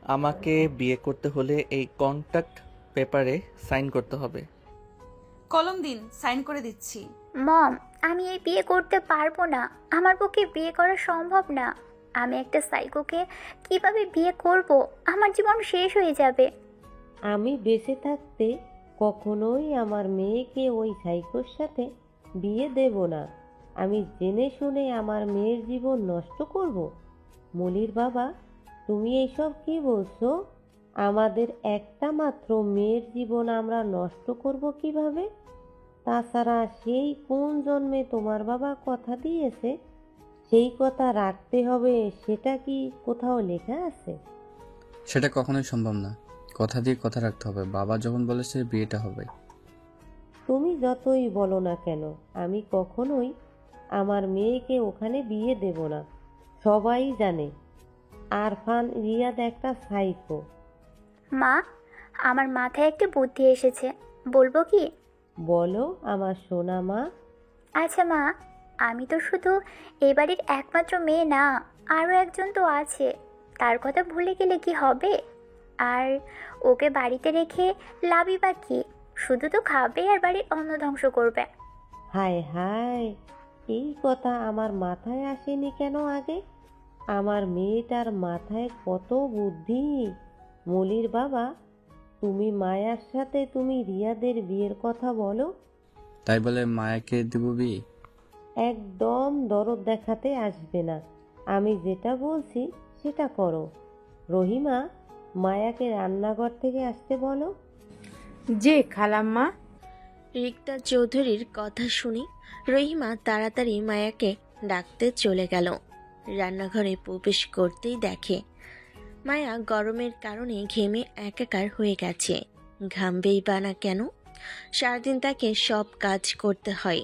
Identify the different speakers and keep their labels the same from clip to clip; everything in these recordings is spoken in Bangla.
Speaker 1: আমাকে বিয়ে করতে হলে এই কন্ট্রাক্ট পেপারে সাইন করতে হবে।
Speaker 2: কলম দিন, সাইন করে দিচ্ছি।
Speaker 3: মম, আমি এই বিয়ে করতে পারবো না। আমার পক্ষে বিয়ে করা সম্ভব না। আমি একটা সাইকোকে কিভাবে বিয়ে করব? আমার জীবন শেষ হয়ে যাবে।
Speaker 4: আমি বেঁচে থাকতে কখনোই আমার মেয়েকে ওই সাইকোর সাথে বিয়ে দেব না। আমি জেনে শুনে আমার মেয়ের জীবন নষ্ট করব? মলির বাবা, তুমি এইসব কি বলছো? আমাদের একটা মাত্র মেয়ের জীবন আমরা নষ্ট করব কিভাবে? তাছাড়া সেই কোন জন্মে তোমার বাবা কথা দিয়েছে সেই কথা রাখতে হবে, সেটা কি কোথাও লেখা আছে?
Speaker 5: সেটা কখনোই সম্ভব না। কথা দিয়ে কথা রাখতে হবে। বাবা যখন বলেছে বিয়েটা হবে।
Speaker 4: তুমি যতই বলো না কেন, আমি কখনোই আমার মেয়েকে ওখানে বিয়ে দেব না। সবাই জানে আরফান রিয়াদ একটা সাইকো।
Speaker 3: মা, আমার মাথায় একটা বুদ্ধি এসেছে, বলবো কি?
Speaker 4: বলো আমার সোনা মা।
Speaker 3: আচ্ছা মা, আমি তো শুধু এই বাড়ির একমাত্র মেয়ে না, আরও একজন তো আছে। তার কথা ভুলে গেলে কি হবে? আর ওকে বাড়িতে রেখে লাভই বা কি? শুধু তো খাবে আর বাড়ির অন্ন ধ্বংস করবে।
Speaker 4: হায় হায়, এই কথা আমার মাথায় আসেনি কেন আগে? আমার মেয়েটার মাথায় কত বুদ্ধি! মলির বাবা, তুমি মায়ার সাথে তুমি রিয়াদের বিয়ের কথা বলো।
Speaker 5: তাই বলে মায়াকে দেব বিয়ে?
Speaker 4: একদম দরদ দেখাতে আসবে না। আমি যেটা বলছি সেটা করো। রহিমা, মায়াকে রান্নাঘর থেকে আসতে বলো।
Speaker 6: যে খালাম্মা।
Speaker 7: রিক্তা চৌধুরীর কথা শুনে রহিমা তাড়াতাড়ি মায়াকে ডাকতে চলে গেল। রান্নাঘরে প্রবেশ করতেই দেখে মায়া গরমের কারণে ঘেমে একাকার হয়ে গেছে। ঘামবেই বা না কেন? সারাদিন তাকে সব কাজ করতে হয়।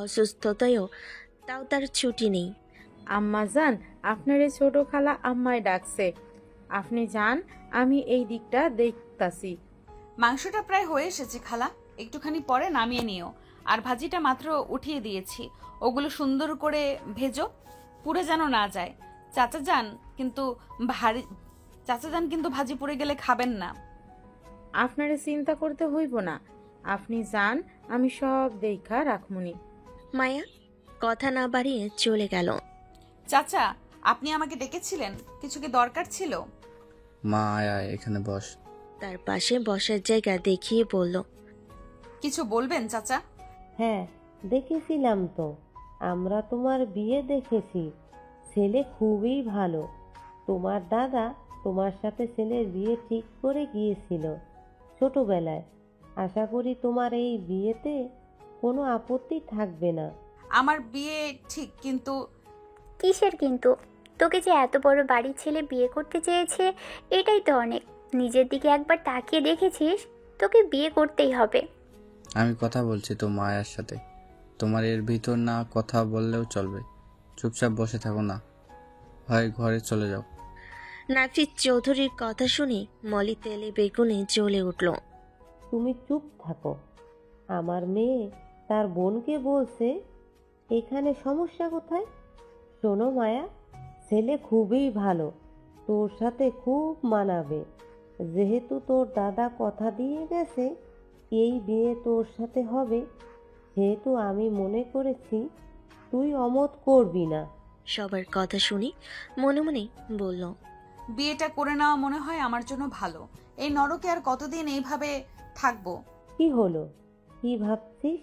Speaker 7: অসুস্থতায়ও তাও তার ছুটি নেই।
Speaker 6: আম্মা যান, আপনার এই ছোট খালা আম্মায় ডাকছে। আপনি যান, আমি এই দিকটা দেখতাছি।
Speaker 2: মাংসটা প্রায় হয়ে এসেছে খালা, একটুখানি পরে নামিয়ে নিও। আর ভাজিটা মাত্র উঠিয়ে দিয়েছি, ওগুলো সুন্দর করে ভেজো, পুড়ে যেন না যায়। চাচা যান কিন্তু ভাজি পুড়ে গেলে খাবেন না।
Speaker 6: আপনারে চিন্তা করতে হইব না, আপনি যান, আমি সব দেখা রাখমুনি।
Speaker 7: মায়া কথা না বাড়িয়ে চলে গেল।
Speaker 2: চাচা, আপনি আমাকে ডেকেছিলেন? কিছু কি দরকার ছিল?
Speaker 5: মা আয় আয়, এখানে বস।
Speaker 7: তার পাশে বসার জায়গা দেখিয়ে বলল,
Speaker 2: কিছু বলবেন চাচা?
Speaker 4: হ্যাঁ, দেখেছিলাম তো। আমরা তোমার বিয়ে দেখেছি। ছেলে খুবই ভালো। তোমার দাদা তোমার সাথে ছেলের বিয়ে ঠিক করে গিয়েছিল ছোটবেলায়। আশা করি তোমার এই বিয়েতে কোনো আপত্তি থাকবে না।
Speaker 2: আমার বিয়ে ঠিক, কিন্তু
Speaker 3: কিসের কিন্তু? তোকে যে এত বড় বাড়ির ছেলে বিয়ে করতে চেয়েছে, এটাই তো অনেক। নিজের দিকে একবার তাকিয়ে দেখেছিস? তোকে বিয়ে করতেই হবে।
Speaker 5: আমি কথা বলছি তো মায়ার সাথে। তোমার এর ভিতর না কথা বললেও চলবে। চুপচাপ বসে থাকো না, হয় ঘরে চলে যাও।
Speaker 7: নাফিস চৌধুরীর কথা শুনে মলি তেলে বেগুনে জ্বলে উঠল।
Speaker 4: তুমি চুপ থাকো। আমার মেয়ে তার বোনকে বলছে, এখানে সমস্যা কোথায়? শোনো মায়া, ছেলে খুবই ভালো, তোর সাথে খুব মানাবে। যেহেতু তোর দাদা কথা দিয়ে গেছে এই বিয়ে তোর সাথে হবে, সেহেতু আমি মনে করেছি তুই অমত করবি না।
Speaker 7: সবার কথা শুনে মনে মনে বলল,
Speaker 2: বিয়েটা করে নেওয়া মনে হয় আমার জন্য ভালো। এই নরকে আর কতদিন এইভাবে থাকবো?
Speaker 4: কি হলো, কি ভাবছিস?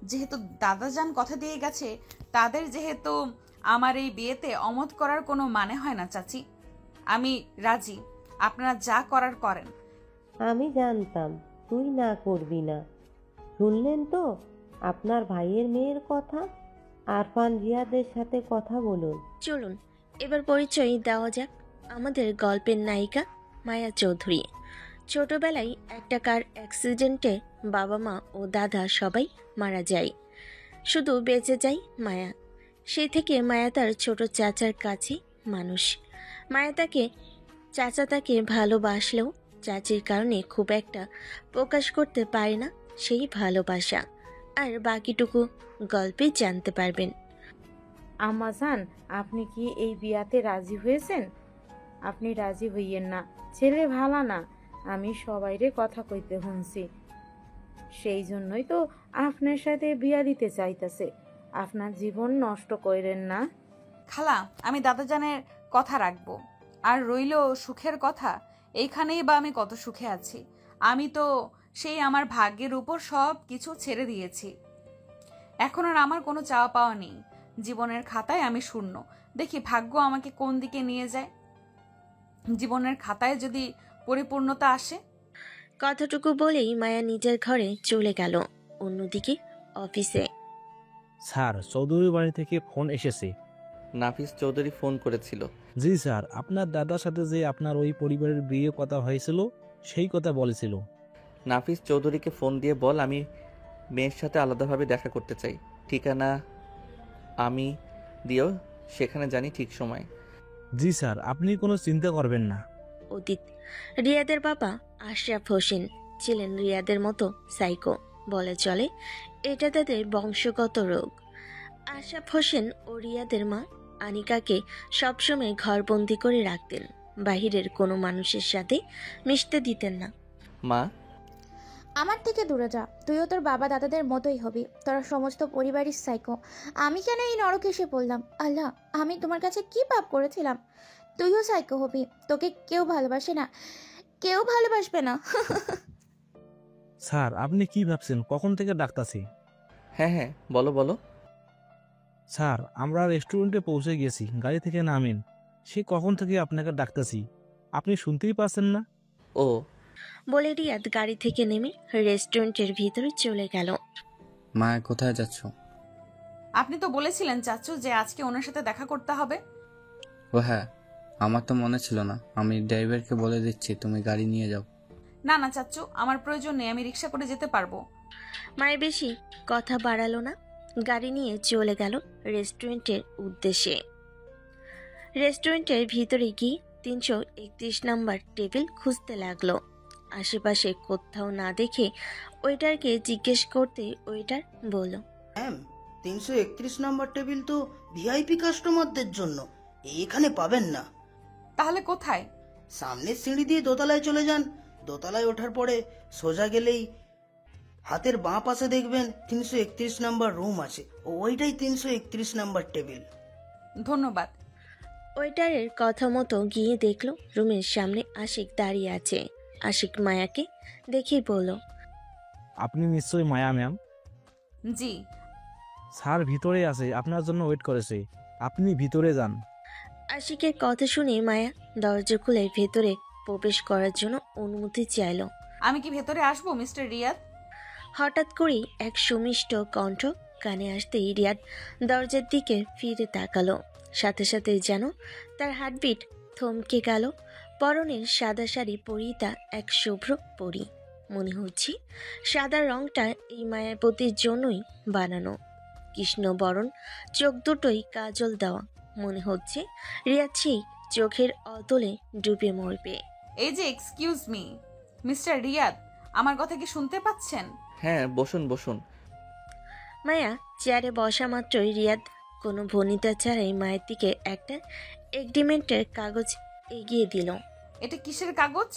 Speaker 2: যেহেতু দাদাজান কথা দিয়ে গেছে, তাদের যেহেতু আমার এই বিয়েতে অমত করার কোনো মানে হয় না চাচি। আমি রাজি, আপনারা যা করার করেন।
Speaker 4: আমি জানতাম তুই না করবি না। শুনলেন তো আপনার ভাইয়ের মেয়ের কথা। আরফান রিয়াদের সাথে কথা বলুন।
Speaker 7: চলুন এবার পরিচয় দেওয়া যাক। আমাদের গল্পের নায়িকা মায়া চৌধুরী। ছোটবেলায় একটা কার অ্যাক্সিডেন্টে বাবা মা ও দাদা সবাই মারা যায়, শুধু বেঁচে যায় মায়া। সেই থেকে মায়া তার ছোট চাচার কাছে মানুষ। চাচা তাকে ভালোবাসলেও চাচির কারণে খুব একটা প্রকাশ করতে পারে না সেই ভালোবাসা। আর বাকিটুকু গল্পে জানতে পারবেন।
Speaker 6: আম্মা যান, আপনি কি এই বিয়াতে রাজি হয়েছেন? আপনি রাজি হইয়েন না। ছেলে ভালা না, আমি সবাইরে কথা কইতে শুনছি। সেই জন্যই তো আপনার সাথে বিয়া দিতে চাইতাছে। আপনার জীবন নষ্ট কইরেন না।
Speaker 2: খালা, আমি দাদাজানের কথা রাখবো। আর রইল সুখের কথা, এইখানেই বা আমি কত সুখে আছি। আমি তো সেই আমার ভাগ্যের উপর সব কিছু ছেড়ে দিয়েছি। এখন আর আমার কোনো চাওয়া পাওয়া নেই। জীবনের খাতায় আমি শূন্য। দেখি ভাগ্য আমাকে কোন দিকে নিয়ে যায়। জীবনের খাতায় যদি পরিপূর্ণতা আসে।
Speaker 7: কথাটুকু বলেই মায়া নিজের ঘরে চলে গেল। অন্যদিকে অফিসে
Speaker 8: স্যার, চৌধুরী বাড়ি থেকে ফোন এসেছে।
Speaker 1: নাফিস চৌধুরী ফোন করেছিল।
Speaker 8: জি স্যার, আপনার দাদার সাথে যে আপনার ওই পরিবারের বিয়ে কথা হয়েছিল সেই কথা বলেছিল।
Speaker 1: নাফিস চৌধুরীকে ফোন দিয়ে বল আমি মেয়ের সাথে আলাদাভাবে দেখা করতে চাই। ঠিকানা আমি দিও, সেখানে জানি ঠিক সময়।
Speaker 8: জি স্যার, আপনি কোনো চিন্তা করবেন না।
Speaker 7: অতীত রিয়াদের বাবা আশরাফ হোসেন ছিলেন রিয়াদের মতো সাইকো, বলে চলে এটা তাদের বংশগত রোগ। আশরাফ হোসেন ও রিয়াদের মা আনিকাকে সবসময় ঘরবন্দি করে রাখতেন। বাহিরের কোনো মানুষের সাথে মিশতে দিতেন না।
Speaker 1: মা,
Speaker 9: আমার থেকে দূরে যা, তুইও তোর বাবা দাদাদের মতোই হবি। তোরা সমস্ত পরিবারই সাইকো। আমি কেন এই নরকে এসে পড়লাম? আল্লাহ, আমি তোমার কাছে কি পাপ করেছিলাম? তুইও সাইকো হবি। তোকে কেউ ভালোবাসে না, কেউ ভালোবাসবে না।
Speaker 8: স্যার, আপনি কি ভাবছেন? কখন থেকে ডাকতাছি?
Speaker 1: হ্যাঁ হ্যাঁ, বলো বলো।
Speaker 8: স্যার, আমরা রেস্টুরেন্টে পৌঁছে গেছি, গাড়ি থেকে নামেন। সে কখন থেকে আপনাকে ডাকতাছি, আপনি শুনতেই পাচ্ছেন না?
Speaker 1: ও,
Speaker 7: বলে রিয়াদ গাড়ি থেকে নেমে রেস্টুরেন্টের ভিতরে চলে গেল।
Speaker 5: মায়া, কোথায় যাচ্ছ?
Speaker 2: আপনি তো বলেছিলেন চাচু যে আজকে ওনার সাথে দেখা করতে হবে।
Speaker 5: ও হ্যাঁ, আমার তো মনে ছিল না। আমি ড্রাইভারকে বলে দিচ্ছি, তুমি গাড়ি নিয়ে যাও।
Speaker 2: না না চাচু, আমার প্রয়োজন নেই, আমি রিক্সা করে যেতে পারবো।
Speaker 7: মায়ের বেশি কথা বাড়ালো না, গাড়ি নিয়ে চলে গেল রেস্টুরেন্টের উদ্দেশ্যে। রেস্টুরেন্টের ভিতরে গিয়ে 331 নাম্বার টেবিল খুঁজতে লাগলো। আশেপাশে কোথাও না দেখে ওয়েটারকে জিজ্ঞেস করতে ওয়েটার বলল,
Speaker 10: ম্যাম, 331 নম্বর টেবিল তো ভিআইপি কাস্টমারদের জন্য, এখানে পাবেন না।
Speaker 2: তাহলে কোথায়?
Speaker 10: সামনের সিঁড়ি দিয়ে দোতলায় চলে যান। দোতলায় ওঠার পরে সোজা গেলেই হাতের বাঁ পাশে দেখবেন 331 নম্বর রুম আছে, ওইটাই 331 নম্বর টেবিল।
Speaker 2: ধন্যবাদ।
Speaker 7: ওয়েটারের কথা মতো গিয়ে দেখলো রুমের সামনে আশিক দাঁড়িয়ে আছে। আশিক মায়াকে দেখেই বলল,
Speaker 8: আপনি নিশ্চয়ই মায়া ম্যাম?
Speaker 2: জি।
Speaker 8: স্যার ভিতরে আছে, আপনার জন্য ওয়েট করেছে, আপনি ভিতরে যান।
Speaker 7: আশিকের কথা শুনে মায়া দরজা খুলে ভেতরে প্রবেশ করার জন্য অনুমতি চাইল।
Speaker 2: আমি কি ভেতরে আসবো মিস্টার রিয়াদ?
Speaker 7: হঠাৎ করেই এক সুমিষ্ট কণ্ঠ কানে আসতেই রিয়াদ দরজার দিকে ফিরে তাকালো। সাথে সাথে যেন তার হার্টবিট থমকে গেল। পরনের সাদা শাড়ি পরিহিতা এক শুভ্র পরী। মনে হচ্ছে সাদা রংটা এই মায়াবতীর জন্যই বানানো। কৃষ্ণবরণ চোখ দুটোই কাজল দেওয়া। মনে হচ্ছে রিয়াদ সেই চোখের অতলে ডুবে মরবে।
Speaker 2: এই যে এক্সকিউজ মি, মিস্টার রিয়াদ, আমার কথা কি শুনতে পাচ্ছেন?
Speaker 1: হ্যাঁ, বসুন বসুন।
Speaker 7: মায়া চেয়ারে বসা মাত্রই রিয়াদ কোনো ভনিতা ছাড়াই মায়ের দিকে একটা এগ্রিমেন্টের কাগজ এগিয়ে দিল।
Speaker 2: এটা কিসের কাগজ?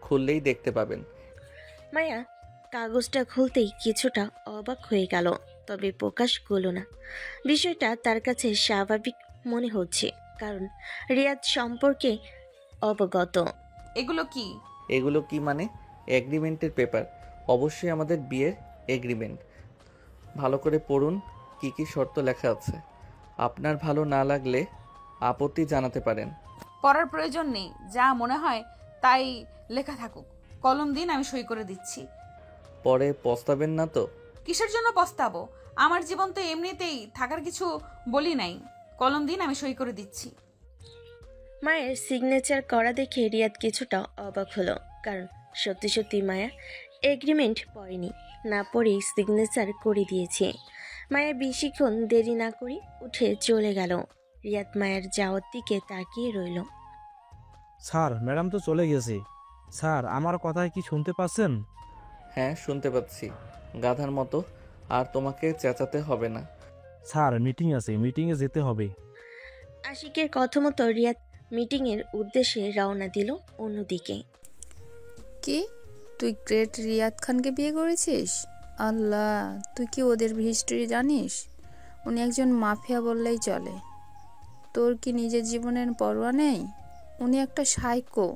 Speaker 1: খুললেই দেখতে পাবেন।
Speaker 7: মায়া কাগজটা খুলতেই কিছুটা অবাক হয়ে গেল, তবে প্রকাশ করল না। বিষয়টা তার কাছে স্বাভাবিক মনে হচ্ছে, কারণ রিয়াদ সম্পর্কে অবগত।
Speaker 2: এগুলো কি?
Speaker 1: এগুলো কি মানে? এগ্রিমেন্টের পেপার, অবশ্যই আমাদের বিয়ের এগ্রিমেন্ট। ভালো করে পড়ুন কি কি শর্ত লেখা আছে। আপনার ভালো না লাগলে আপত্তি জানাতে পারেন।
Speaker 2: পড়ার প্রয়োজন নেই, যা মনে হয় তাই লেখা থাকুক। কলম দিন, আমি সই করে দিচ্ছি।
Speaker 1: পরে পস্তাবেন না তো?
Speaker 2: কিসের জন্য পস্তাবো? আমার জীবন তো এমনিতেই থাকার কিছু বলি নাই। কলম দিন, আমি সই করে দিচ্ছি।
Speaker 7: মায়ের সিগনেচার করা দেখে রিয়াদ কিছুটা অবাক হলো, কারণ সত্যি সত্যি মায়া এগ্রিমেন্ট পড়েনি, না পড়েই সিগনেচার করে দিয়েছে। মায়া বেশিক্ষণ দেরি না করে উঠে চলে গেল। রিয়াদ মায়ের যাওয়ার দিকে তাকিয়ে রইল।
Speaker 8: স্যার, ম্যাডাম তো চলে গেছে। স্যার, আমার কথা কি শুনতে পাচ্ছেন?
Speaker 1: হ্যাঁ, শুনতে পাচ্ছি গাধার মতো। আর তোমাকে চেঁচাতে হবে না।
Speaker 8: স্যার, মিটিং আছে, মিটিংয়ে যেতে হবে।
Speaker 7: আশিকের কথা মতো রিয়াদ মিটিংয়ের উদ্দেশ্যে রওনা দিল অন্যদিকে।
Speaker 11: কি, তুই গ্রেট রিয়াদ খানকে বিয়ে করেছিস? আল্লাহ, তুই কি ওদের হিস্ট্রি জানিস? উনি একজন মাফিয়া বললেই চলে। তোর কি নিজের জীবনের পরোয়া নেই? উনি একটা সাইকো,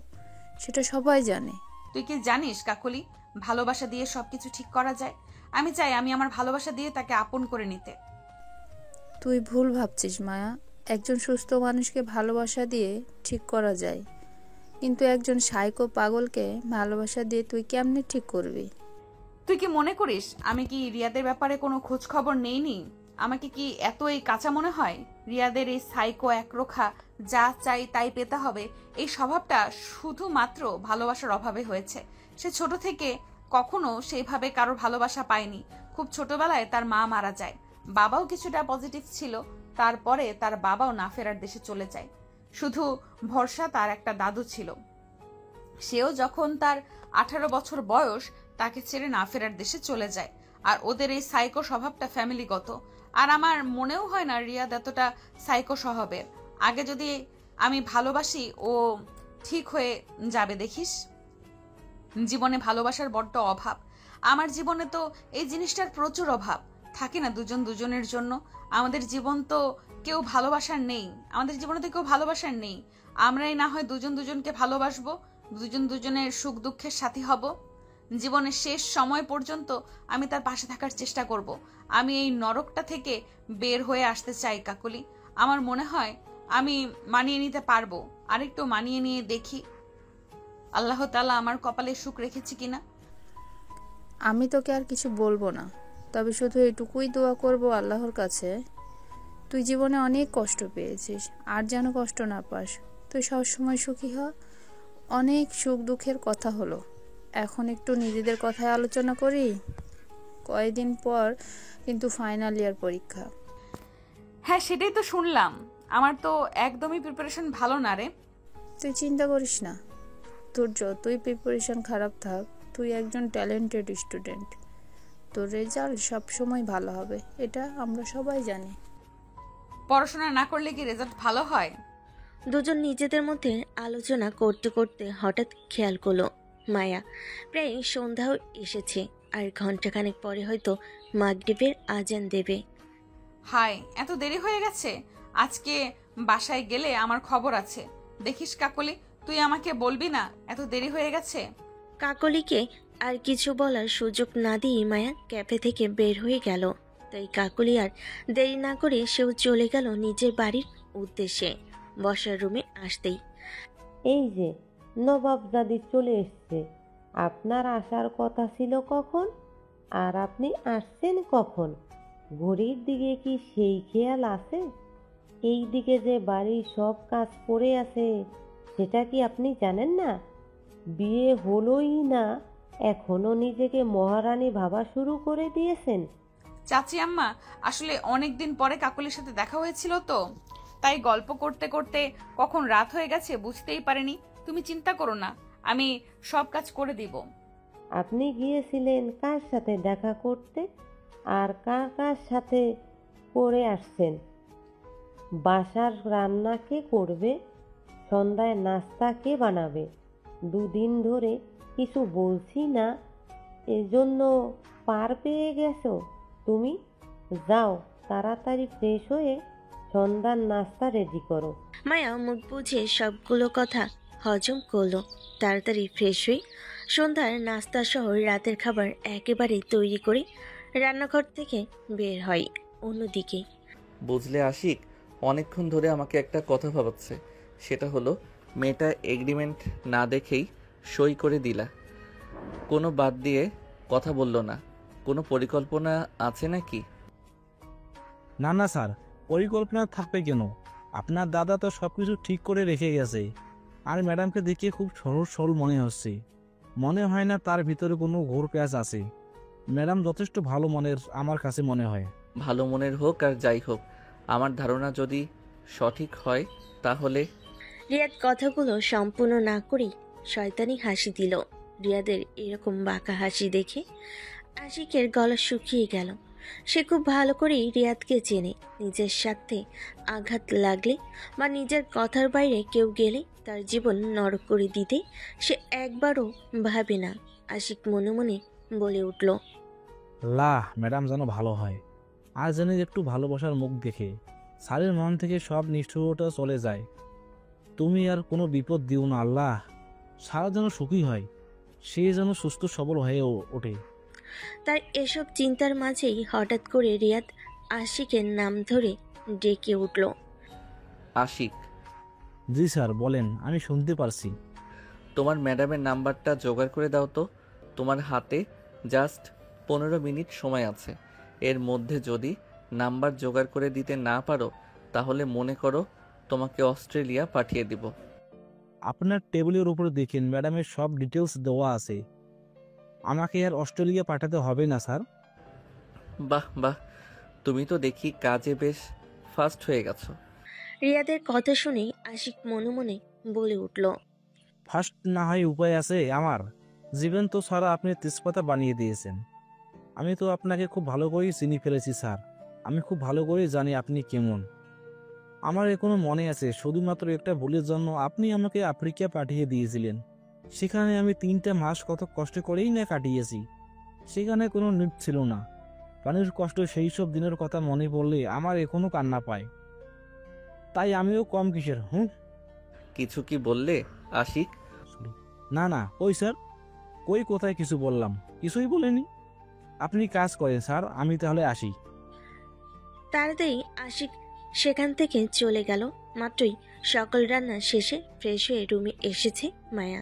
Speaker 11: সেটা সবাই জানে।
Speaker 2: তুই কি জানিস কাকলি, ভালোবাসা দিয়ে সবকিছু ঠিক করা যায়? আমি চাই আমি আমার ভালোবাসা দিয়ে তাকে আপন করে নিতে।
Speaker 11: তুই ভুল ভাবছিস মায়া। একজন সুস্থ মানুষকে ভালোবাসা দিয়ে ঠিক করা যায়, কিন্তু একজন সাইকো পাগলকে ভালোবাসা দিয়ে তুই কেমনে ঠিক করবি?
Speaker 2: তুই কি মনে করিস আমি কি রিয়াদের ব্যাপারে কোনো খোঁজ খবর নেইনি? আমাকে কি এত এই কাঁচা মনে হয়? রিয়াদের এই সাইকো একরোখা যা চাই তাই পেতে হবে, এই স্বভাবটা শুধুমাত্র ভালোবাসার অভাবে হয়েছে। সে ছোট থেকে কখনো সেইভাবে কারোর ভালোবাসা পায়নি। খুব ছোটবেলায় তার মা মারা যায়, বাবাও কিছুটা পজিটিভ ছিল, তারপরে তার বাবাও না ফেরার দেশে চলে যায়। শুধু ভরসা তার একটা দাদু ছিল, সেও যখন তার 18 বছর বয়স তাকে ছেড়ে না ফেরার দেশে চলে যায়। আর ওদের এই সাইকো স্বভাবটা ফ্যামিলিগত। আর আমার মনেও হয় না রিয়াদ এতটা সাইকো স্বভাবের। আগে যদি আমি ভালোবাসি, ও ঠিক হয়ে যাবে দেখিস। জীবনে ভালোবাসার বড্ড অভাব। আমার জীবনে তো এই জিনিসটার প্রচুর অভাব। থাকি না দুজন দুজনের জন্য। আমাদের জীবন তো কেউ ভালোবাসার নেই, আমাদের জীবনে তো কেউ ভালোবাসার নেই। আমরাই না হয় দুজন দুজনকে ভালোবাসবো, দুজন দুজনের সুখ দুঃখের সাথী হব। জীবনের শেষ সময় পর্যন্ত আমি তার পাশে থাকার চেষ্টা করব। আমি এই নরকটা থেকে বের হয়ে আসতে চাই কাকলি। আমার মনে হয় আমি মানিয়ে নিতে পারবো। আরেকটু মানিয়ে নিয়ে দেখি আল্লাহ তাআলা আমার কপালে সুখ রেখেছে কিনা।
Speaker 11: আমি তোকে আর কিছু বলবো না, তবে শুধু এটুকুই দোয়া করব আল্লাহর কাছে, তুই জীবনে অনেক কষ্ট পেয়েছিস, আর যেন কষ্ট না পাস। তুই সবসময় সুখী হ। অনেক সুখ দুঃখের কথা হলো, এখন একটু নিজেদের কথায় আলোচনা করি। কয়েকদিন পর কিন্তু ফাইনাল ইয়ার পরীক্ষা।
Speaker 2: হ্যাঁ, সেটাই তো শুনলাম। আমার তো একদমই প্রিপারেশন ভালো না রে।
Speaker 11: তুই চিন্তা করিস না, তোর যতই প্রিপারেশন খারাপ থাক, তুই একজন ট্যালেন্টেড স্টুডেন্ট। তোর রেজাল্ট সবসময় ভালো হবে, এটা আমরা সবাই জানি।
Speaker 2: পড়াশোনা না করলে কি রেজাল্ট ভালো হয়?
Speaker 7: দুজন নিজেদের মধ্যে আলোচনা করতে করতে হঠাৎ খেয়াল করলো মায়া প্রায় সন্ধ্যাও এসেছে, আর ঘন্টাখানেক পরে হয়তো মাগরিবের আজান দেবে।
Speaker 2: হায়, এত দেরি হয়ে গেছে। আজকে বাসায় গেলে আমার খবর আছে। দেখিস কাকলি, তুই আমাকে বলবি না এত দেরি হয়ে গেছে?
Speaker 7: কাকলিকে আর কিছু বলার সুযোগ না দিয়ে মায়া ক্যাফে থেকে বের হয়ে গেল। তাই কাকলি আর দেরি না করে সেও চলে গেল নিজের বাড়ির উদ্দেশ্যে। বসার রুমে আসতেই,
Speaker 4: এই যে নবাবজাদি চলে এসছে। আপনার আসার কথা ছিল কখন, আর আপনি আসছেন কখন? ঘড়ির দিকে কি সেই খেয়াল আছে? এই দিকে যে বাড়ির সব কাজ পড়ে আছে, সেটা কি আপনি জানেন না? বিয়ে হলোই না, এখনো নিজেকে মহারানী ভাবা শুরু করে দিয়েছেন।
Speaker 2: চাচি আম্মা, আসলে অনেক দিন পরে কাকলির সাথে দেখা হয়েছিল, তো তাই গল্প করতে করতে কখন রাত হয়ে গেছে বুঝতেই পারিনি। তুমি চিন্তা করো না, আমি সব কাজ করে দিব।
Speaker 4: আপনি গিয়েছিলেন কার সাথে দেখা করতে, আর কার কার সাথে করে আসছেন? বাসার রান্না কে করবে? সন্ধ্যায় নাস্তা কে বানাবে? দুদিন ধরে কিছু বলছি না, এজন্য পার পেয়ে গেছো তুমি? যাও, তাড়াতাড়ি ফ্রেশ হয়ে সন্ধ্যার নাস্তা রেডি করো।
Speaker 7: মায়া মুখ বুঝে সবগুলো কথা হজম করলো। তাড়াতাড়ি ফ্রেশ হয়ে সন্ধ্যার নাস্তা সহ রাতের খাবার একেবারে তৈরি করে রান্নাঘর থেকে বের হয়। অন্যদিকে,
Speaker 1: বুঝলে আশিক, অনেকক্ষণ ধরে আমাকে একটা কথা ভাবাচ্ছে। সেটা হলো, মেয়েটা এগ্রিমেন্ট না দেখেই সই করে দিলা, কোনো বাদ দিয়ে কথা বললো না। কোনো পরিকল্পনা আছে নাকি?
Speaker 8: না না স্যার, পরিকল্পনা থাকবে কেন? আপনার দাদা তো সব কিছু ঠিক করে রেখে গেছে। আর ম্যাডামকে দেখে খুব সরল সরল মনে হচ্ছে। মনে হয় না তার ভিতরে কোনো ঘোর প্যাঁচ আছে। ম্যাডাম যথেষ্ট ভালো মনের আমার কাছে মনে হয়।
Speaker 1: ভালো মনের হোক আর যাই হোক, আমার ধারণা যদি সঠিক হয় তাহলে।
Speaker 7: রিয়াদ কথাগুলো সম্পূর্ণ না করেই শয়তানি হাসি দিল। রিয়াদের এরকম বাঁকা হাসি দেখে আশিকের গলা শুকিয়ে গেল। সে খুব ভালো করেই রিয়াদকে চেনে। নিজের সাথে আঘাত লাগলে বা নিজের কথার বাইরে কেউ গেলে তার জীবন নরক করে দিতে সে একবারও ভাবে না। আশিক মনে মনে বলে উঠল,
Speaker 8: ম্যাডাম যেন ভালো হয়, আর যেন একটু ভালোবাসার মুখ দেখে স্যারের মন থেকে সব নিষ্ঠুরতা চলে যায়। তুমি আর কোনো বিপদ দিও না আল্লাহ। সারা যেন সুখী হয়, সে যেন সুস্থ সবল হয়ে ওঠে।
Speaker 7: তার এসব চিন্তার মাঝেই হঠাৎ করে রিয়াদ আশিকের নাম ধরে ডেকে উঠল।
Speaker 1: আশিক।
Speaker 8: জি স্যার বলেন, আমি শুনতে পারছি।
Speaker 1: তোমার ম্যাডামের নাম্বারটা জোগাড় করে দাও তো। তোমার হাতে জাস্ট 15 মিনিট সময় আছে। এর মধ্যে যদি নাম্বার জোগাড় করে দিতে না পারো তাহলে মনে করো তোমাকে অস্ট্রেলিয়া পাঠিয়ে দিব।
Speaker 8: আপনার টেবিলের উপর দেখেন ম্যাডামের সব ডিটেলস দেওয়া আছে। আমাকে আর অস্ট্রেলিয়া পাঠাতে হবে না স্যার।
Speaker 1: বাহ বাহ, তুমি তো দেখি কাজে বেশ ফাস্ট হয়ে গেছো।
Speaker 7: রিয়াদের কথা শুনে আশিক মনে মনে বলে উঠল,
Speaker 8: ফার্স্ট না হয় উপায় আছে আমার। জীবন তো সারা আপনি তেজপাতা বানিয়ে দিয়েছেন। আমি তো আপনাকে খুব ভালো করেই চিনি ফেলেছি স্যার। আমি খুব ভালো করেই জানি আপনি কেমন। আমার এখনো মনে আছে শুধুমাত্র একটা ভুলের জন্য আপনি আমাকে আফ্রিকা পাঠিয়ে দিয়েছিলেন। সেখানে আমি 3টা মাস কত কষ্ট করেই না কাটিয়েছি। সেখানে কোনো নিট ছিল না। প্রাণীর কষ্ট সেই সব দিনের কথা মনে পড়লে আমার এখনো কান্না পায়। তাই আমিও কম কিসের
Speaker 1: কিছু কি বললে আশিক?
Speaker 8: না ওই স্যার, কই কোথায় কিছু বললাম? কিছুই বলেনি। আপনি কাজ করেন স্যার, আমি তাহলে আসি।
Speaker 7: তাড়াতাড়ি আশিক সেখান থেকে চলে গেল। মাত্রই সকল রান্না শেষে ফ্রেশ হয়ে রুমে এসেছে মায়া।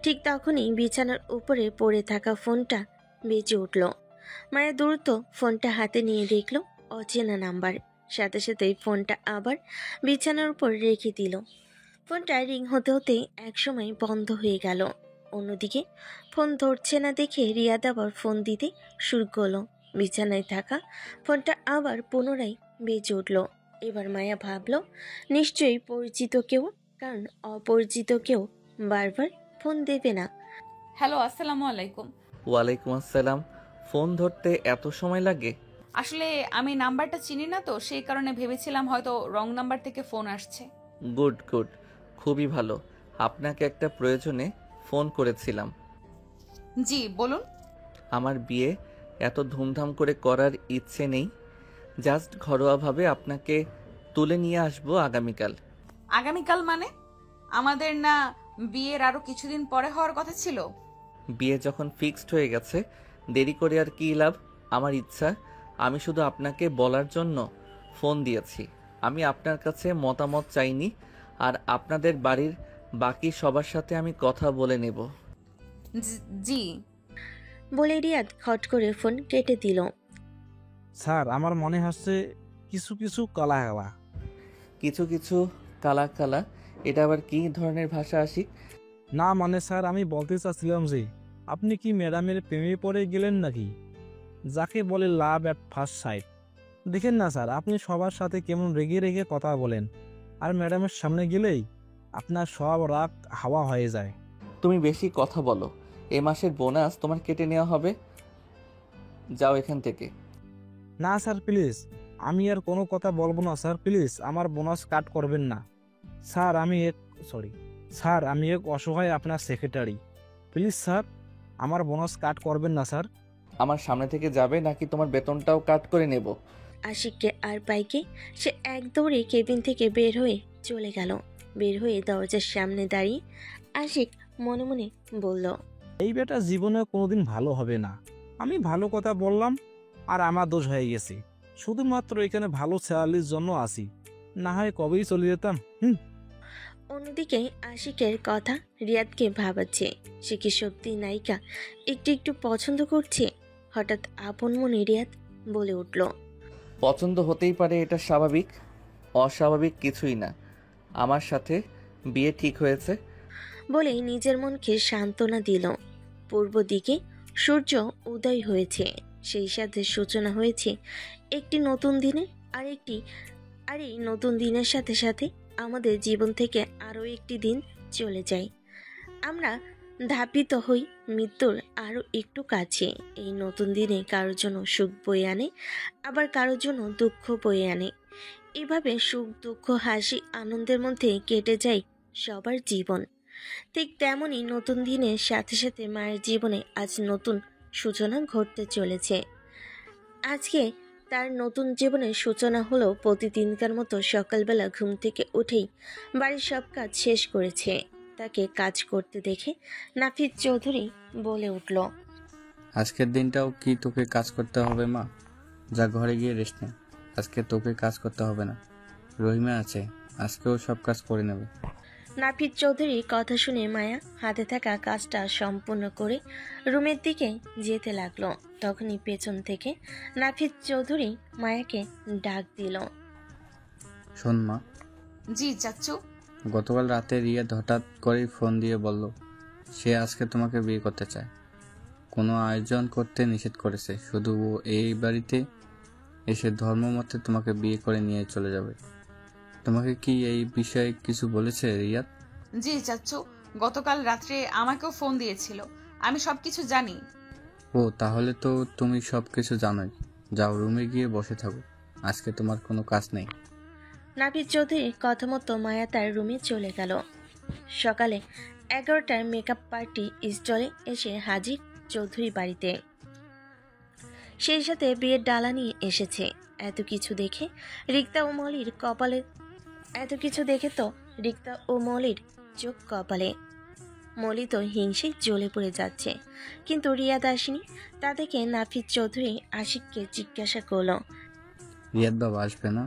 Speaker 7: ঠিক তখনই বিছানার উপরে পড়ে থাকা ফোনটা বেজে উঠল। মায়া দ্রুত ফোনটা হাতে নিয়ে দেখল অচেনা নাম্বার। সাথে সাথেই ফোনটা আবার বিছানার উপর রেখে দিল। ফোনটা রিং হতে হতে একসময় বন্ধ হয়ে গেল। অন্যদিকে ফোন ধরছে না দেখে রিয়াদ আবার ফোন দিতে শুরু করলো। বিছানায় থাকা ফোনটা আবার পুনরায় বেজে উঠল। এবার মায়া ভাবল নিশ্চয়ই পরিচিত কেউ, কারণ অপরিচিত কেউ বারবার ফোন দেবে না।
Speaker 2: হ্যালো, আসসালামু আলাইকুম।
Speaker 1: ওয়ালাইকুম আসসালাম। ফোন ধরতে এত সময় লাগে?
Speaker 2: আসলে আমি নাম্বারটা চিনি না তো, সেই কারণে ভেবেছিলাম হয়তো রং নাম্বার থেকে ফোন আসছে।
Speaker 1: গুড গুড, খুবই ভালো। আপনাকে একটা প্রয়োজনে ফোন করেছিলাম।
Speaker 2: জি বলুন।
Speaker 1: আমার বিয়ে এত ধুমধাম করে করার ইচ্ছে নেই। জাস্ট ঘরোয়াভাবে আপনাকে তুলে নিয়ে আসবো আগামীকাল।
Speaker 2: আগামীকাল মানে? আমাদের না বিয়ের আরো কিছুদিন পরে হওয়ার কথা ছিল?
Speaker 1: বিয়ে যখন ফিক্সড হয়ে গেছে দেরি করে আর কি লাভ? আমার ইচ্ছা, আমি শুধু আপনাকে বলার জন্য ফোন দিয়েছি। আমি আপনার কাছে মতামত চাইনি, আর আপনাদের বাড়ির বাকি সবার সাথে আমি কথা বলে নেব।
Speaker 2: জি
Speaker 7: বলে রিয়াদ খট করে ফোন কেটে দিল।
Speaker 8: স্যার আমার মনে হচ্ছে কিছু কিছু কালা কালা।
Speaker 1: কিছু কিছু কালা কালা? এটা আবার কি ধরনের ভাষা আশিক?
Speaker 8: না মানে স্যার, আমি বলতে চাচ্ছিলাম যে আপনি কি ম্যাডামের প্রেমে পড়ে গেলেন নাকি, যাকে বলে লাভ অ্যাট ফার্স্ট সাইট। দেখেন না স্যার, আপনি সবার সাথে কেমন রেগে রেগে কথা বলেন, আর ম্যাডামের সামনে গেলেই আপনার সব রাগ হাওয়া হয়ে যায়।
Speaker 1: তুমি বেশি কথা বলো। এ মাসের বোনাস তোমার কেটে নেওয়া হবে। যাও এখান থেকে।
Speaker 8: না স্যার প্লিজ, আমি আর কোনো কথা বলবো না স্যার। প্লিজ আমার বোনাস কাট করবেন না স্যার। আমি এক অসহায় আপনার সেক্রেটারি। প্লিজ স্যার আমার বোনাস কাট করবেন না স্যার।
Speaker 1: আমার সামনে থেকে যাবে নাকি তোমার বেতনটাও কাট করে নেব।
Speaker 7: আশিককে আর পাইকে সে এক দৌড়ে কেবিন থেকে বের হয়ে চলে গেল। বের হয়ে দরজার সামনে দাঁড়িয়ে আশিক মনে মনে বলল,
Speaker 8: এই বেটা জীবনে কোনোদিন ভালো হবে না। আমি ভালো কথা বললাম আর আমার দোষ হয়ে গেছে। শুধুমাত্র এখানে ভালো স্যালারির জন্য আসি, না হয় কবেই চলে যেতাম।
Speaker 7: অন্যদিকে আশিকের কথা রিয়াদকে ভাবাচ্ছে। সে কি সত্যি নায়িকা একটু একটু পছন্দ করছে? হঠাৎ আপন মনে রিয়াদ বলে উঠল,
Speaker 1: পছন্দ হতেই পারে, এটা স্বাভাবিক। অস্বাভাবিক কিছুই না। আমার সাথে বিয়ে ঠিক হয়েছে।
Speaker 7: বলেই নিজের মনকে সান্ত্বনা দিল। পূর্ব দিকে সূর্য উদয় হয়েছে, সেই সাথে সূচনা হয়েছে একটি নতুন দিনের। আর এই নতুন দিনের সাথে সাথে আমাদের জীবন থেকে আরও একটি দিন চলে যায়। আমরা ধাপিত হই মৃত্যুর আরও একটু কাছে। এই নতুন দিনে কারোর জন্য সুখ বয়ে আনে, আবার কারোর জন্য দুঃখ বয়ে আনে। এভাবে সুখ দুঃখ হাসি আনন্দের মধ্যে কেটে যায় সবার জীবন। ঠিক তেমনই নতুন দিনের সাথে সাথে মায়ের জীবনে আজ নতুন সূচনা ঘটতে চলেছে। আজকে তার নতুন জীবনের সূচনা হলো প্রতিদিনকার মতো সকালবেলা ঘুম থেকে উঠেই বাড়ির সব কাজ শেষ করেছে। তাকে কাজ করতে দেখে নাফিস চৌধুরী বলে উঠল,
Speaker 5: আজকের দিনটাও কি তোকে কাজ করতে হবে মা? যা ঘরে গিয়ে রেস্ট নে, আজকে তোকে কাজ করতে হবে না। রহিমা আছে, আজকেও সব কাজ করে নেবে।
Speaker 7: নাফিস চৌধুরীর কথা শুনে মায়া হাতে থাকা কাজটা সম্পূর্ণ করে রুমের দিকে যেতে লাগলো। তখনই পেছন থেকে নাফিস চৌধুরী মায়াকে ডাক দিল।
Speaker 5: শোন মা,
Speaker 2: জি চাচ্চু।
Speaker 5: গতকাল রাতে রিয়াদ হঠাৎ করেই ফোন দিয়ে বলল সে আজকে তোমাকে বিয়ে করতে চায়। কোনো আয়োজন করতে নিষেধ করেছে, শুধু ও এই বাড়িতে এসে ধর্মমতে তোমাকে বিয়ে করে নিয়ে চলে যাবে। তোমাকে কি এই বিষয়ে কিছু বলেছে রিয়াদ?
Speaker 2: জি চাচ্চু, গতকাল রাত্রে আমাকেও ফোন দিয়েছিল, আমি সবকিছু জানি।
Speaker 5: ও তাহলে তো তুমি সব কিছু জানোই। যাও রুমে গিয়ে বসে থাকো, আজকে তোমার কোনো কাজ নেই।
Speaker 7: নাফিস চৌধুরীর কথা মতো মায়া তার রুমে চলে গেল। সকালে 11টার মেকআপ পার্টি স্টলে এসে হাজির চৌধুরী বাড়িতে। সেই সাথে বিয়ের ডালা নিয়ে এসেছে। এত কিছু দেখে রিক্তা ও মলির চোখ কপালে। মলি তো হিংসে জ্বলে পড়ে যাচ্ছে, কিন্তু রিয়াদ আসেনি। তা দেখে নাফিস চৌধুরী আশিককে জিজ্ঞাসা করল,
Speaker 5: রিয়াদ বাবা আসবে না?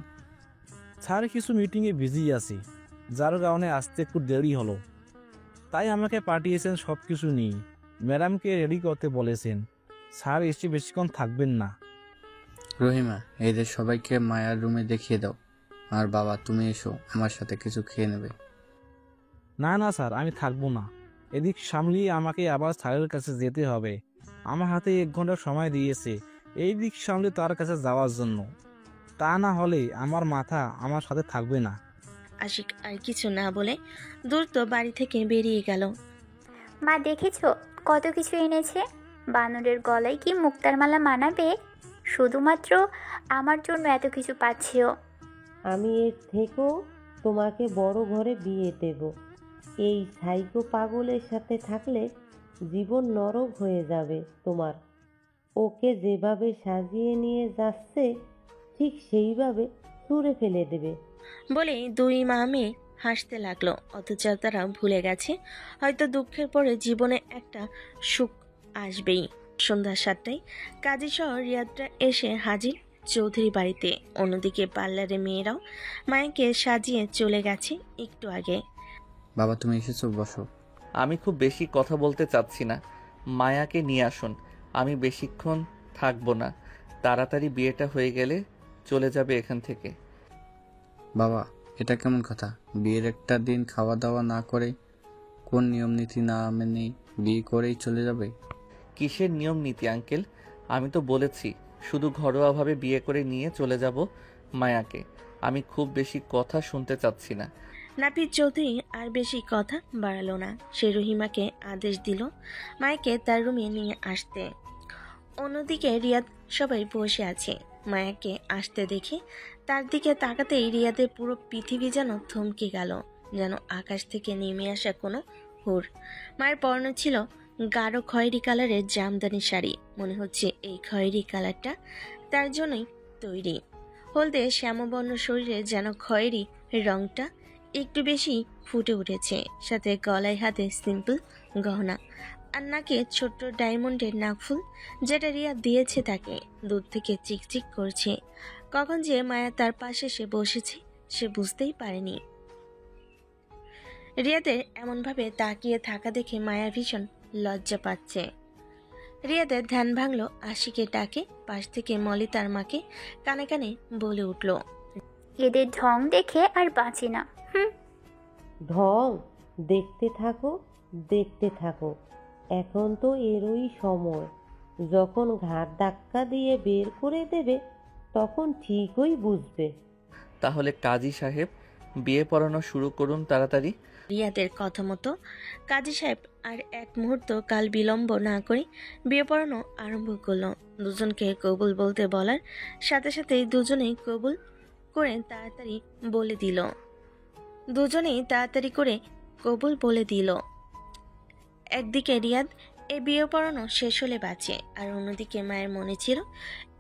Speaker 8: স্যার কিছু মিটিংয়ে বিজি আছি, যার কারণে আসতে একটু দেরি হলো। তাই আমাকে পাঠিয়েছেন সব কিছু নিয়ে। ম্যাডামকে রেডি করতে বলেছেন। স্যার এসে বেশিক্ষণ থাকবেন না।
Speaker 5: রহিমা, এদের সবাইকে মায়ার রুমে দেখিয়ে দাও। আর বাবা তুমি এসো, আমার সাথে কিছু খেয়ে নেবে।
Speaker 8: না না স্যার, আমি থাকবো না। এদিক সামলিয়ে আমাকে আবার স্যারের কাছে যেতে হবে। আমার হাতে 1 ঘন্টা সময় দিয়েছে এই দিক সামলে তার কাছে যাওয়ার জন্য। তা না হলে আমার মাথা আমার সাথে থাকবে না।
Speaker 7: আশিক আর কিছু না বলে দ্রুত বাড়ি থেকে বেরিয়ে গেল।
Speaker 3: মা দেখেছো কত কিছু এনেছে? বানরের গলায় কি মুক্তার মালা মানাবে? শুধুমাত্র আমার জন্য এত কিছু পাচ্ছিও।
Speaker 4: আমি এর থেকেও তোমাকে বড় ঘরে বিয়ে দেব। এই সাইকো পাগলের সাথে থাকলে জীবন নরক হয়ে যাবে তোমার। ওকে যেভাবে সাজিয়ে নিয়ে যাচ্ছে ঠিক সেইভাবে ছুঁড়ে ফেলে দেবে।
Speaker 7: বলে দুই মা মেয়ে হাসতে লাগলো। অথচ তারা ভুলে গেছে হয়তো দুঃখের পরে জীবনে একটা সুখ আসবেই। সন্ধ্যা 7টায় কাজী সহ রিয়াদরা এসে হাজির চৌধুরী বাড়িতে। অন্যদিকে পার্লারে মেয়েরাও মায়াকে সাজিয়ে চলে গেছে একটু আগে।
Speaker 5: বাবা তুমি এসেছো, বসো।
Speaker 1: আমি খুব বেশি কথা বলতে চাচ্ছি না, মায়াকে নিয়ে আসুন। আমি বেশিক্ষণ থাকবো না, তাড়াতাড়ি বিয়েটা হয়ে গেলে চলে যাবে এখান থেকে।
Speaker 5: বাবা এটা কেমন কথা? বিয়ের একটা দিন খাওয়া দাওয়া না করে, কোন নিয়ম নীতি না মেনে বিয়ে করেই চলে যাবে?
Speaker 1: কিসের নিয়ম নীতি আঙ্কেল? আমি তো বলেছি শুধু ঘরোয়াভাবে বিয়ে করে নিয়ে চলে যাব মায়াকে। আমি খুব বেশি কথা শুনতে চাচ্ছি না।
Speaker 7: নাফিস চৌধুরী আর বেশি কথা বাড়ালো না। সে রহিমাকে আদেশ দিল মায়াকে তার রুমে নিয়ে আসতে। অন্যদিকে রিয়াদ সবাই বসে আছে। মায়াকে আসতে দেখে তার দিকে তাকাতেই রিয়াদের পুরো পৃথিবী যেন থমকে গেল, যেন আকাশ থেকে নেমে আসা কোনো হুর। মায়ের পরনে ছিল গাঢ় খয়েরি কালারের জামদানি শাড়ি। মনে হচ্ছে এই খয়েরি কালারটা তার জন্যই তৈরি। হলদে শ্যামবর্ণ শরীরে যেন খয়েরি রংটা একটু বেশি ফুটে উঠেছে। সাথে গলায় হাতে সিম্পল গহনা, আর নাকে ছোট্ট ডায়মন্ডের নাকফুল, যেটা রিয়া দিয়েছে তাকে। দূর থেকে চিকচিক করছে। কখন যে মায়া তার পাশে সে বসেছে সে বুঝতেই পারেনি। রিয়াদের এমনভাবে তাকিয়ে থাকা দেখে মায়া ভীষণ লজ্জা পাচ্ছে। রিয়াদের ধ্যান ভাঙল আশিকের ডাকে। পাশ থেকে মলি তার মাকে কানে কানে বলে উঠল,
Speaker 3: এদের ঢং দেখে আর বাঁচি না।
Speaker 4: ঢং দেখতে থাকো, দেখতে থাকো। এখন তো এরই সময়। যখন ঘাড় ধাক্কা দিয়ে বের করে দেবে তখন ঠিকই বুঝবে।
Speaker 1: তাহলে কাজী সাহেব বিয়ে পড়ানো শুরু করুন তাড়াতাড়ি।
Speaker 7: রিয়াদের কথা মতো কাজী সাহেব আর এক মুহূর্ত কাল বিলম্ব না করে বিয়ে পড়ানো আরম্ভ করলো। দুজনকে কবুল বলতে বলার সাথে সাথেই দুজনেই কবুল করে তাড়াতাড়ি বলে দিল। দুজনেই তাড়াতাড়ি করে কবুল বলে দিল। একদিকে রিয়াদ এই বিয়ে পড়ানো শেষ হলে বাঁচে, আর অন্যদিকে মায়ের মনে ছিল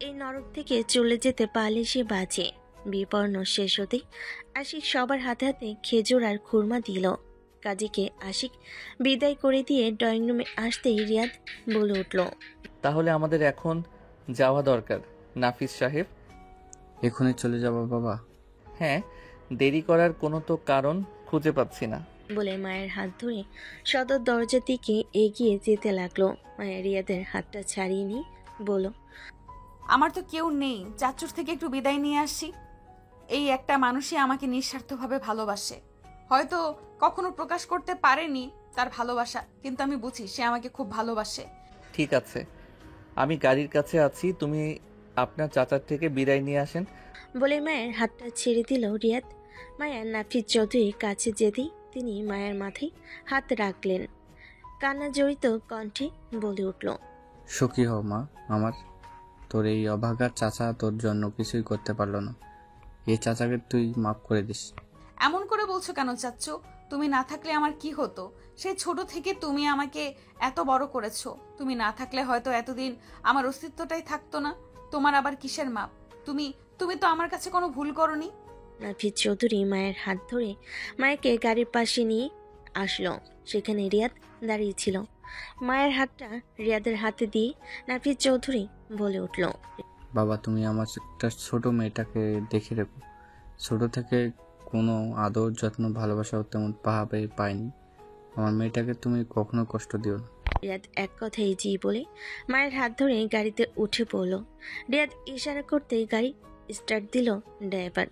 Speaker 7: এই নরক থেকে চলে যেতে পারলে সে বাঁচে। বিয়ে পড়ানো শেষ হতেই আশিক সবার হাতে হাতে খেজুর আর খুরমা দিল। কাজীকে আশিক বিদায় করে দিয়ে ড্রয়িং রুমে আসতেই রিয়াদ বলে উঠল,
Speaker 1: তাহলে আমাদের এখন যাওয়া দরকার নাফিস সাহেব।
Speaker 5: এখনই চলে যাবো বাবা?
Speaker 1: হ্যাঁ, দেরি করার কোনো তো কারণ খুঁজে পাচ্ছি না।
Speaker 7: বলে মায়ের হাত ধরে সদর দরজার দিকে এগিয়ে যেতে লাগলো। মায়ের রিয়াদের হাতটা ছাড়িয়ে নিয়ে বলল,
Speaker 2: আমার তো কেউ নেই, চাচুর থেকে একটু বিদায় নিয়ে আসি। এই একটা মানুষই আমাকে নিঃস্বার্থভাবে ভালোবাসে। হয়তো কখনো প্রকাশ করতে পারেনি তার ভালোবাসা, কিন্তু আমি বুঝি সে আমাকে খুব ভালোবাসে।
Speaker 1: ঠিক আছে, আমি গাড়ির কাছে আছি, তুমি আপনার চাচার থেকে বিদায় নিয়ে আসেন।
Speaker 7: বলে মায়ের হাতটা ছেড়ে দিল রিয়াদ। মায়া নাফিস চৌধুরীর কাছে যেতেই তিনি মায়ের মাথায় হাত রাখলেন। কান্না জড়িত কণ্ঠে বলে উঠল,
Speaker 5: সুখী হও মা আমার। তোর এই অভাগা চাচা তোর জন্য কিছুই করতে পারলো না। এই চাচাকে তুই মাফ করে দিস।
Speaker 2: এমন করে বলছো কেন চাচ্চু? তুমি না থাকলে আমার কি হতো? সেই ছোট থেকে তুমি আমাকে এত বড় করেছো। তুমি না থাকলে হয়তো এতদিন আমার অস্তিত্বটাই থাকতো না। তোমার আবার কিসের মাপ? তুমি তুমি তো আমার কাছে কোনো ভুল করনি।
Speaker 7: নাফিস চৌধুরী মায়ের হাত ধরে মায়াকে গাড়ির পাশে নিয়ে আসলো। সেখানে রিয়াদ দাঁড়িয়ে ছিল। মায়ের হাতটা রিয়াদের হাতে দিয়ে নাফিস চৌধুরী বলে উঠল,
Speaker 5: বাবা তুমি আমার একটা ছোট মেয়েটাকে দেখে রেখো। ছোট থেকে কোনো আদর যত্ন ভালোবাসাও তেমন পাইনি। আমার মেয়েটাকে তুমি কখনো কষ্ট দিও না।
Speaker 7: রিয়াদ এক কথায় জি বলে মায়ের হাত ধরে গাড়িতে উঠে পড়ল। রিয়াদ ইশারা করতেই গাড়ি স্টার্ট দিল ড্রাইভার।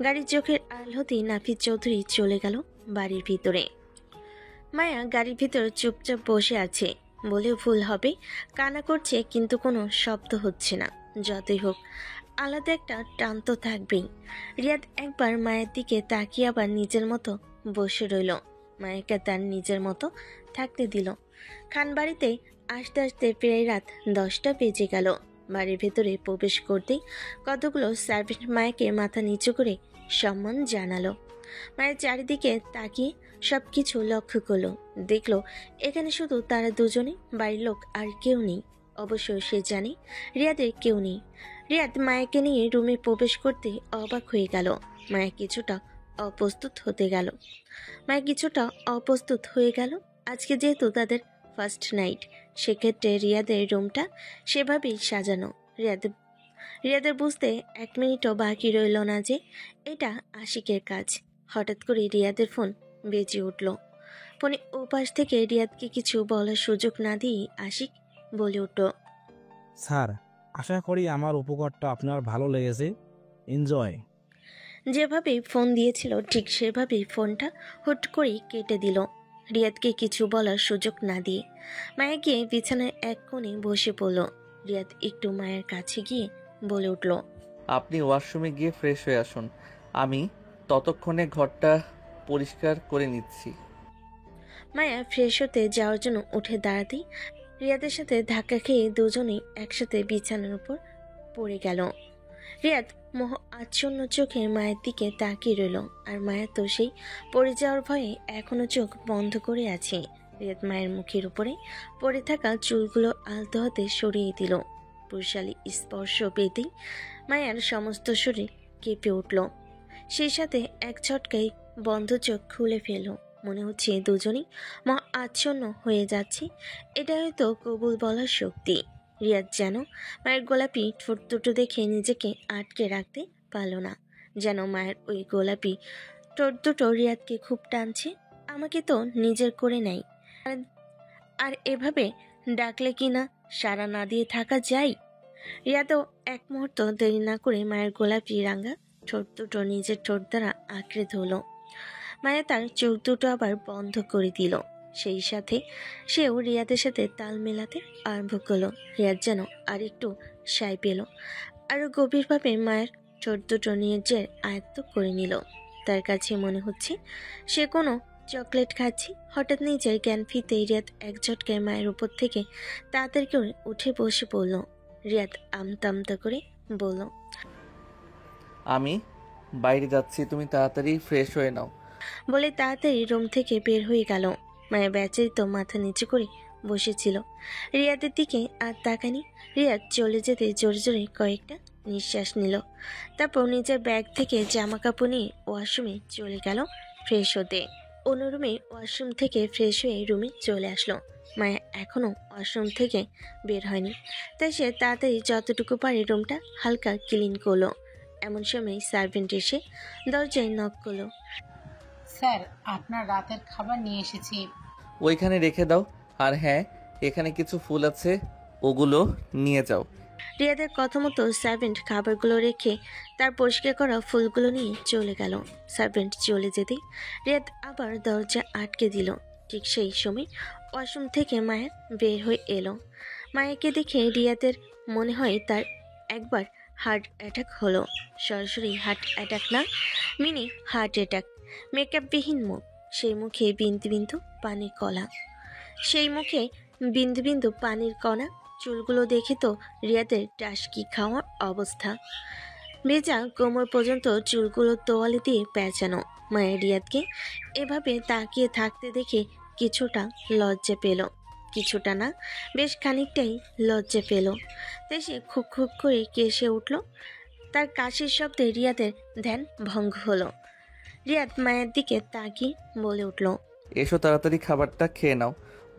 Speaker 7: গাড়ির চোখের আড়াল হতেই নাফিস চৌধুরী চলে গেল বাড়ির ভিতরে। মায়া গাড়ির ভিতর চুপচাপ বসে আছে বলে ভুল হবে, কান্না করছে কিন্তু কোনো শব্দ হচ্ছে না। যতই হোক আলাদা একটা টান তো থাকবেই। রিয়াদ একবার মায়ের দিকে তাকিয়ে আবার নিজের মতো বসে রইল। মায়াকে তার নিজের মতো থাকতে দিল। খানবাড়িতে আসতে আসতে প্রায় রাত 10টা বেজে গেল। বাড়ির ভেতরে প্রবেশ করতেই কতগুলো সার্ভেন্ট মায়াকে মাথা নিচু করে সম্মান জানালো। মায়ের চারিদিকে তাকিয়ে সবকিছু লক্ষ্য করলো। দেখলো এখানে শুধু তারা দুজনে, বাড়ির লোক আর কেউ নেই। অবশ্য সে জানে রিয়াদের কেউ নেই। রিয়াদ মায়াকে নিয়ে রুমে প্রবেশ করতে অবাক হয়ে গেল। মায়া কিছুটা অপ্রস্তুত হয়ে গেল। আজকে যেহেতু তাদের ফার্স্ট নাইট, সেক্ষেত্রে রিয়াদের রুমটা সেভাবেই সাজানো। রিয়াদের বুঝতে 1 মিনিটও বাকি রইল না যে এটা আশিকের কাজ। হঠাৎ করে রিয়াদের ফোন বেজে উঠল। ফোনে ওপাশ থেকে রিয়াদকে কিছু বলার সুযোগ না দিয়ে আশিক বলে উঠল,
Speaker 8: স্যার, আশা করি আমার উপকারটা আপনার ভালো লেগেছে। এনজয়।
Speaker 7: যেভাবে ফোন দিয়েছিল ঠিক সেভাবেই ফোনটা হুট করেই কেটে দিল। রিয়াদকে কিছু বলার সুযোগ না দিয়ে মায়া গিয়ে বিছানায় এক কোণে বসে পড়ল। রিয়াদ একটু মায়ের কাছে গিয়ে বলে উঠল,
Speaker 1: আপনি ওয়াশরুমে গিয়ে ফ্রেশ হয়ে আসুন, আমি ততক্ষণে ঘরটা পরিষ্কার করে নিচ্ছি।
Speaker 7: মায়া ফ্রেশ হতে যাওয়ার জন্য উঠে দাঁড়াতেই রিয়াদের সাথে ধাক্কা খেয়ে দুজনেই একসাথে বিছানার উপর পড়ে গেল। রিয়াদ মোহ আচ্ছন্ন চোখে মায়ের দিকে তাকিয়ে রইল, আর মায়া তো সেই পড়ে যাওয়ার ভয়ে এখনো চোখ বন্ধ করে আছে। রিয়াদ মায়ের মুখের উপরে পড়ে থাকা চুলগুলো আলতো হাতে সরিয়ে দিল। পুরুষালী স্পর্শ পেতেই মায়ার সমস্ত শরীর কেঁপে উঠল। সেই সাথে এক ঝটকায় বন্ধ চোখ খুলে ফেলল। মনে হচ্ছে দুজনেই মহা আচ্ছন্ন হয়ে যাচ্ছে। এটা হয়তো কবুল বলার শক্তি। রিয়াদ যেন মায়ের গোলাপি ঠোঁট দুটো দেখে নিজেকে আটকে রাখতে পারল না। যেন মায়ের ওই গোলাপি ঠোঁট দুটো রিয়াদকে খুব টানছে। আমাকে তো নিজের করে নেয়, আর এভাবে ডাকলে কি না সাড়া না দিয়ে থাকা যায়? রিয়াদও এক মুহূর্ত দেরি না করে মায়ের গোলাপি রাঙা ঠোঁট দুটো নিজের ঠোঁট দ্বারা আঁকড়ে ধরল। মায়া তার চোখ দুটো আবার বন্ধ করে দিল। সেই সাথে সেও রিয়াদের সাথে তাল মেলাতে আরম্ভ করলো। রিয়াদ যেন আর একটু সায় পেল, আরো গভীরভাবে মায়ের ঠোঁট দুটো নিজের আয়ত্ত করে নিল। তার কাছে মনে হচ্ছে সে কোনো চকলেট খাচ্ছি। হঠাৎ নিজের জ্ঞান ফিরতে রিয়াদ এক ঝটকায় মায়ের উপর থেকে তাড়াতাড়ি করে উঠে বসে পড়ল। রিয়াদ আমতা আমতা করে বলল,
Speaker 1: আমি বাইরে যাচ্ছি, তুমি তাড়াতাড়ি ফ্রেশ হয়ে নাও।
Speaker 7: বলে তাড়াতাড়ি রুম থেকে বের হয়ে গেল। মায়া বেচারিত মাথা নিচু করে বসেছিল, রিয়াদের দিকে আর তাকানি। রিয়াদ চলে যেতে জোরে জোরে কয়েকটা নিঃশ্বাস নিল। তারপর নিজের ব্যাগ থেকে জামা কাপড় নিয়ে ওয়াশরুমে চলে গেল ফ্রেশ হতে। অন্য রুমে ওয়াশরুম থেকে ফ্রেশ হয়ে রুমে চলে আসলো। মায়া এখনও ওয়াশরুম থেকে বের হয়নি, তাই সে তাড়াতাড়ি যতটুকু পারে রুমটা হালকা ক্লিন করলো। এমন সময় সার্ভেন্ট এসে দরজায় নক করলো।
Speaker 12: স্যার, আপনার রাতের খাবার নিয়ে এসেছি।
Speaker 1: ওইখানে রেখে দাও। আর হ্যাঁ, এখানে কিছু ফুল আছে, ওগুলো নিয়ে যাও।
Speaker 7: রিয়াদের কথা মতো সার্ভেন্ট খাবারগুলো রেখে তার পরিষ্কার করা ফুলগুলো নিয়ে চলে গেল। সার্ভেন্ট চলে যেতেই রিয়াদ আবার দরজা আটকে দিল। ঠিক সেই সময় ওয়াশরুম থেকে মায়া বের হয়ে এলো। মায়াকে দেখে রিয়াদের মনে হয় তার একবার হার্ট অ্যাটাক হলো। সরাসরি হার্ট অ্যাটাক না, মিনি হার্ট অ্যাটাক। মেকআপবিহীন মুখ, সেই মুখে বিন্দু বিন্দু পানির কলা, সেই মুখে বিন্দু বিন্দু পানির কণা। চুলগুলো দেখে তো রিয়াদের টাসকি খাওয়ার অবস্থা। ভেজা কোমর পর্যন্ত চুলগুলো তোয়ালে দিয়ে পেঁচানো। মায়ের রিয়াদকে এভাবে তাকিয়ে থাকতে দেখে কিছুটা লজ্জা পেল। কিছুটা না, বেশ খানিকটাই লজ্জা পেল। তাই সে খুক খুক করে কেসে উঠল। তার কাশির শব্দে রিয়াদের ধ্যান ভঙ্গ হলো। রিয়াদ মায়ের দিকে তাকিয়ে বলে উঠল,
Speaker 1: এসো তাড়াতাড়ি খাবারটা খেয়ে নাও,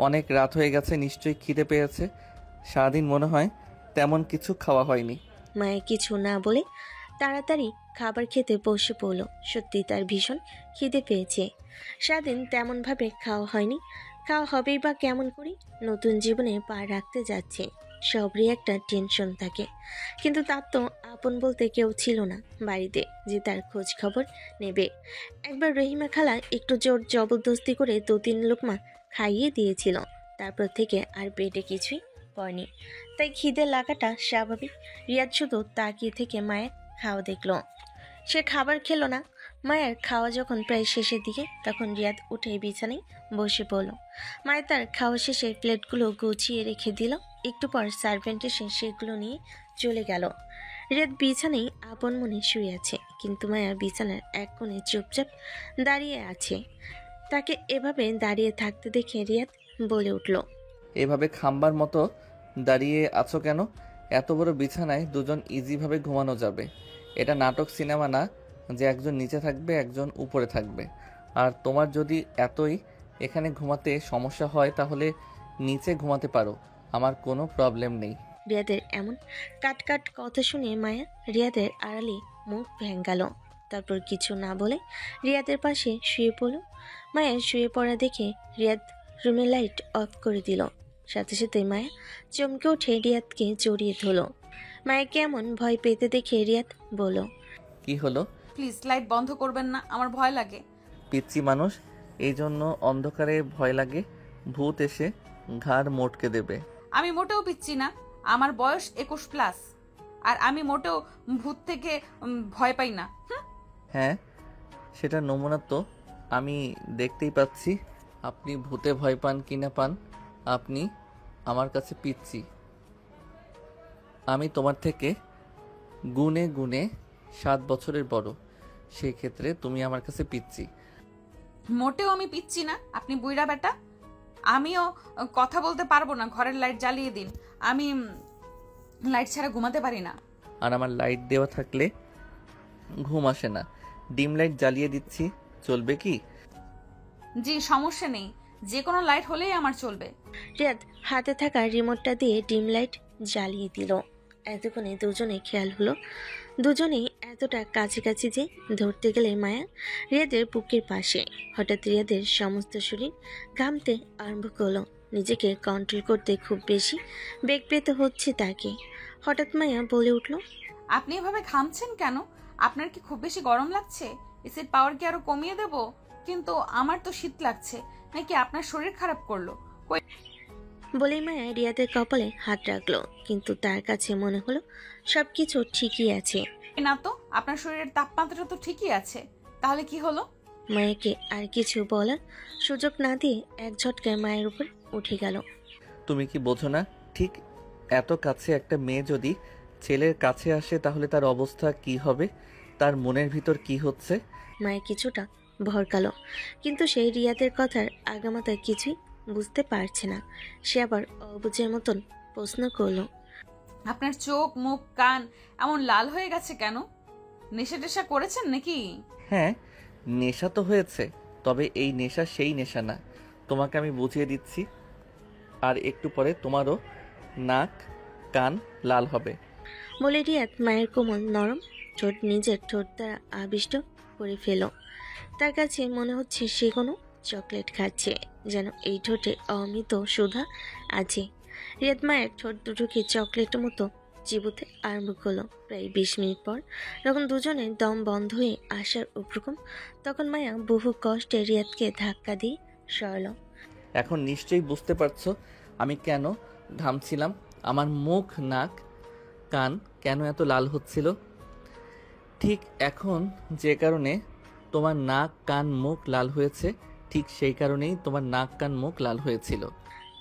Speaker 1: অনেক রাত হয়ে গেছে, নিশ্চয়ই খিদে পেয়েছে। সারাদিন মনে হয় তেমন কিছু খাওয়া হয়নি।
Speaker 7: মায়ের কিছু না বলে তাড়াতাড়ি খাবার খেতে বসে পড়ল। সত্যি তার ভীষণ খিদে পেয়েছে। সারাদিন তেমনভাবে খাওয়া হয়নি, খাওয়া হবেই বা কেমন করি? নতুন জীবনে পা রাখতে যাচ্ছে, সবরই একটা টেনশন থাকে। কিন্তু তার তো আপন বলতে কেউ ছিল না বাড়িতে যে তার খোঁজ খবর নেবে। একবার রহিমা খালা একটু জোর জবরদস্তি করে 2-3 লোকমা খাইয়ে দিয়েছিল, তারপর থেকে আর পেটে কিছুই পড়েনি। তাই খিদে লাগাটা স্বাভাবিক। রিয়াদ শুধু তাকিয়ে থেকে মায়ের খাওয়া দেখল, সে খাবার খেলো না। মায়ের খাওয়া যখন প্রায় শেষের দিকে, তখন রিয়াদ উঠে বিছানায় বসে পড়ল। মায়ের তার খাওয়া শেষে প্লেটগুলো গুছিয়ে রেখে দিল। একটু পর সার্ভেন্ট এসে সেগুলো নিয়ে চলে গেল। রিয়াদ বিছানায় আপন মনে শুয়ে আছে, কিন্তু মায়া বিছানার এক কোণে চুপচাপ দাঁড়িয়ে আছে। তাকে এভাবে দাঁড়িয়ে থাকতে দেখে রিয়াদ বলে উঠল,
Speaker 1: এভাবে খাম্বার মতো দাঁড়িয়ে আছো কেন? এত বড় বিছানায় দুজন ইজিভাবে ঘুমানো যাবে। এটা নাটক সিনেমা না যে একজন নিচে থাকবে একজন উপরে থাকবে। আর তোমার যদি এতই এখানে ঘুমাতে সমস্যা হয় তাহলে নিচে ঘুমাতে পারো, আমার কোনো প্রবলেম নেই।
Speaker 7: রিয়াদের এমন কাট কাট কথা শুনে মায়া রিয়াদের আড়ালে মুখ ভেঙ্গাল। তারপর কিছু না বলে রিয়াদের পাশে শুয়ে পড়ল। মায়া শুয়ে পড়া দেখে রিয়াদ রুমের লাইট অফ করে দিল। সাথে সাথে মায়া চমকে উঠে রিয়াদকে জড়িয়ে ধরল। মায়া কেমন ভয় পেতে দেখে রিয়াদ বলল,
Speaker 1: কি হলো?
Speaker 2: প্লিজ লাইট বন্ধ করবেন না, আমার ভয় লাগে।
Speaker 1: পিচ্ছি মানুষ, এই জন্য অন্ধকারে ভয় লাগে? ভূত এসে ঘাড় মোটকে দেবে।
Speaker 2: আমি মোটেও পিচ্ছি না, আমার বয়স 21+। আর আমি মোটেও ভূত থেকে ভয় পাই না।
Speaker 1: হ্যাঁ, সেটা নমুনা তো আমি দেখতেই পাচ্ছি। আপনি ভূতে ভয় পান কি না পান, আপনি আমার কাছে পিচ্ছি। আমি তোমার থেকে গুণে গুণে 7 বছরের বড়, সেই ক্ষেত্রে তুমি আমার কাছে পিচ্ছি।
Speaker 2: মোটেও আমি পিচ্ছি না, আপনি বুইড়া বেটা। আমিও কথা বলতে পারবো না, ঘরের লাইট জ্বালিয়ে দিন, আমি লাইট ছাড়া ঘুমাতে পারি না।
Speaker 1: আর আমার লাইট দেওয়া থাকলে ঘুম আসে না, ডিম লাইট জ্বালিয়ে দিচ্ছি, চলবে কি?
Speaker 2: জি, সমস্যা নেই, যে কোনো লাইট হলেই আমার চলবে।
Speaker 7: রিয়াদ হাতে থাকা রিমোটটা দিয়ে ডিম লাইট জ্বালিয়ে দিল। এতক্ষণে দুজনে খেয়াল হলো, দুজনেই এতটা কাছাকাছি যে ধরতে গেলে মায়া রিয়াদের বুকের পাশে। হঠাৎ রিয়াদের সমস্ত শরীর ঘামতে আরম্ভ করলো। নিজেকে কন্ট্রোল করতে খুব বেশি বেগ পেতে হচ্ছে তাকে। হঠাৎ মায়া বলে উঠল,
Speaker 2: আপনি এভাবে ঘামছেন কেন? আপনার কি খুব বেশি গরম লাগছে? এসির পাওয়ার কি আরো কমিয়ে দেব? কিন্তু আমার তো শীত লাগছে, নাকি আপনার শরীর খারাপ করলো?
Speaker 7: বলেই মায়া রিয়াদের কপালে হাত রাখলো, কিন্তু তার কাছে মনে হলো সবকিছু ঠিকই আছে।
Speaker 2: না তো, আপনার শরীরের তাপমাত্রা তো ঠিকই আছে, তাহলে কি হলো?
Speaker 7: মায়াকে আর কিছু বলার সুযোগ না দিয়ে এক ঝটকায় মায়ের উপর উঠে গেল।
Speaker 1: তুমি কি বোঝো না? ঠিক এত কাছে একটা মেয়ে যদি ছেলের কাছে আসে তাহলে তার অবস্থা কি হবে, তার মনের ভিতর কি হচ্ছে?
Speaker 7: মায়ের কিছুটা ভরকালো, কিন্তু সেই রিয়াদের কথার আগামাতায় কিছুই বুঝতে পারছে না। সে আবার অবুঝের মতন প্রশ্ন করলো,
Speaker 2: আপনার চোখ মুখ কান এমন লাল হয়ে গেছে কেন? নেশা টেশা করেছেন নাকি?
Speaker 1: হ্যাঁ, নেশা তো হয়েছে, তবে এই নেশা সেই নেশা না। তোমাকে আমি বুঝিয়ে দিচ্ছি, আর একটু পরে তোমারও নাক কান লাল হবে।
Speaker 7: বলে রিয়াদ মায়ের কোমল নরম ঠোঁট নিজের ঠোঁট দ্বারা আবিষ্ট করে ফেল। তার কাছে মনে হচ্ছে সে কোনো চকলেট খাচ্ছে, যেন এই ঠোঁটে অমৃত সুধা আছে। রিয়াদ মায়ের ঠোঁট দুটোকে চকলেটের মতো চিবুতে আরম্ভ করলো। প্রায় 20 মিনিট পর যখন দুজনের দম বন্ধ হয়ে আসার উপক্রম, তখন মায়া বহু কষ্টে রিয়াদকে ধাক্কা দিয়ে সরল।
Speaker 1: এখন নিশ্চয়ই বুঝতে পারছো আমি কেন ঘামছিলাম, আমার মুখ নাক কান কেন এত লাল হচ্ছিল। ঠিক এখন যে কারণে তোমার নাক কান মুখ লাল হয়েছে, ঠিক সেই কারণেই তোমার নাক কান মুখ লাল হয়েছিল।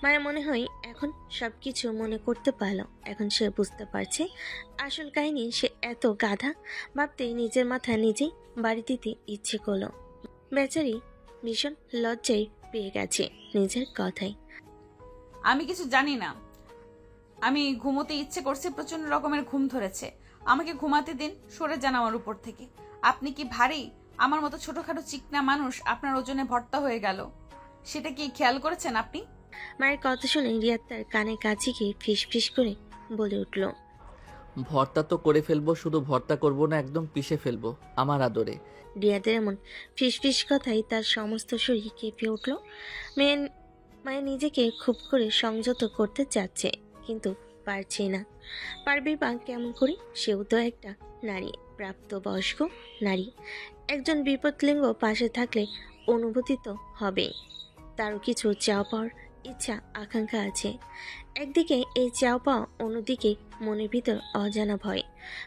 Speaker 7: মায়ের মনে হয় এখন সবকিছু মনে করতে পারল। এখন সে বুঝতে পারছে আসল কাহিনী। সে এত গাধা ভাবতেই নিজের মাথা নিজেই বাড়ি দিতে ইচ্ছে করলো। বেচারি ভীষণ লজ্জায় পেয়ে গেছে নিজের কথাই।
Speaker 2: আমি কিছু জানি না। আমি ঘুমোতে ইচ্ছে করছে, প্রচন্ড রকমের ঘুম ধরেছে। আমাকে ঘুমাতে দিন, সরে যান আমার উপর থেকে। আপনি কি ভারী? আমার মতো ছোটখাটো চিকনা মানুষ আপনার ওজনে ভর্তা হয়ে গেল, সেটা কি খেয়াল করেছেন আপনি?
Speaker 7: মায়ের কথা শুনে রিয়াদ তার কানে কাছে গিয়ে ফিস ফিস করে বলে উঠল,
Speaker 1: ভর্তা তো করে ফেলবো, শুধু ভর্তা করব না, একদম পিষে ফেলবো আমার আদরে।
Speaker 7: রিয়াদের এমন ফিস ফিস কথাই তার সমস্ত শরীর কেঁপে উঠল। মায়ের নিজেকে খুব করে সংযত করতে চাচ্ছে, কিন্তু পারছে না। পারবে বা কেমন করে? সেও তো একটা নারী, প্রাপ্তবয়স্ক নারী। একজন বিপদলিঙ্গ পাশে থাকলে অনুভূতি তো হবেই। তারও কিছু চাওয়া পাওয়ার ইচ্ছা আকাঙ্ক্ষা আছে। একদিকে এই চাওয়া পাওয়া, অন্যদিকে মনের ভিতর অজানা ভয়।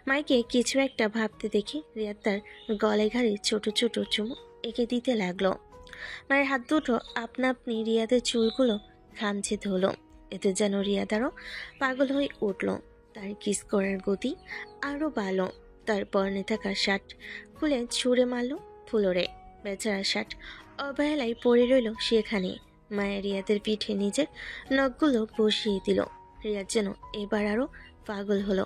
Speaker 7: মাইকে কিছু একটা ভাবতে দেখে রিয়াদ তার গলায় ঘাড়ে ছোট ছোট চুমু এঁকে দিতে লাগলো। মায়ের হাত দুটো আপনা আপনি রিয়াদের চুলগুলো খামচে ধরল। এতে যেন রিয়াদ আরও পাগল হয়ে উঠল। তার কিস করার গতি আরও বাড়ল। তার পরনে থাকা শার্ট খুলে ছুঁড়ে মারল ফ্লোরে। বেচারা শার্ট অবহেলায় পড়ে রইল সেখানে। মায়া রিয়াদের পিঠে নিজের নখগুলো বসিয়ে দিল। রিয়াদ যেন এবার আরও পাগল হলো।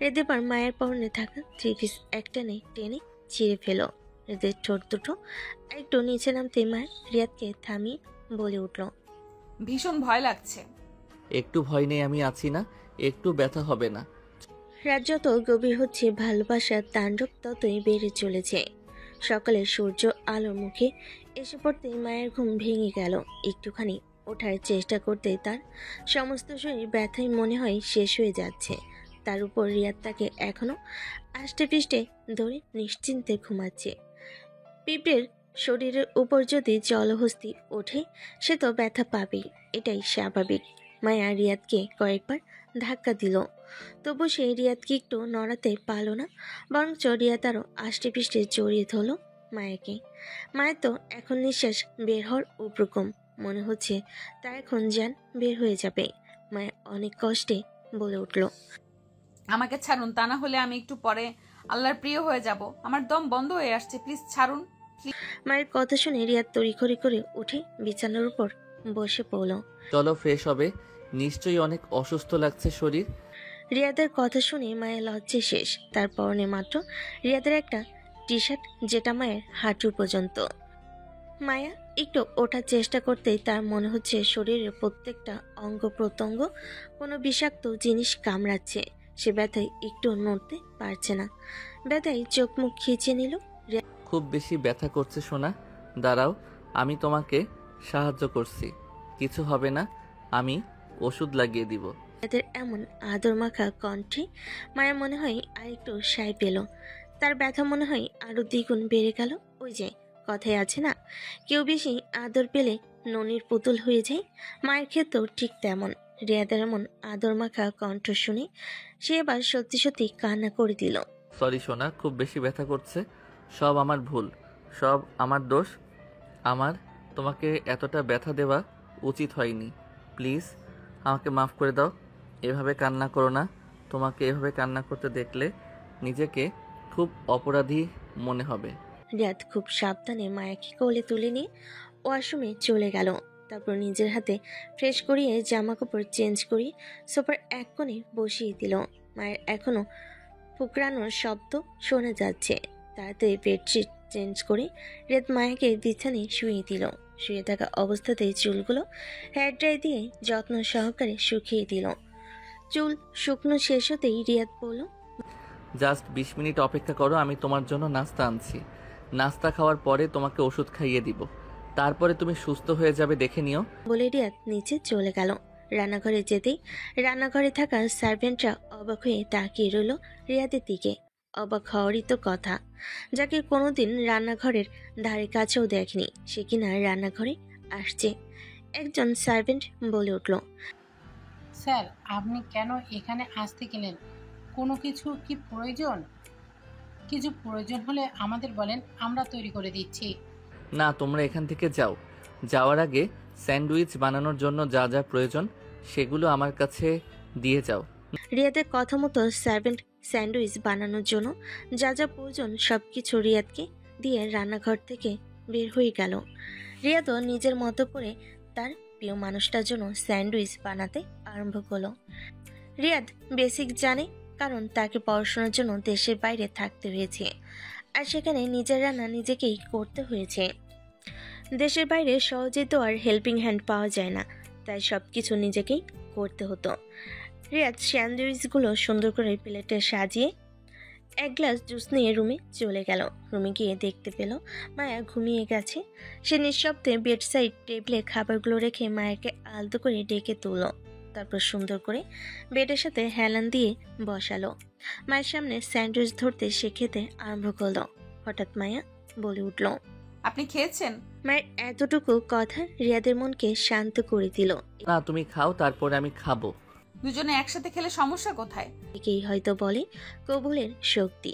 Speaker 7: এবার মায়ের পরনে থাকা 3 পিস একটানে টেনে ছিঁড়ে ফেল। এদের ঠোঁট দুটো একটু নিচে নামতে মায়া রিয়াদকে থামিয়ে বলে উঠল,
Speaker 2: ভীষণ ভয় লাগছে।
Speaker 1: একটু ভয় নেই, আমি আছি না, একটু ব্যথা হবে না।
Speaker 7: রাত যত গভীর হচ্ছে ভালোবাসার তাণ্ডব ততই বেড়ে চলেছে। সকালে সূর্য আলোর মুখে এসে পড়তেই মায়ের ঘুম ভেঙে গেল। একটুখানি ওঠার চেষ্টা করতে তার সমস্ত শরীর ব্যথায় মনে হয় শেষ হয়ে যাচ্ছে। তার উপর রিয়াদ তাকে এখনো আষ্টে পৃষ্ঠে ধরে নিশ্চিন্তে ঘুমাচ্ছে। পিঁপড়ের শরীরের উপর যদি জলহস্তি ওঠে, সে তো ব্যথা পাবেই, এটাই স্বাভাবিক। মায়া রিয়াদকে কয়েকবার ধাক্কা দিল, তবু সে রিয়াদকে একটু নড়াতে পারল না, বরঞ্চ রিয়াদ আরও আষ্টে পৃষ্ঠে জড়িয়ে ধরল মায়াকে। মায়ের তো এখন নিঃশ্বাস বের হওয়ার উপক্রম, মনে হচ্ছে তা এখন যান বের হয়ে যাবে। মায়া অনেক কষ্টে বলে উঠল,
Speaker 2: আমাকে ছাড়ুন, তা না হলে আমি একটু পরে আল্লাহর প্রিয় হয়ে যাব। আমার দম বন্ধ হয়ে আসছে, প্লিজ ছাড়ুন।
Speaker 7: মায়ের কথা শুনে রিয়াদ তড়িঘড়ি করে উঠে বিছানার উপর বসে পড়ল।
Speaker 1: চলো ফ্রেশ হবে, নিশ্চয়ই অনেক অসুস্থ লাগছে শরীর।
Speaker 7: রিয়াদের কথা শুনে মায়ের লজ্জে শেষ। তার পরনে মাত্র রিয়াদের একটা টি শার্ট, যেটা মায়ের হাঁটু পর্যন্ত। মায়া একটু ওঠার চেষ্টা করতেই তার মনে হচ্ছে শরীরের প্রত্যেকটা অঙ্গ প্রত্যঙ্গ কোনো বিষাক্ত জিনিস কামড়াচ্ছে। সে ব্যথায় একটু নড়তে পারছে না। ব্যথায় চোখ মুখ খিঁচে নিল।
Speaker 1: খুব বেশি ব্যথা করছে সোনা, দাঁড়াও, আমি তোমাকে সাহায্য করছি, কিছু হবে না, আমি ওষুধ লাগিয়ে দিব।
Speaker 7: রিয়াদের এমন আদর মাখা কণ্ঠে মায়া মনে হয় আর একটু সায় পেল। তার ব্যথা মনে হয় আরো দ্বিগুণ বেড়ে গেল। ওই যে কথায় আছে না, কেউ বেশি আদর পেলে ননির পুতুল হয়ে যায়। মায়ের ক্ষেত্রেও ঠিক তেমন। রিয়াদের এমন আদর মাখা কণ্ঠ শুনে সে এবার সত্যি সত্যি কান্না করে দিল।
Speaker 1: সরি সোনা, খুব বেশি ব্যথা করছে, সব আমার ভুল, সব আমার দোষ। আমার তোমাকে এতটা ব্যথা দেওয়া উচিত হয়নি। প্লিজ আমাকে মাফ করে দাও। এভাবে কান্না করো না। তোমাকে এভাবে কান্না করতে দেখলে নিজেকে খুব অপরাধী মনে হবে।
Speaker 7: রিয়াদ খুব সাবধানে মায়াকে কোলে তুলে নিয়ে ওয়াশরুমে চলে গেল। তারপর নিজের হাতে ফ্রেশ করিয়ে জামা কাপড় চেঞ্জ করিয়ে সোফার এক কোণে বসিয়ে দিল। মায়ের এখনো ফুকরানোর শব্দ শোনা যাচ্ছে। তাড়াতাড়ি বেডশিট চেঞ্জ করে রিয়াদ মায়াকে বিছানায় শুয়ে দিল। শুয়ে থাকা অবস্থাতেই চুলগুলো হেয়ার ড্রাই দিয়ে যত্ন সহকারে শুকিয়ে দিল। চুল শুকনো শেষ হতেই রিয়াদ বলল,
Speaker 1: জাস্ট 20 মিনিট অপেক্ষা করো, আমি তোমার জন্য নাস্তা আনছি। নাস্তা খাওয়ার পরে তোমাকে ওষুধ খাইয়ে দিব। তারপরে তুমি সুস্থ হয়ে যাবে, দেখে নিও।
Speaker 7: বলে রিয়াদ নিচে চলে গেল। রান্নাঘরে যেতেই রান্নাঘরে থাকা সার্ভেন্টরা অবাক হয়ে তাকিয়ে রইল রিয়াদের দিকে। অবাক হওয়ারই তো কথা, যাকে কোনোদিন রান্নাঘরের ধারে কাছেও দেখেনি সে কিনা রান্নাঘরে আসছে। একজন সার্ভেন্ট বলে উঠল,
Speaker 12: স্যার আপনি কেন এখানে আসতে গেলেন? কোনো কিছু কি প্রয়োজন? কিছু প্রয়োজন হলে আমাদের বলেন, আমরা তৈরি করে দিচ্ছি।
Speaker 1: না, তোমরা এখান থেকে যাও। যাওয়ার আগে স্যান্ডউইচ বানানোর জন্য যা যা প্রয়োজন সেগুলো আমার কাছে দিয়ে যাও।
Speaker 7: রিয়াদের কথা মতো সার্ভেন্ট স্যান্ডউইচ বানানোর জন্য যা যা প্রয়োজন সবকিছু রিয়াদকে দিয়ে রান্নাঘর থেকে বের হয়ে গেল। রিয়াদও নিজের মতো করে তার প্রিয় মানুষটার জন্য স্যান্ডউইচ বানাতে আরম্ভ করলো। রিয়াদ বেসিক জানে, কারণ তাকে পড়াশোনার জন্য দেশের বাইরে থাকতে হয়েছে, আর সেখানে নিজের রান্না নিজেকেই করতে হয়েছে। দেশের বাইরে সহজেই তো আর হেল্পিং হ্যান্ড পাওয়া যায় না, তাই সব কিছু নিজেকেই করতে হতো। রিয়াদ স্যান্ডউইচগুলো সুন্দর করে প্লেটে সাজিয়ে এক গ্লাস জুস নিয়ে রুমে চলে গেল। রুমে গিয়ে দেখতে পেল মায়া ঘুমিয়ে গেছে। সে নিঃশব্দে বেড সাইড টেবিলে খাবারগুলো রেখে মায়াকে আলতো করে ডেকে তুলল। তারপর সুন্দর করে বেডের সাথে হেলান দিয়ে বসালো। মায়ের সামনে স্যান্ডউইচ ধরতে সে খেতে আরম্ভ করলো। হঠাৎ মায়া বলে উঠল,
Speaker 2: আপনি খেয়েছেন?
Speaker 7: মায়ের এতটুকু কথা রিয়াদের মনকে শান্ত করে দিল।
Speaker 1: না, তুমি খাও, তারপরে আমি খাবো।
Speaker 2: দুজনে একসাথে খেলে সমস্যা কোথায়?
Speaker 7: একেই হয়তো বলে কবুলের শক্তি।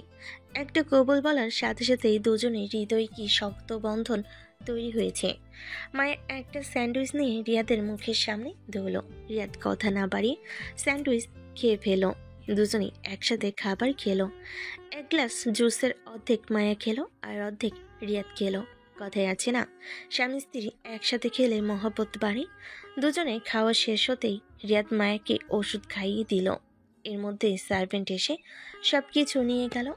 Speaker 7: একটা কবুল বলার সাথে সাথেই দুজনের হৃদয় কি শক্ত বন্ধন তৈরি হয়েছে। মায়ের একটা স্যান্ডউইচ নিয়ে রিয়াদের মুখের সামনে ধরল। রিয়াদ কথা না বাড়িয়ে স্যান্ডউইচ খেয়ে ফেলো। দুজনেই একসাথে খাবার খেলো। এক গ্লাস জুসের অর্ধেক মায়া খেলো আর অর্ধেক রিয়াদ খেলো। কথায় আছে না, স্বামী স্ত্রী একসাথে খেলে মহব্বত বাড়ে। দুজনে খাওয়া শেষ হতেই রিয়াদ মায়াকে ওষুধ খাইয়ে দিল। এর মধ্যে সার্ভেন্ট এসে সব কিছু নিয়ে গেল।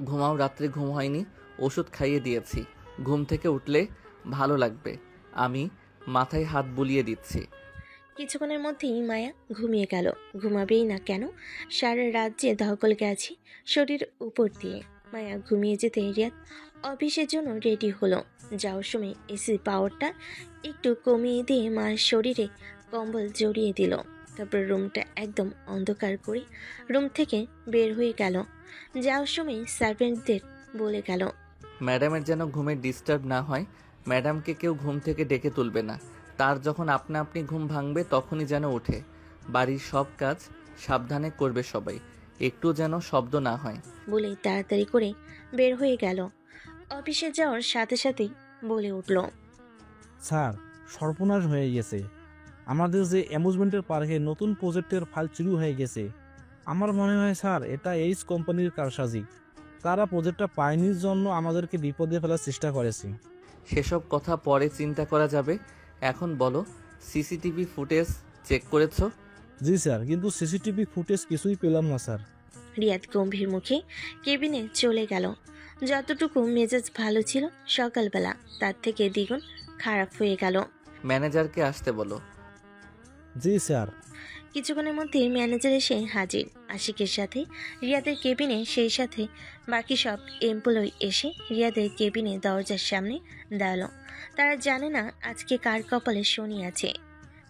Speaker 1: ঘুমাও, রাত্রে ঘুম হয়নি, ওষুধ খাইয়ে দিয়েছি। ঘুম থেকে উঠলে ভালো লাগবে। আমি মাথায় হাত বুলিয়ে দিচ্ছি।
Speaker 7: কিছুক্ষণের মধ্যেই মায়া ঘুমিয়ে গেল। ঘুমাবেই না কেন, সারা রাত যে ধকল গেছে শরীর উপর দিয়ে। মায়া ঘুমিয়ে যেতে রিয়াদ অফিসের জন্য রেডি হলো। যাওয়ার সময় এসি পাওয়ারটা একটু কমিয়ে দিয়ে মার শরীরে কম্বল জড়িয়ে দিল। তারপর রুমটা একদম অন্ধকার করে রুম থেকে বের হয়ে গেল। যাওয়ার সময় সার্ভেন্টদের বলে গেল,
Speaker 1: ম্যাডামের যেন ঘুমের ডিস্টার্ব না হয়। ম্যাডামকে কেউ ঘুম থেকে ডেকে তুলবে না। তার যখন আপনা আপনি ঘুম ভাঙবে তখনই যেন ওঠে। বাড়ির সব কাজ সাবধানে করবে সবাই, একটু যেন শব্দ না হয়।
Speaker 7: বলেই তাড়াতাড়ি করে বের হয়ে গেল। অফিসে যাওয়ার সাথে সাথেই বলে উঠল,
Speaker 8: স্যার, সর্বনাশ হয়ে গেছে। আমাদের যে অ্যামুজমেন্টের পার্কে নতুন প্রজেক্টের ফাইল শুরু হয়ে গেছে। আমার মনে হয় স্যার এটা এইচ কোম্পানির কারসাজি। তারা প্রজেক্টটা পায়নির জন্য আমাদেরকে বিপদে ফেলার চেষ্টা করেছে।
Speaker 1: সেসব কথা পরে চিন্তা করা যাবে। এখন বলো, সিসিটিভি ফুটেজ চেক করেছো?
Speaker 8: জি স্যার, কিন্তু সিসিটিভি ফুটেজ কিছুই পেলাম না স্যার।
Speaker 7: রিয়াদ গম্ভীর মুখে কেবিনে চলে গেল। যতটুকু মেজাজ ভালো ছিল সকালবেলা তার থেকে দ্বিগুণ খারাপ হয়ে গেল।
Speaker 1: ম্যানেজারকে আসতে বলো।
Speaker 8: জি স্যার।
Speaker 7: কিছুক্ষণের মধ্যে ম্যানেজার এসে হাজির। আশিকের সাথে রিয়াদের কেবিনে, সেই সাথে বাকি সব এমপ্লয়ি এসে রিয়াদের কেবিনে দরজার সামনে দাঁড়ালো। তারা জানে না আজকে কার কপালে শনি আছে,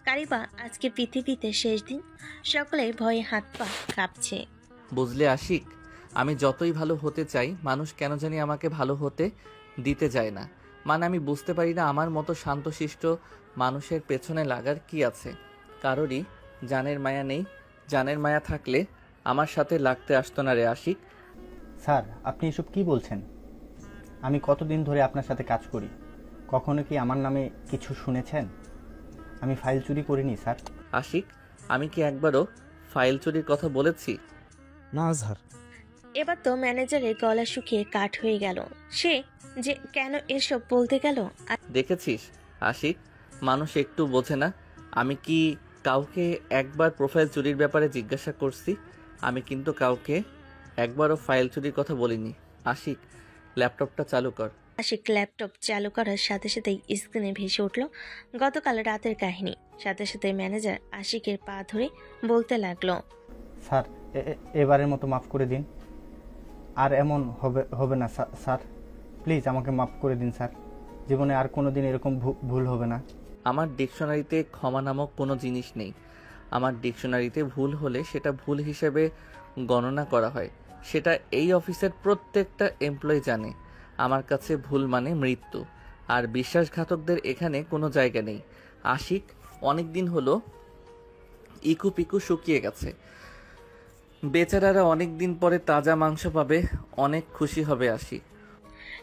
Speaker 7: কারি বা আজকে পৃথিবীতে শেষ দিন। সকলে ভয়ে হাত পা কাঁপছে।
Speaker 1: বুঝলে আশিক, আমি যতই ভালো হতে চাই, মানুষ কেন জানি আমাকে ভালো হতে দিতে যায় না। মানে আমি বুঝতে পারি না আমার মতো শান্তশিষ্ট মানুষের পেছনে লাগার কি আছে। কারোরই জানের মায়া নেই। জানের মায়া থাকলে আমার সাথে লাগতে আসতো না রে আশিক।
Speaker 13: স্যার, আপনি এসব কি বলছেন? আমি কতদিন ধরে আপনার সাথে কাজ করি, কখনো কি আমার নামে কিছু শুনেছেন? আমি ফাইল চুরি করিনি স্যার।
Speaker 1: আশিক, আমি কি একবারও ফাইল চুরির কথা বলেছি?
Speaker 8: না স্যার।
Speaker 7: এবার তো ম্যানেজারের গলা শুকিয়ে কাঠ হয়ে গেল। সে যে কেন এসব বলতে গেল।
Speaker 1: দেখেছিস আশিক, মানুষ একটু বোঝে না। আমি কি কাউকে একবার প্রোফাইল চুরির ব্যাপারে জিজ্ঞাসা করছি? আমি কিন্তু কাউকে একবারও ফাইল চুরির কথা বলিনি। আশিক, ল্যাপটপটা চালু কর।
Speaker 7: আশিক ল্যাপটপ চালু করার সাথে সাথেই স্ক্রিনে ভেসে উঠল গতকাল রাতের কাহিনী। সাথে সাথে ম্যানেজার আশিকের পা ধরে বলতে লাগলো,
Speaker 13: স্যার এবারের মতো মাফ করে দিন, আর এমন হবে না স্যার। প্লিজ আমাকে মাফ করে দিন স্যার, জীবনে আর কোনো দিন এরকম ভুল হবে না।
Speaker 1: আমার ডিকশনারিতে ক্ষমা নামক কোনো জিনিস নেই। আমার ডিকশনারিতে ভুল হলে সেটা ভুল হিসেবে গণনা করা হয়। সেটা এই অফিসের প্রত্যেকটা এমপ্লয়ি জানে। আমার কাছে ভুল মানে মৃত্যু, আর বিশ্বাসঘাতকদের এখানে কোনো জায়গা নেই। আশিক, অনেক দিন হলো ইকু পিকু শুকিয়ে গেছে। বেচারারা অনেক দিন পরে তাজা মাংস পাবে, অনেক খুশি হবে আশিক।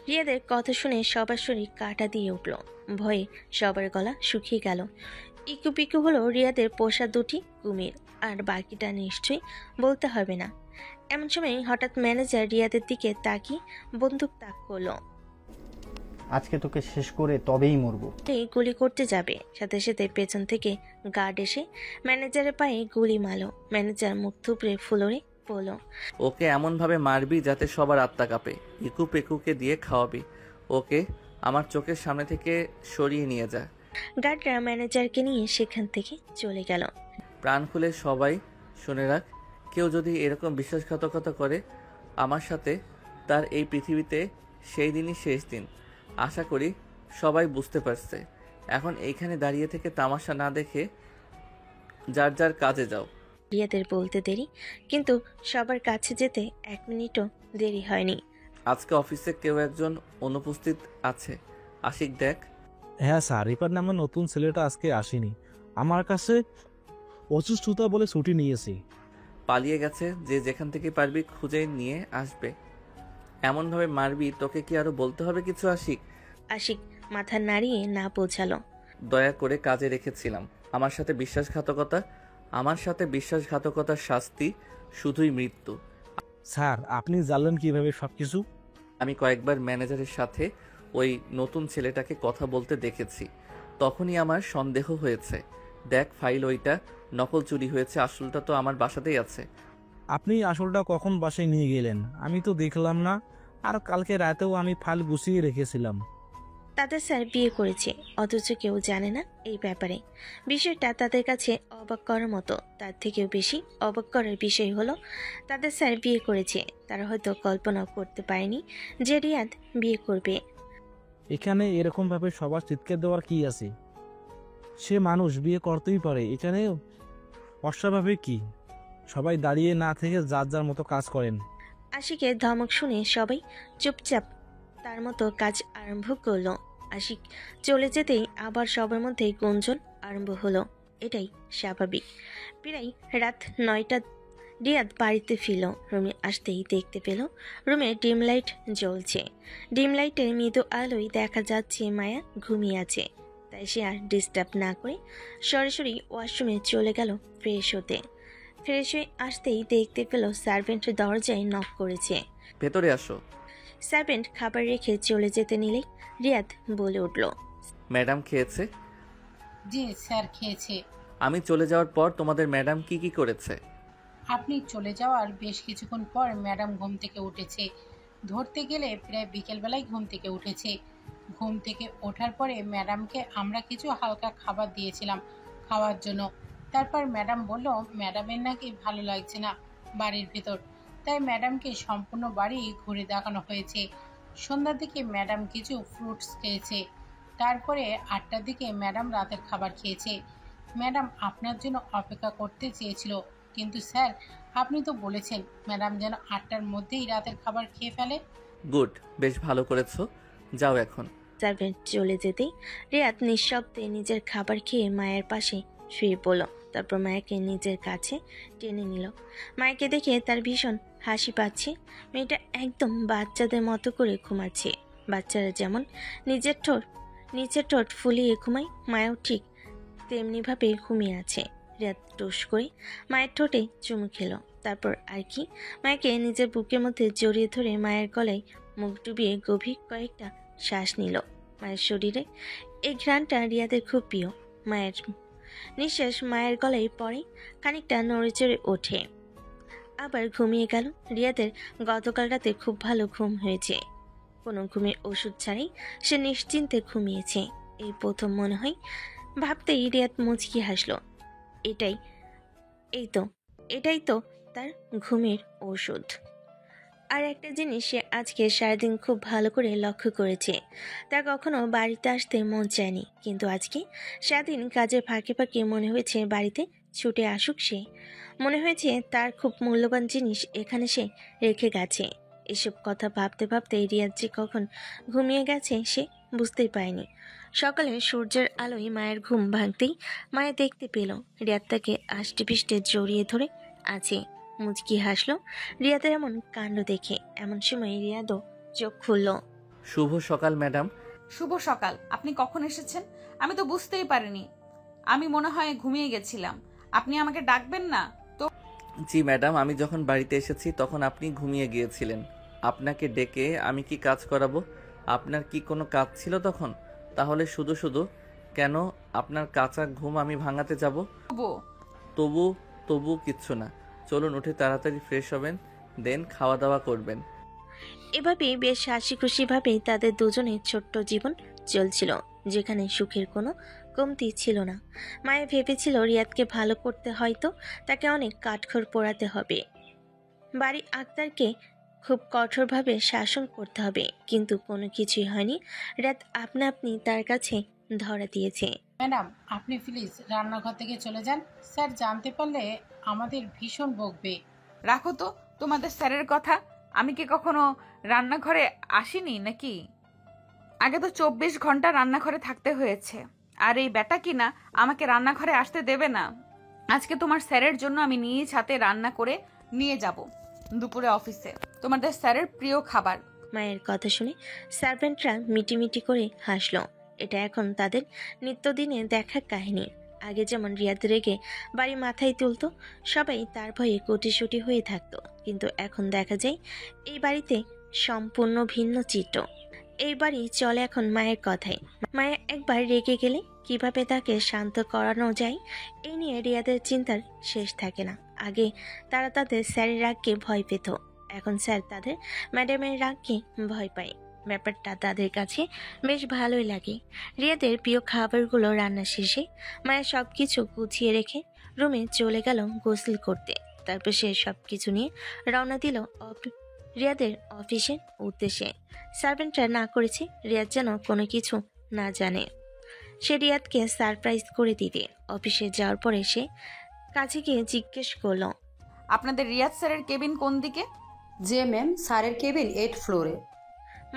Speaker 7: রিয়াদের কথা শুনে সবার শরীর কাঁটা দিয়ে উঠল। ভয়ে সবার গলা শুকিয়ে গেল। ইকু পিকু হলো রিয়াদের পোষা দুটি কুমির, আর বাকিটা নিশ্চয়ই বলতে হবে না। এমন সময় হঠাৎ ম্যানেজার রিয়াদের দিকে তাকিয়ে বন্দুক তাক করলো।
Speaker 13: আজকে তোকে শেষ করে তবেই মরবো।
Speaker 7: গুলি করতে যাবে, সাথে সাথে পেছন থেকে গার্ড এসে ম্যানেজারের পায়ে গুলি মারল। ম্যানেজার মুখ থুবড়ে ফ্লোরে পড়ল।
Speaker 1: ওকে এমনভাবে মারবি যাতে সবার আত্মা কাঁপে। ইকু পেকুকে দিয়ে খাওয়াবি। ওকে আমার চোখের সামনে থেকে সরিয়ে নিয়ে যা।
Speaker 7: গার্ডরা ম্যানেজারকে নিয়ে সেখান থেকে চলে গেল।
Speaker 1: প্রাণ খুলে সবাই শুনে রাখ, কেউ যদি এরকম বিশ্বাসঘাতকতা করে আমার সাথে, তার এই পৃথিবীতে সেই দিনই শেষ দিন। আশা করি সবাই বুঝতে পারছে। এখন এইখানে দাঁড়িয়ে থেকে তামাশা না দেখে যার যার কাজে যাও।
Speaker 7: রিয়াদের বলতে দেরি, কিন্তু সবার কাছে যেতে 1 মিনিটও দেরি হয়নি।
Speaker 1: আজকে অফিসে কেউ একজন অনুপস্থিত আছে। আশিক দেখ।
Speaker 8: হ্যাঁ স্যার, এবার নামে নতুন ছেলেটা আজকে আসেনি। আমার কাছে অসুস্থতা বলে ছুটি নিয়েছি।
Speaker 1: পালিয়ে গেছে। যে যেখান থেকে পারবি খুঁজে নিয়ে আসবে। এমনভাবে মারবি, তোকে কি আরো বলতে হবে কিছু আশিক?
Speaker 7: আশিক মাথা নাড়িয়ে না বোঝালো।
Speaker 1: দয়া করে কাজে রেখেছিলাম। আমার সাথে বিশ্বাসঘাতকতার শাস্তি শুধুই মৃত্যু।
Speaker 8: স্যার আপনি জানলেন কিভাবে সবকিছু?
Speaker 1: আমি কয়েকবার ম্যানেজারের সাথে ওই নতুন ছেলেটাকে কথা বলতে দেখেছি, তখনই আমার সন্দেহ হয়েছে। দেখ ফাইল, ওইটা নকল চুরি হয়েছে, আসলটা তো আমার বাসাতেই আছে।
Speaker 8: আপনি আসলটা কখন বাসায় নিয়ে গেলেন? আমি তো দেখলাম না। আর কালকে রাতেও আমি ফাইল গুছিয়ে রেখেছিলাম।
Speaker 7: তাদের স্যার বিয়ে করেছে, অথচ কেউ জানে না এই ব্যাপারে। বিষয়টা তাদের কাছে অবাক করার মতো। তার থেকেও বেশি অবাক করার বিষয় হলো তাদের স্যার বিয়ে করেছে। তারা হয়তো কল্পনাও করতে পারেনি যে রিয়াদ বিয়ে করবে।
Speaker 8: এখানে এরকমভাবে সবার চিৎকার দেওয়ার কি আছে? সে মানুষ, বিয়ে করতেই পারে। এখানে অস্বাভাবিক কি? সবাই দাঁড়িয়ে না থেকে যার যার মতো কাজ করেন।
Speaker 7: আশিকের ধমক শুনে সবাই চুপচাপ তার মতো কাজ আরম্ভ করলো। আশিক চলে যেতেই আবার সবার মধ্যে গুঞ্জন আরম্ভ হলো। এটাই স্বাভাবিক। প্রায় রাত 9টা রিয়াদ বাড়িতে ফিরল। রুমে আসতেই দেখতে পেল রুমে ডিম লাইট জ্বলছে। ডিম লাইটের মৃদু আলোয় দেখা যাচ্ছে মায়া ঘুমিয়ে আছে। তাই সে আর ডিস্টার্ব না করে সরাসরি ওয়াশরুমে চলে গেল ফ্রেশ হতে। ফ্রেশ হয়ে আসতেই দেখতে পেল সার্ভেন্ট দরজায় নক করেছে।
Speaker 1: ভেতরে আসো।
Speaker 7: সার্ভেন্ট খাবার রেখে চলে যেতে নিলেই রিয়াদ বলে উঠল,
Speaker 1: ম্যাডাম খেয়েছে?
Speaker 12: জি স্যার, খেয়েছে।
Speaker 1: আমি চলে যাওয়ার পর তোমাদের ম্যাডাম কি কি করেছে?
Speaker 12: আপনি চলে যাওয়ার বেশ কিছুক্ষণ পর ম্যাডাম ঘুম থেকে উঠেছে। ধরতে গেলে প্রায় বিকেলবেলায় ঘুম থেকে উঠেছে। ঘুম থেকে ওঠার পরে ম্যাডামকে আমরা কিছু হালকা খাবার দিয়েছিলাম খাওয়ার জন্য। তারপর ম্যাডাম বলল ম্যাডামের নাকি ভালো লাগছে না বাড়ির ভেতর, তাই ম্যাডামকে সম্পূর্ণ বাড়ি ঘুরে দেখানো হয়েছে। সন্ধ্যার দিকে ম্যাডাম কিছু ফ্রুটস খেয়েছে। তারপরে 8টার দিকে ম্যাডাম রাতের খাবার খেয়েছে। ম্যাডাম আপনার জন্য অপেক্ষা করতে চেয়েছিল, কিন্তু স্যার আপনি তো বলেছেন ম্যাডাম যেন 8টার মধ্যেই রাতের খাবার খেয়ে ফেলে।
Speaker 1: গুড, বেশ ভালো করেছো, যাও এখন।
Speaker 7: সার্ভেন্ট চলে যেতেই রিয়াদ নিঃশব্দে নিজের খাবার খেয়ে মায়ের পাশে শুয়ে পড়ল। তারপর মায়াকে নিজের কাছে টেনে নিল। মায়াকে দেখে তার ভীষণ হাসি পাচ্ছে। মেয়েটা একদম বাচ্চাদের মতো করে ঘুমাচ্ছে। বাচ্চারা যেমন নিচের ঠোঁট ফুলিয়ে ঘুমায়, মায়াও ঠিক তেমনিভাবে ঘুমিয়ে আছে। রিয়াদ টুস করে মায়ের ঠোঁটে চুমু খেলো, তারপর আর কি মায়াকে নিজের বুকের মধ্যে জড়িয়ে ধরে মায়ের গলায় মুখ ডুবিয়ে গভীর কয়েকটা শ্বাস নিল। মায়ের শরীরে এই ঘ্রাণটা রিয়াদের খুব প্রিয়। মায়ের নিঃশ্বাস মায়ের গলায় পড়ে, খানিকটা নড়েচড়ে ওঠে, আবার ঘুমিয়ে গেল। রিয়াদের গতকাল রাতে খুব ভালো ঘুম হয়েছে, কোনো ঘুমের ওষুধ ছাড়াই সে নিশ্চিন্তে ঘুমিয়েছে। এই প্রথম মনে হয়। ভাবতেই রিয়াদ মুচকি হাসল। এটাই তো তার ঘুমের ওষুধ। আর একটা জিনিস সে আজকে সারাদিন খুব ভালো করে লক্ষ্য করেছে, তার কখনো বাড়িতে আসতে মন চায়নি, কিন্তু আজকে সারাদিন কাজের ফাঁকে ফাঁকে মনে হয়েছে বাড়িতে ছুটে আসুক সে। মনে হয়েছে তার খুব মূল্যবান জিনিস এখানে সে রেখে গেছে। এসব কথা ভাবতে ভাবতে রিয়াদ যে কখন ঘুমিয়ে গেছে সে বুঝতেই পারেনি। সকালে সূর্যের আলোয় মায়ের ঘুম ভাঙতেই মায়ে দেখতে পেল রিয়াদ তাকে আষ্টেপৃষ্টে জড়িয়ে ধরে আছে। মুচকি হাসলো রিয়াদের এমন কাণ্ড দেখে। এমন সময় রিয়াদও চোখ খুলল।
Speaker 1: শুভ সকাল ম্যাডাম।
Speaker 2: শুভ সকাল। আপনি কখন এসেছেন? আমি তো বুঝতেই পারিনি। আমি মনে হয় ঘুমিয়ে গেছিলাম। আপনি আমাকে ডাকবেন না তো?
Speaker 1: জি ম্যাডাম, আমি যখন বাড়িতে এসেছি তখন আপনি ঘুমিয়ে গিয়েছিলেন। আপনাকে ডেকে আমি কি কাজ করাবো? আপনার কি কোনো কাজ ছিল তখন? তাহলে শুধু শুধু কেন আপনার কাঁচা ঘুম আমি ভাঙাতে যাব? তবু কিচ্ছু না। চলুন উঠে তাড়াতাড়ি ফ্রেশ হবেন, দেন খাওয়া দাওয়া করবেন।
Speaker 7: এভাবেই বেশ হাসি খুশিভাবেই তাদের দুজনের ছোট্ট জীবন চলছিল, যেখানে সুখের কোনো কমতি ছিল না। মায়ে ভেবেছিল রিয়াদকে ভালো করতে হয়তো তাকে অনেক কাঠখড় পোড়াতে হবে, বাড়ি আক্তারকে খুব কঠোরভাবে শাসন করতে হবে, কিন্তু কোনো কিছুই হয়নি। রিয়াদ আপনি তার কাছে ধরা দিয়েছে।
Speaker 12: ম্যাডাম, আপনি প্লিজ রান্নাঘর থেকে চলে যান। স্যার জানতে পারলে আমাদের ভীষণ বকবে।
Speaker 2: রাখো তো তোমাদের স্যারের কথা। আমি কি কখনো রান্নাঘরে আসিনি নাকি? আগে তো 24 ঘন্টা রান্নাঘরে থাকতে হয়েছে, আর এই বেটা কিনা আমাকে রান্নাঘরে আসতে দেবে না। আজকে তোমার স্যারের জন্য আমি নিজ হাতে রান্না করে নিয়ে যাব দুপুরে অফিসে, তোমাদের স্যারের প্রিয় খাবার।
Speaker 7: মায়ের কথা শুনে সার্ভেন্টরা মিটিমিটি করে হাসলো। এটা এখন তাদের নিত্যদিনে দেখা কাহিনী। আগে যেমন রিয়াদ রেগে বাড়ি মাথায় তুলতো, সবাই তার ভয়ে কোটিশুটি হয়ে থাকতো, কিন্তু এখন দেখা যায় এই বাড়িতে সম্পূর্ণ ভিন্ন চিত্র। এই বাড়ি চলে এখন মায়ের কথায়। মায়া একবার রেগে গেলে কিভাবে তাকে শান্ত করানো যায় এই নিয়ে রিয়াদের চিন্তার শেষ থাকে না। আগে তারা তাদের স্যারের রাগকে ভয় পেত, এখন স্যার তাদের ম্যাডামের রাগকে ভয় পায়। ব্যাপারটা তাদের কাছে বেশ ভালোই লাগে। রিয়াদের প্রিয় খাবারগুলো রান্না শেষে মায়ের সব কিছু গুছিয়ে রেখে রুমে চলে গেল গোসল করতে। তারপর সে সব কিছু নিয়ে রওনা দিল রিয়াদের অফিসের উদ্দেশ্যে। সার্ভেন্টরা না করেছে রিয়াদ যেন কোনো কিছু না জানে। সে রিয়াদকে সারপ্রাইজ করে দিতে অফিসে যাওয়ার পরে সে কাছে গিয়ে জিজ্ঞেস করল,
Speaker 2: আপনাদের রিয়াদ স্যারের কেবিন কোন দিকে?
Speaker 14: যে ম্যাম, স্যারের কেবিন 8 ফ্লোরে।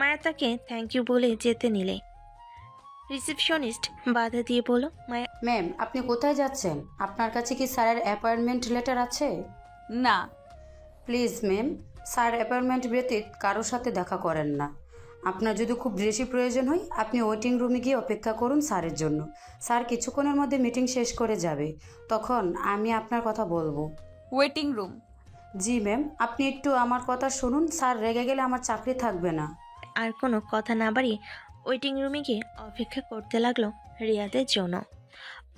Speaker 7: মায়া তাকে থ্যাংক ইউ বলে যেতে নিলে রিসেপশনিস্ট বাধা দিয়ে বলল, মায়া
Speaker 14: ম্যাম, আপনি কোথায় যাচ্ছেন? আপনার কাছে কি স্যারের অ্যাপয়েন্টমেন্ট লেটার আছে?
Speaker 2: না।
Speaker 14: প্লিজ ম্যাম, স্যার অ্যাপয়েন্টমেন্ট ব্যতীত কারোর সাথে দেখা করেন না। আপনার যদি খুব বেশি প্রয়োজন হয় আপনি ওয়েটিং রুমে গিয়ে অপেক্ষা করুন স্যারের জন্য। স্যার কিছুক্ষণের মধ্যে মিটিং শেষ করে যাবে, তখন আমি আপনার কথা বলবো।
Speaker 2: Waiting room?
Speaker 14: জি ম্যাম, আপনি একটু আমার কথা শুনুন। স্যার রেগে গেলে আমার চাকরি থাকবে না।
Speaker 7: আর কোনো কথা না বাড়িয়ে ওয়েটিং রুমে গিয়ে অপেক্ষা করতে লাগলো রিয়াদের জন্য।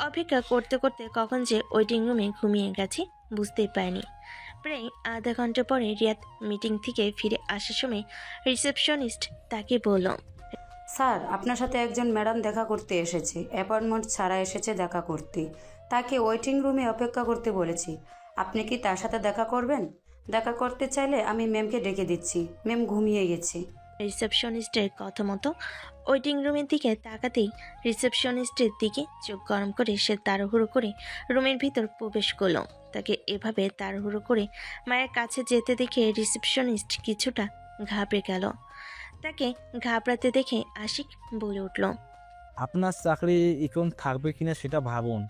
Speaker 7: অপেক্ষা করতে করতে কখন যে ওয়েটিং রুমে ঘুমিয়ে গেছে বুঝতেই পারেনি। প্রায় আধা ঘন্টা পরে রিয়াদ মিটিং থেকে ফিরে আসার সময় রিসেপশনিস্ট তাকে বলল,
Speaker 14: স্যার আপনার সাথে একজন ম্যাডাম দেখা করতে এসেছে, অ্যাপয়েন্টমেন্ট ছাড়া এসেছে দেখা করতে। তাকে ওয়েটিং রুমে অপেক্ষা করতে বলেছি। আপনি কি তার সাথে দেখা করবেন? দেখা করতে চাইলে আমি ম্যামকে ডেকে দিচ্ছি। ম্যাম ঘুমিয়ে গেছে।
Speaker 7: রিসেপশনিস্টের কথা মতো ওয়েটিং রুমের দিকে তাকাতেই রিসেপশনিস্টের দিকে চোখ গরম করে সে তাড়াহুড়ো করে রুমের ভিতর প্রবেশ করলো। তাকে এভাবে তাড়াহুড়ো করে মায়ের কাছে যেতে দেখে রিসেপশনিস্ট কিছুটা ঘাবড়ে গেল। তাকে ঘাবড়াতে দেখে আশিক বলে উঠল,
Speaker 8: আপনার চাকরি এখন থাকবে কিনা সেটা ভাবুন,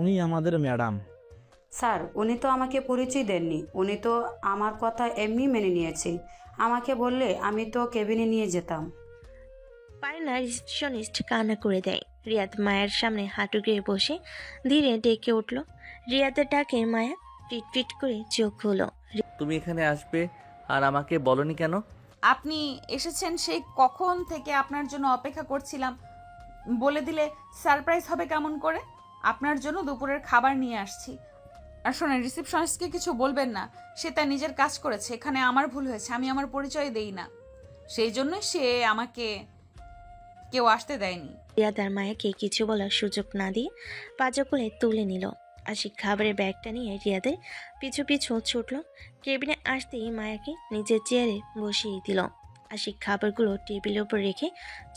Speaker 8: উনি আমাদের ম্যাডাম।
Speaker 14: স্যার, উনি তো আমাকে পরিচয় দেননি। উনি তো আমার কথা এমনি মেনে নিয়েছে। আমাকে বললে আমি তো কেবিনে নিয়ে যেতাম।
Speaker 7: পারে না রিসেপশনিস্ট কান্না করে দেয়। রিয়াদ মায়ের সামনে হাঁটু গেড়ে বসে ধীরে ডেকে উঠল। রিয়াদের ডাকে মায়া পিটপিট করে চোখ হলো।
Speaker 1: তুমি এখানে আসবে আর আমাকে বলনি কেন?
Speaker 2: আপনি এসেছেন সেই কখন থেকে আপনার জন্য অপেক্ষা করছিলাম। বলে দিলে সারপ্রাইজ হবে কেমন করে? আপনার জন্য দুপুরের খাবার নিয়ে আসছি। আর শোনেন, রিসেপশনিস্টকে কিছু বলবেন না, সে তার নিজের কাজ করেছে। এখানে আমার ভুল হয়েছে, আমি আমার পরিচয় দেই না, সেই জন্য সে আমাকে কেউ আসতে দেয়নি।
Speaker 7: রিয়াদ আর মায়াকে কিছু বলার সুযোগ না দিয়ে পাজা কোলে তুলে নিল। আশিক খাবারের ব্যাগটা নিয়ে রিয়াদের পিছু পিছু ছুটল। কেবিনে আসতেই মায়াকে নিজের চেয়ারে বসিয়ে দিল। আশিক খাবারগুলো টেবিলের উপর রেখে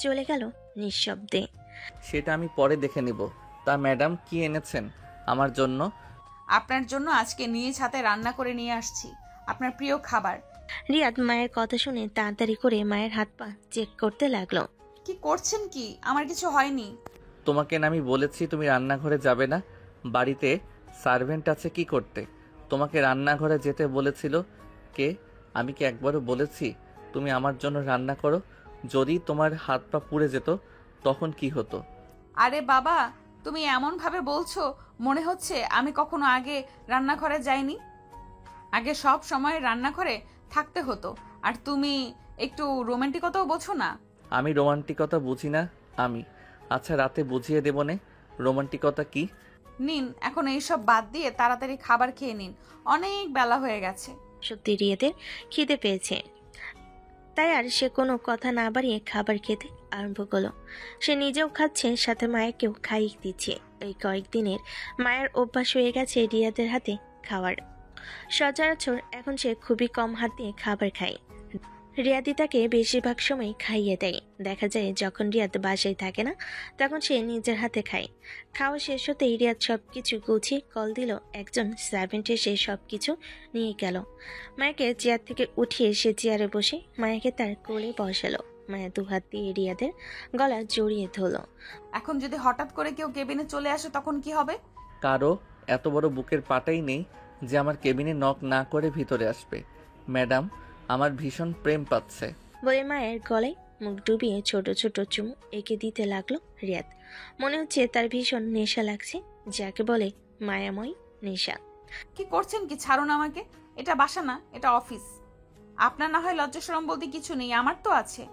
Speaker 7: চলে গেল নিঃশব্দে।
Speaker 1: সেটা আমি পরে দেখে নিব। তা ম্যাডাম কি এনেছেন আমার জন্য?
Speaker 2: আপনার জন্য আজকে নিজ হাতে রান্না করে নিয়ে আসছি আপনার প্রিয় খাবার।
Speaker 7: রিয়াদ মায়ের কথা শুনে তাড়াতাড়ি করে মায়ের হাত পা চেক করতে লাগলো।
Speaker 2: কি করছেন কি? আমার কিছু হয়নি।
Speaker 1: তোমাকে না আমি বলেছি তুমি রান্নাঘরে যাবে না? বাড়িতে সার্ভেন্ট আছে কি করতে? তোমাকে রান্নাঘরে যেতে বলেছিল কে? আমি কি একবারও বলেছি তুমি আমার জন্য রান্না করো? যদি তোমার হাত পা পুড়ে যেত তখন কি হতো?
Speaker 2: আরে বাবা, তুমি এমন ভাবে বলছো মনে হচ্ছে আমি কখনো আগে রান্নাঘরে যাইনি। আগে সব সময় রান্নাঘরে থাকতে হতো। আর তুমি একটু রোমান্টিকতাও বোঝো না?
Speaker 1: আমি রোমান্টিকতা বুঝি না আমি? আচ্ছা রাতে বুঝিয়ে দেব নে রোমান্টিকতা কি।
Speaker 2: নিন, এখন এইসব বাদ দিয়ে তাড়াতাড়ি খাবার খেয়ে নিন, অনেক বেলা হয়ে গেছে।
Speaker 7: সত্যি রিয়াদের খিদে পেয়েছে, তাই আর সে কোনো কথা না বাড়িয়ে খাবার খেতে আরম্ভ করলো। সে নিজেও খাচ্ছে, সাথে মায়াকেও খাইয়ে দিচ্ছে। এই কয়েকদিনের মায়ের অভ্যাস হয়ে গেছে রিয়াদের হাতে খাওয়ার। সচরাচর এখন সে খুবই কম হাত দিয়ে খাবার খায়। রিয়াদি তাকে বেশিরভাগ সময় খাইয়ে দেয়। দেখা যায় যখন রিয়াদ বাসায় থাকে না তখন সে নিজের হাতে খায়। খাওয়া শেষ হতেই রিয়াদ সবকিছু গুছিয়ে কল দিল। একজন সার্ভেন্ট এসে সবকিছু নিয়ে গেল। মায়াকে চেয়ার থেকে উঠিয়ে সে চেয়ারে বসে মায়াকে তার কোলে বসালো। মায়া দুহাত দিয়ে রিয়াদের গলা জড়িয়ে ধরল।
Speaker 2: এখন যদি হঠাৎ করে কেউ কেবিনে চলে আসে তখন কি হবে?
Speaker 1: কারো এত বড় বুকের পাটাই নেই যে আমার কেবিনে নক না করে ভিতরে আসবে। ম্যাডাম আমার ভীষণ প্রেম পাচ্ছে
Speaker 7: বলে মায়ের গলায় মুখ ডুবিয়ে ছোট ছোট চুমু এঁকে দিতে লাগলো রিয়াদ। মনে হচ্ছে তার ভীষণ নেশা লাগছে, যাকে বলে মায়াময় নেশা।
Speaker 2: কি করছেন কি? ছাড়ুন আমাকে। এটা বাসা না, এটা অফিস। আপনার না হয় লজ্জা শরম বলতে কিছু নেই, আমার তো আছে।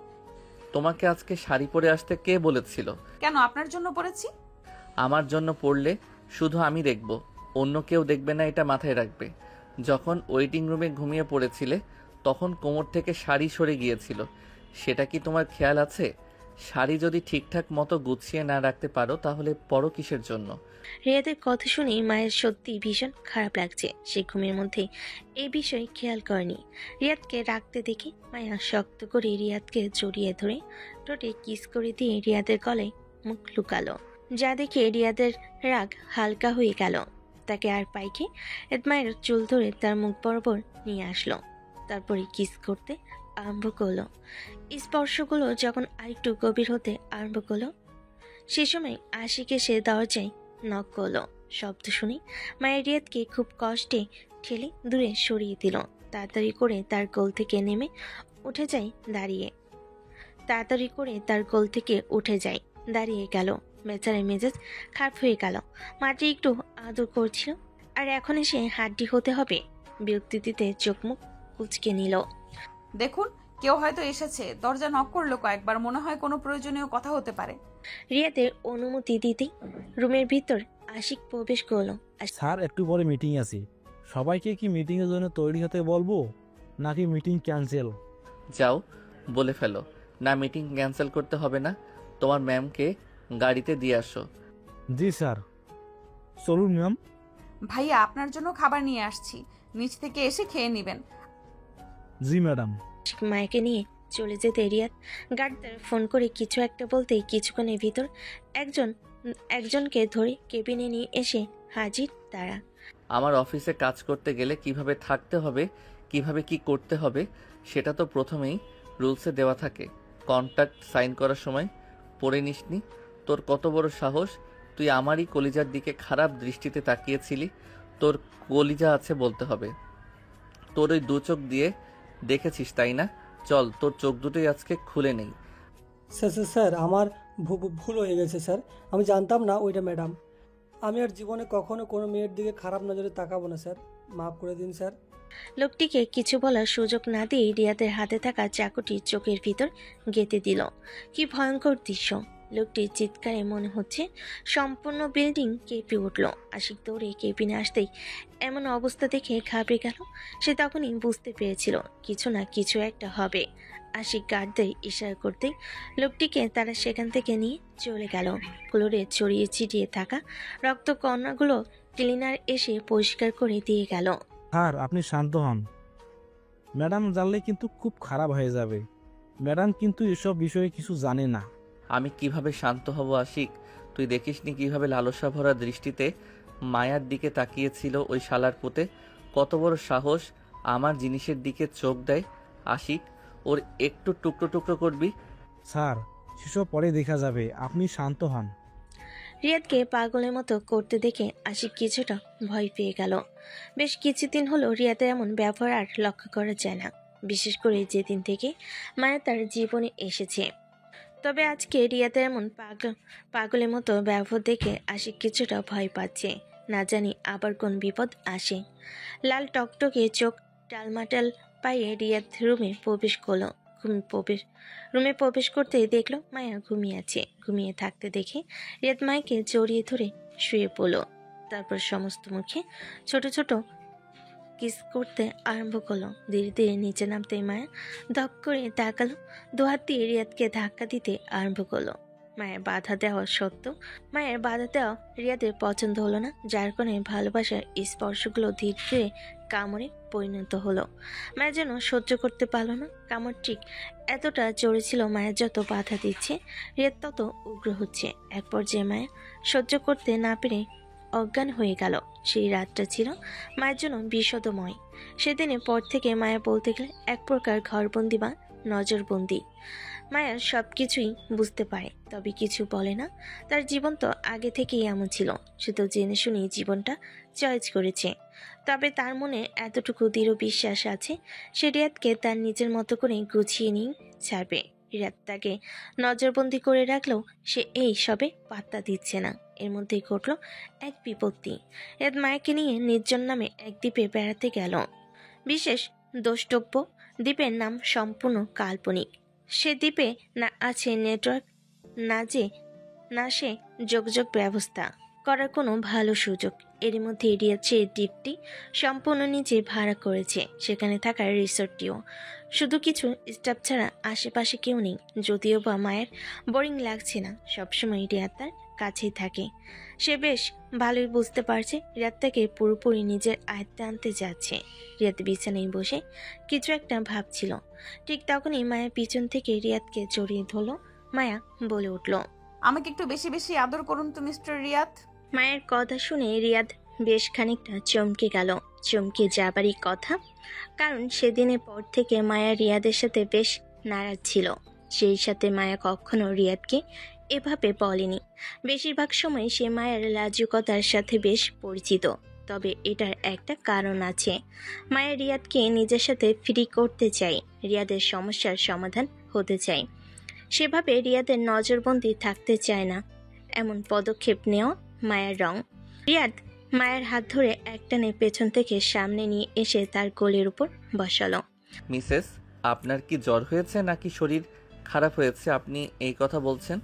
Speaker 1: তোমাকে আজকে শাড়ি পরে আসতে কে বলেছিল?
Speaker 2: কেন, আপনার জন্য পরেছি।
Speaker 1: আমার জন্য পরলে শুধু আমি দেখব, অন্য কেউ দেখবে না, এটা মাথায় রাখবে। যখন ওয়েটিং রুমে ঘুমিয়ে পড়েছিলে তখন কোমর থেকে শাড়ি সরে গিয়েছিল, সেটা কি তোমার খেয়াল আছে? শাড়ি যদি ঠিকঠাক মতো গুছিয়ে না রাখতে পারো তাহলে পরো কিসের জন্য?
Speaker 7: রিয়াদের কথা শুনে মায়ের সত্যি ভীষণ খারাপ লাগছে। সে ঘুমের মধ্যে এই বিষয় খেয়াল করেনি। রিয়াদকে রাখতে দেখে মায়া শক্ত করে রিয়াদকে জড়িয়ে ধরে ঠোঁটে কিস করে দিয়ে রিয়াদের গলায় মুখ লুকালো। যা দেখে রিয়াদের রাগ হালকা হয়ে গেল। তাকে আর পাইকে মায়ের চুল ধরে তার মুখ বরাবর নিয়ে আসলো। তারপরে কিস করতে আরম্ভ করলো। স্পর্শগুলো যখন আরেকটু গভীর হতে আরম্ভ করলো সে সময় আশিক এসে দরজায় নক করলো। শব্দ শুনে মায়ের রিয়াদকে খুব কষ্টে ঠেলে দূরে সরিয়ে দিল। তাড়াতাড়ি করে তার কোল থেকে নেমে উঠে যায় দাঁড়িয়ে। দাঁড়িয়ে গেল। বেচারার মেজাজ খারাপ হয়ে গেল। মাটি একটু আদর করছিল আর এখন এসে হাড্ডি হতে হবে। বিরক্তি দিতে চোখ মুখ কুচকে নিল।
Speaker 2: দেখুন, কেউ হয়তো এসেছে। দরজা নক করলো কয়েকবার, মনে হয় কোনো প্রয়োজনীয় কথা হতে পারে।
Speaker 7: রিয়াদের অনুমতি দিতেই রুমের ভিতর আশিক প্রবেশ করলো।
Speaker 8: স্যার একটু পরে মিটিং আছে, সবাইকে কি মিটিংয়ের জন্য তৈরি হতে বলবো নাকি মিটিং ক্যান্সেল?
Speaker 1: যাও বলে ফেলো না, মিটিং ক্যান্সেল করতে হবে না, তোমার ম্যামকে গাড়িতে দিয়ে আসো।
Speaker 8: জি স্যার। চলুন ম্যাম।
Speaker 2: ভাইয়া, আপনার জন্য খাবার নিয়ে আসছি, নিচ থেকে এসে খেয়ে নেবেন।
Speaker 8: জি ম্যাডাম।
Speaker 7: মায়াকে নিয়ে চলে যেতে রিয়াদ গার্ডদের ফোন করে কিছু একটা বলতেই কিছুক্ষণের ভিতর একজনকে ধরে কেবিনে নিয়ে এসে হাজির তারা।
Speaker 1: আমার অফিসে কাজ করতে গেলে কিভাবে থাকতে হবে, কিভাবে কি করতে হবে সেটা তো প্রথমেই রুলসে দেওয়া থাকে। কন্ট্রাক্ট সাইন করার সময় পড়ে নিসনি? তোর কত বড় সাহস, তুই আমারই কলিজার দিকে খারাপ দৃষ্টিতে তাকিয়েছিলি। তোর কলিজা আছে বলতে হবে। তোর ওই দু চোখ দিয়ে দেখেছিস তাই না? চল তোর চোখ দুটোই আজকে খুলে নেই।
Speaker 15: স্যার আমার ভুল হয়ে গেছে স্যার। আমি জানতাম না ওইটা ম্যাডাম। আমি আর জীবনে কখনো কোনো মেয়ের দিকে খারাপ নজরে তাকাবো না স্যার। মাফ করে দিন স্যার।
Speaker 7: লোকটিকে কিছু বলার সুযোগ না দিয়ে রিয়াদের হাতে থাকা চাকুটি চোখের ভিতর গেঁথে দিল। কি ভয়ঙ্কর দৃশ্য! লোকটির চিৎকারে মনে হচ্ছে সম্পূর্ণ বিল্ডিং কেঁপে উঠল। আশিক দৌড়ে কেবিনে আসতেই এমন অবস্থা দেখে ঘাবড়ে গেল। সে তখনই বুঝতে পেরেছিল কিছু না কিছু একটা হবে। আশিক গার্ডদের ইশারা করতেই লোকটিকে তারা সেখান থেকে নিয়ে চলে গেল। ফ্লোরে ছড়িয়ে ছিটিয়ে থাকা রক্তকণাগুলো ক্লিনার এসে পরিষ্কার করে দিয়ে গেল।
Speaker 8: স্যার আপনি শান্ত হন। ম্যাডাম জানলে কিন্তু খুব খারাপ হয়ে যাবে। ম্যাডাম কিন্তু এসব বিষয়ে কিছু জানে না।
Speaker 1: আমি কিভাবে শান্ত হব আশিক? তুই দেখিসনি কিভাবে লালসা ভরা দৃষ্টিতে মায়ার দিকে তাকিয়েছিল ওই শালার পুতে? কত বড় সাহস আমার জিনিসের দিকে চোখ দেয়। আশিক, ওর একটু টুকরো টুকরো করবি?
Speaker 8: স্যার সেসব পরে দেখা যাবে, আপনি শান্ত হন।
Speaker 7: রিয়াদকে পাগলের মতো করতে দেখে আশিক কিছুটা ভয় পেয়ে গেল। বেশ কিছুদিন হলো রিয়াদের এমন ব্যবহার আর লক্ষ্য করা যায় না, বিশেষ করে যেদিন থেকে মায়া তার জীবনে এসেছে। তবে আজকে রিয়াদের এমন পাগলের মতো ব্যবহার দেখে আশিক কিছুটা ভয় পাচ্ছে। না জানি আবার কোন বিপদ আসে। লাল টকটকে চোখ টালমাটাল পায়ে রিয়াদ রুমে প্রবেশ করলো। রুমে প্রবেশ করতে দেখলো মায়া ঘুমিয়ে আছে। ঘুমিয়ে থাকতে দেখে রিয়াদ মায়াকে জড়িয়ে ধরে শুয়ে পড়ল। তারপর সমস্ত মুখে ছোট ছোট কিস করতে আরম্ভ করলো। ধীরে ধীরে নিচে নামতে মায়া ধপ করে তাকালো। দুহাত দিয়ে রিয়াদকে ধাক্কা দিতে আরম্ভ করলো। মায়ের বাধা দেওয়া সত্ত্বেও রিয়াদের পছন্দ হলো না, যার কারণে ভালোবাসার স্পর্শগুলো ধীরে ধীরে কামড়ে পরিণত হলো। মায়া যেন সহ্য করতে পারলো না। কামড় ঠিক এতটা জোরে ছিল, মায়া যত বাধা দিচ্ছে রিয়াদ তত উগ্র হচ্ছে। এক পর্যায়ে মায়া সহ্য করতে না পেরে অজ্ঞান হয়ে গেল। সেই রাতটা ছিল মায়ের জন্য বিষদময়। সেদিনের পর থেকে মায়া বলতে গেলে এক প্রকার ঘরবন্দি বা নজরবন্দি। মায়া সব কিছুই বুঝতে পারে, তবে কিছু বলে না। তার জীবন তো আগে থেকেই এমন ছিল, শুধু জেনে শুনেই জীবনটা চয়েস করেছে। তবে তার মনে এতটুকু দৃঢ় বিশ্বাস আছে সে রিয়াদকে তার নিজের মতো করে গুছিয়ে নিয়ে ছাড়বে। রিয়াদ তাকে নজরবন্দি করে রাখলেও সে এই সবে পাত্তা দিচ্ছে না। এর মধ্যেই ঘটল এক বিপত্তি। রিয়াদ মায়াকে নিয়ে নির্জন নামে এক দ্বীপে বেড়াতে গেল। বিশেষ দ্রষ্টব্য, দ্বীপের নাম সম্পূর্ণ কাল্পনিক। সে দ্বীপে না আছে নেটওয়ার্ক, না সে যোগাযোগ ব্যবস্থা করার কোনো ভালো সুযোগ। এর মধ্যে রিয়াদ সেই দ্বীপটি সম্পূর্ণ নিজে ভাড়া করেছে। সেখানে থাকার রিসোর্টটিও শুধু কিছু স্টাফ ছাড়া আশেপাশে কেউ নেই। যদিও বা মায়ের বোরিং লাগছে না, সবসময় রিয়াদ তার কাছেই থাকে। সে বেশ ভালোই বুঝতে পারছে রিয়াদ তাকে পুরোপুরি নিজের আয়ত্তে আনতে যাচ্ছে। রিয়াদ বিছানায় বসে কিছু একটা ভাবছিল। ঠিক তখনই মায়া পিছন থেকে রিয়াদকে জড়িয়ে ধরল। মায়া বলে উঠল,
Speaker 2: আমাকে একটু বেশি বেশি আদর করুন তো মিস্টার রিয়াদ।
Speaker 7: মায়ের কথা শুনে রিয়াদ বেশ খানিকটা চমকে গেল। চমকে যাবারই কথা, কারণ সেদিনের পর থেকে মায়া রিয়াদের সাথে বেশ নারাজ ছিল। সেই সাথে মায়া কখনো রিয়াদকে এভাবে বলেনি। বেশিরভাগ সময় সে মায়ের লাজুকতার সাথে বেশ পরিচিত। তবে এটার একটা কারণ আছে। মায়া রিয়াদকে নিজের সাথে ফ্রি করতে চায়, রিয়াদের সমস্যার সমাধান হতে চায়। সেভাবে রিয়াদের নজরবন্দি থাকতে চায় না। এমন পদক্ষেপ নেওয়া মায়ের রং। রিয়াদ মায়ের হাত ধরে একটানে পেছন থেকে সামনে নিয়ে এসে তার কোলের উপর বসালো।
Speaker 1: মিসেস, আপনার কি জ্বর হয়েছে নাকি শরীর খারাপ হয়েছে আপনি এই কথা বলছেন?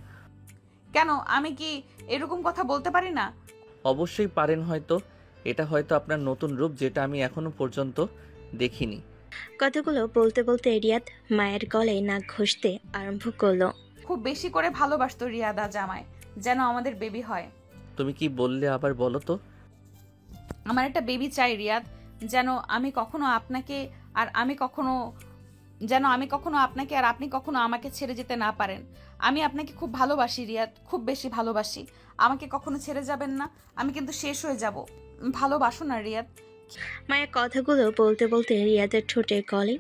Speaker 2: কেন, আমি কি এরকম কথা বলতে পারি না?
Speaker 1: অবশ্যই পারেন। হয়তো এটা হয়তো আপনার নতুন রূপ, যেটা আমি এখনো পর্যন্ত দেখিনি।
Speaker 7: কথাগুলো বলতে বলতে রিয়াদ মায়ের গলায় নাক ঘষতে আরম্ভ করলো।
Speaker 2: খুব বেশি করে ভালোবাসতো রিয়াদ আজ আমায়, যেন আমাদের বেবি হয়।
Speaker 1: তুমি কি বললে আবার বলো তো?
Speaker 2: আমার একটা বেবি চাই রিয়াদ, যেন আমি কখনো আপনাকে আর আমি কখনো আপনাকে আর আপনি কখনো আমাকে ছেড়ে যেতে না পারেন। আমি আপনাকে খুব ভালোবাসি রিয়াদ, খুব বেশি ভালোবাসি। আমাকে কখনো ছেড়ে যাবেন না, আমি কিন্তু শেষ হয়ে যাব। ভালোবাসো না রিয়াদ।
Speaker 7: মায়ের কথাগুলো বলতে বলতে রিয়াদের ঠোঁটে গলে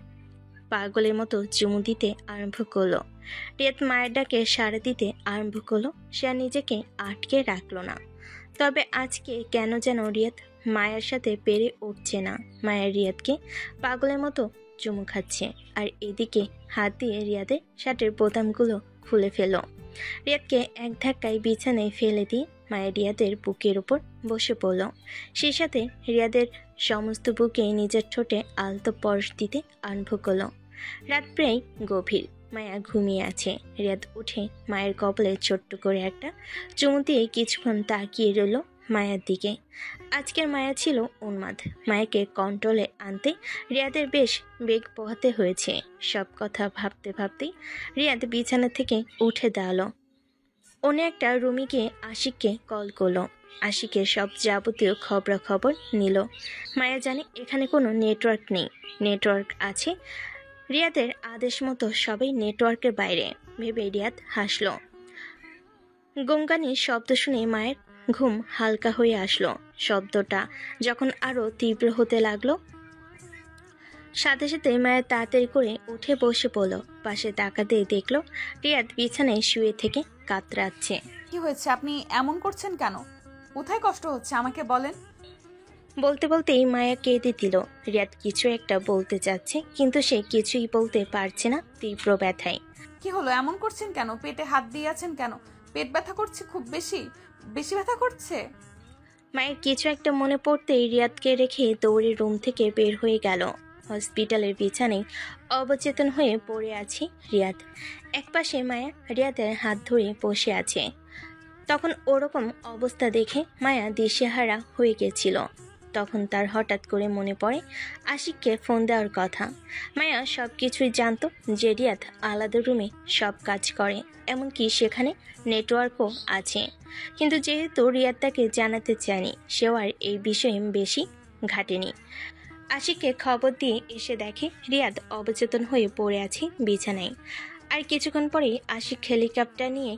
Speaker 7: পাগলের মতো চুমু দিতে আরম্ভ করলো। রিয়াদ মায়ের ডাকে সাড়া দিতে আরম্ভ করলো। সে আর নিজেকে আটকে রাখলো না। তবে আজকে কেন যেন রিয়াদ মায়ের সাথে পেরে উঠছে না। মায়ের রিয়াদকে পাগলের মতো চুমু খাচ্ছে, আর এদিকে হাত দিয়ে রিয়াদের শার্টের বোতামগুলো খুলে ফেলল। রিয়াদকে এক ধাক্কায় বিছানায় ফেলে দিয়ে মায়া রিয়াদের বুকের উপর বসে পড়ল। সেই সাথে রিয়াদের সমস্ত বুকে নিজের ঠোঁটে আলতো পরশ দিতে আরম্ভ করল। রাত প্রায় গভীর, মায়া ঘুমিয়ে আছে। রিয়াদ উঠে মায়ের কপালে ছোট্ট করে একটা চুমু দিয়ে কিছুক্ষণ তাকিয়ে রইল মায়ার দিকে। আজকের মায়া ছিল উন্মাদ। মায়াকে কন্ট্রোলে আনতে রিয়াদের বেশ বেগ পোহাতে হয়েছে। সব কথা ভাবতে ভাবতেই রিয়াদ বিছানা থেকে উঠে দাঁড়ালো। অন্য একটা রুমে গিয়ে আশিককে কল করলো। আশিকের সব যাবতীয় খবরাখবর নিল। মায়া জানে এখানে কোনো নেটওয়ার্ক নেই। নেটওয়ার্ক আছে রিয়াদের আদেশ মতো, সবাই নেটওয়ার্কের বাইরে ভেবে রিয়াদ হাসল। গঙ্গানির শব্দ শুনে মায়ের ঘুম হালকা হয়ে আসলো। শব্দটা যখন আরো তীব্র হতে লাগলো, সাথে সাথে মায়ের তাড়াতাড়ি করে উঠে বসে পড়ল। পাশে তাকাতেই দেখলো রিয়াদ বিছানায় শুয়ে থেকে কাতরাচ্ছে।
Speaker 2: কি হয়েছে? আপনি এমন করছেন কেন? কোথায় কষ্ট হচ্ছে আমাকে বলেন।
Speaker 7: বলতে বলতেই মায়া কেঁদে দিল। রিয়াদ কিছু একটা বলতে চাচ্ছে, কিন্তু সে কিছুই বলতে পারছে না তীব্র ব্যথায়।
Speaker 2: কি হলো? এমন করছেন কেন? পেটে হাত দিয়ে আছেন কেন? পেট ব্যথা করছে? খুব বেশি বেশি ব্যথা করছে?
Speaker 7: মায়ের কিছু একটা মনে পড়তেই রিয়াদকে রেখে দৌড়ে রুম থেকে বের হয়ে গেল। হসপিটালের বিছানায় অবচেতন হয়ে পড়ে আছে রিয়াদ। একপাশে মায়া রিয়াদের হাত ধরে বসে আছে। তখন ওরকম অবস্থা দেখে মায়া দিশেহারা হয়ে গেছিল। তখন তার হঠাৎ করে মনে পড়ে আশিককে ফোন দেওয়ার কথা। মায়া সব কিছুই জানতো যে রিয়াদ আলাদা রুমে সব কাজ করে, এমনকি সেখানে নেটওয়ার্কও আছে। কিন্তু যেহেতু রিয়াদ তাকে জানাতে চায়নি, সেও আর এই বিষয়ে বেশি ঘাটেনি। আশিককে খবর দিয়ে এসে দেখে রিয়াদ অবচেতন হয়ে পড়ে আছে বিছানায়। আর কিছুক্ষণ পরেই আশিক হেলিকপ্টার নিয়ে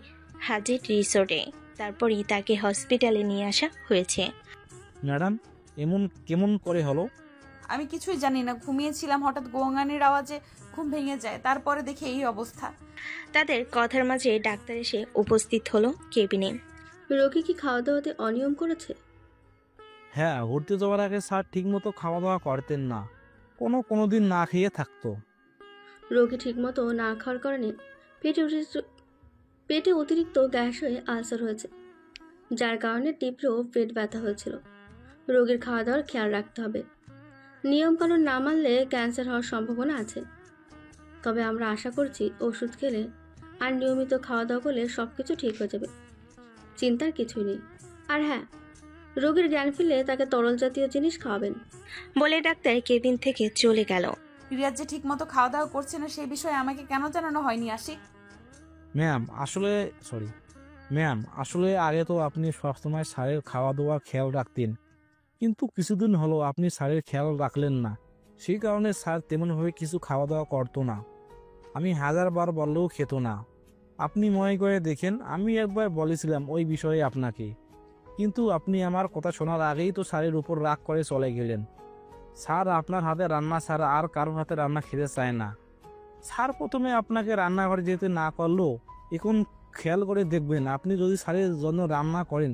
Speaker 7: হাজির রিসোর্টে। তারপরই তাকে হসপিটালে নিয়ে আসা হয়েছে।
Speaker 8: ম্যাডাম, এমন কেমন করে হলো?
Speaker 2: আমি কিছুই জানি না, ঘুমিয়েছিলাম, হঠাৎ গোঙানির আওয়াজে ঘুম ভেঙে যায়, তারপরে দেখে এই অবস্থা।
Speaker 7: তাদের কথার মাঝে ডাক্তার এসে উপস্থিত হলো কেবিনে।
Speaker 16: রোগী কি খাওয়া দাওয়াতে অনিয়ম করেছে?
Speaker 8: হ্যাঁ, ঘুরতে যাওয়ার আগে স্যার ঠিকমতো খাওয়া দাওয়া করতেন না, কোনো দিন না খেয়ে থাকতো।
Speaker 16: রোগী ঠিকমতো না খাওয়ার কারণে পেটে অতিরিক্ত গ্যাস হয়ে আলসার হয়েছে, যার কারণে তীব্র পেট ব্যথা হয়েছিল। রোগীর খাওয়া দাওয়ার খেয়াল রাখতে হবে। নিয়মকানুন না মানলে ক্যান্সার হওয়ার সম্ভাবনা আছে। তবে আমরা আশা করছি ওষুধ খেলে আর নিয়মিত খাওয়া দাওয়া করলে সব কিছু ঠিক হয়ে যাবে। চিন্তার কিছুই নেই। আর হ্যাঁ, রোগীর জ্ঞান ফিরলে তাকে তরল জাতীয় জিনিস খাওয়াবেন।
Speaker 7: বলে ডাক্তার কেবিন থেকে চলে গেল।
Speaker 2: রিয়াজ যে ঠিক মতো খাওয়া দাওয়া করছে না সেই বিষয়ে আমাকে কেন জানানো হয়নি আশিক?
Speaker 8: ম্যাম আসলে আগে তো আপনি সবসময় স্যারের খাওয়া দাওয়া খেয়াল রাখতেন, কিন্তু কিছুদিন হলো আপনি স্যারের খেয়াল রাখলেন না। সেই কারণে স্যার তেমনভাবে কিছু খাওয়া দাওয়া করতো না। আমি 1000 বার বললেও খেত না। আপনি মনে করে দেখেন, আমি একবার বলেছিলাম ওই বিষয়ে আপনাকে, কিন্তু আপনি আমার কথা শোনার আগেই তো স্যারের উপর রাগ করে চলে গেলেন। স্যার আপনার হাতে রান্না ছাড়া আর কারোর হাতে রান্না খেতে চায় না। স্যার প্রথমে আপনাকে রান্নাঘরে যেতে না করলেও এখন খেয়াল করে দেখবেন, আপনি যদি স্যারের জন্য রান্না করেন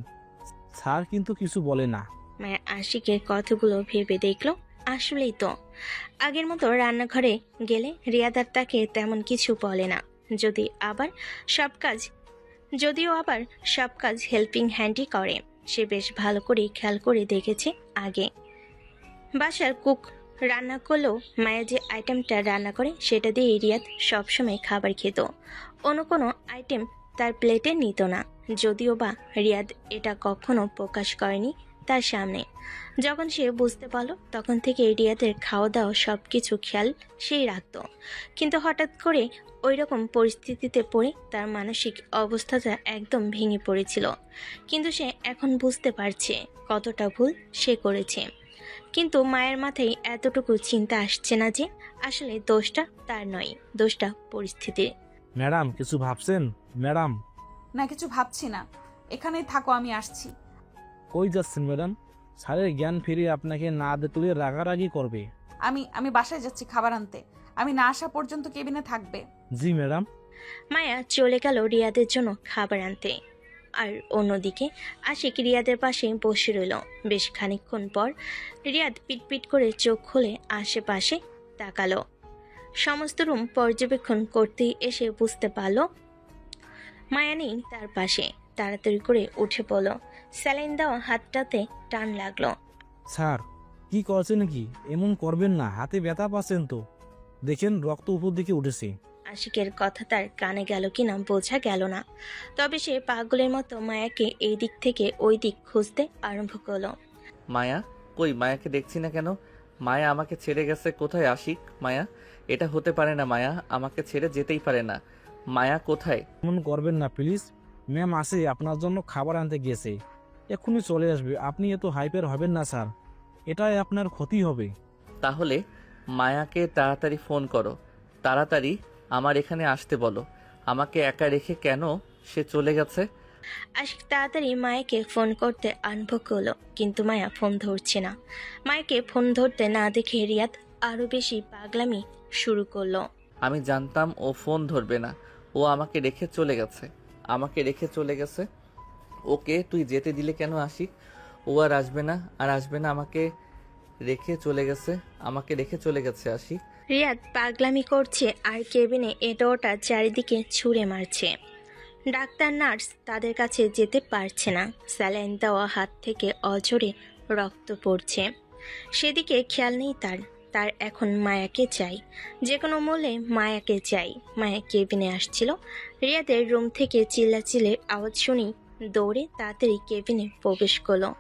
Speaker 8: স্যার কিন্তু কিছু বলে না।
Speaker 7: মায়া আশিকের কথাগুলো ভেবে দেখলো আসলেই তো আগের মতো রান্নাঘরে গেলে রিয়াদ আর তাকে তেমন কিছু বলে না। যদিও আবার সব কাজ হেল্পিং হ্যান্ডই করে। সে বেশ ভালো করে খেয়াল করে দেখেছে। আগে বাসার কুক রান্না করলেও মায়া যে আইটেমটা রান্না করে সেটা দিয়ে রিয়াদ সবসময় খাবার খেত। অন্য কোনো আইটেম তার প্লেটে নিত না। যদিও বা রিয়াদ এটা কখনো প্রকাশ করেনি তার সামনে। যখন সে বুঝতে পারল তখন থেকে রিয়াদের খাওয়া দাওয়া সব কিছু খেয়াল সেই রাখত। কিন্তু হঠাৎ করে ওই রকম পরিস্থিতিতে পড়ে তার মানসিক অবস্থাটা একদম ভেঙে পড়েছিল। কিন্তু সে এখন বুঝতে পারছে কতটা ভুল সে করেছে। কিন্তু মায়ের মাথায় এতটুকু চিন্তা আসছে না যে আসলে দোষটা তার নয়, দোষটা পরিস্থিতির।
Speaker 8: ম্যাডাম কিছু ভাবছেন? ম্যাডাম
Speaker 2: না, কিছু ভাবছি না, এখানেই থাকো, আমি আসছি।
Speaker 8: কই যাচ্ছেন ম্যাডাম? স্যারের জ্ঞান ফিরিয়ে আপনাকে না দেখলে রাগারাগি করবে।
Speaker 2: আমি বাসায় যাচ্ছি খাবার আনতে, আমি না আসা পর্যন্ত কেবিনে থাকবে।
Speaker 8: জি ম্যাডাম।
Speaker 7: মায়া চলে গেল রিয়াদের জন্য খাবার আনতে। আর অন্যদিকে আশিক রিয়াদের পাশে বসে রইল। বেশ খানিকক্ষণ পর রিয়াদ পিটপিট করে চোখ খুলে আশেপাশে তাকালো। সমস্ত রুম পর্যবেক্ষণ করতেই এসে বুঝতে পারল মায়া নেই তার পাশে, তাড়াতাড়ি করে উঠে পড়ল। স্যালাইন দেওয়া হাতটাতে টান লাগলো।
Speaker 8: স্যার কি করছে নাকি? এমন করবেন না, হাতে ব্যথা পাচ্ছেন তো। দেখেন রক্ত উপর দিকে উঠেছে।
Speaker 7: আশিকের কথা তার কানে গেল কিনা বোঝা গেল না, তবে সে পাগলের মতো মায়াকে এই দিক থেকে ওই দিক খুঁজতে আরম্ভ করলো।
Speaker 1: মায়া কই? মায়াকে দেখছি না কেন? মায়া আমাকে ছেড়ে গেছে কোথায়? আশিক, মায়া, এটা হতে পারে না। মায়া আমাকে ছেড়ে যেতেই পারে না। মায়া কোথায়?
Speaker 8: এমন করবেন না প্লিজ। ম্যাম আসে আপনার জন্য খাবার আনতে গিয়েছে, এক্ষুনি চলে আসবে। আপনি এত হাইপার হবেন না স্যার, এটাই আপনার ক্ষতি হবে।
Speaker 1: তাহলে মায়াকে তাড়াতাড়ি ফোন করো, তাড়াতাড়ি আমার এখানে আসতে বলো। আমাকে একা রেখে কেন সে চলে গেছে?
Speaker 7: আশিক তাড়াতাড়ি মায়াকে ফোন করতে আরম্ভ করলো, কিন্তু মায়া ফোন ধরছে না। মায়াকে ফোন ধরতে না দেখে রিয়াদ আরো বেশি পাগলামি শুরু করলো।
Speaker 1: আমি জানতাম ও ফোন ধরবে না। ও আমাকে রেখে চলে গেছে, আমাকে রেখে চলে গেছে। ওকে তুই যেতে দিলে কেন আশিক? ও আর আসবে না, আর আসবে না। আমাকে রেখে চলে গেছে, আমাকে রেখে চলে গেছে আশিক।
Speaker 7: রিয়াদ পাগলামি করছে আর কেবিনে এটা ওটা চারিদিকে ছুঁড়ে মারছে। ডাক্তার নার্স তাদের কাছে যেতে পারছে না। স্যালাইন দেওয়া হাত থেকে অঝরে রক্ত পড়ছে, সেদিকে খেয়াল নেই তার। তার এখন মায়াকে চাই, যে কোনো মূল্যে মায়াকে চাই। মায়া কেবিনে আসছিল। রিয়াদের রুম থেকে চিল্লাচিল্লির আওয়াজ শুনেই দৌড়ে তাড়াতাড়ি কেবিনে প্রবেশ করলো।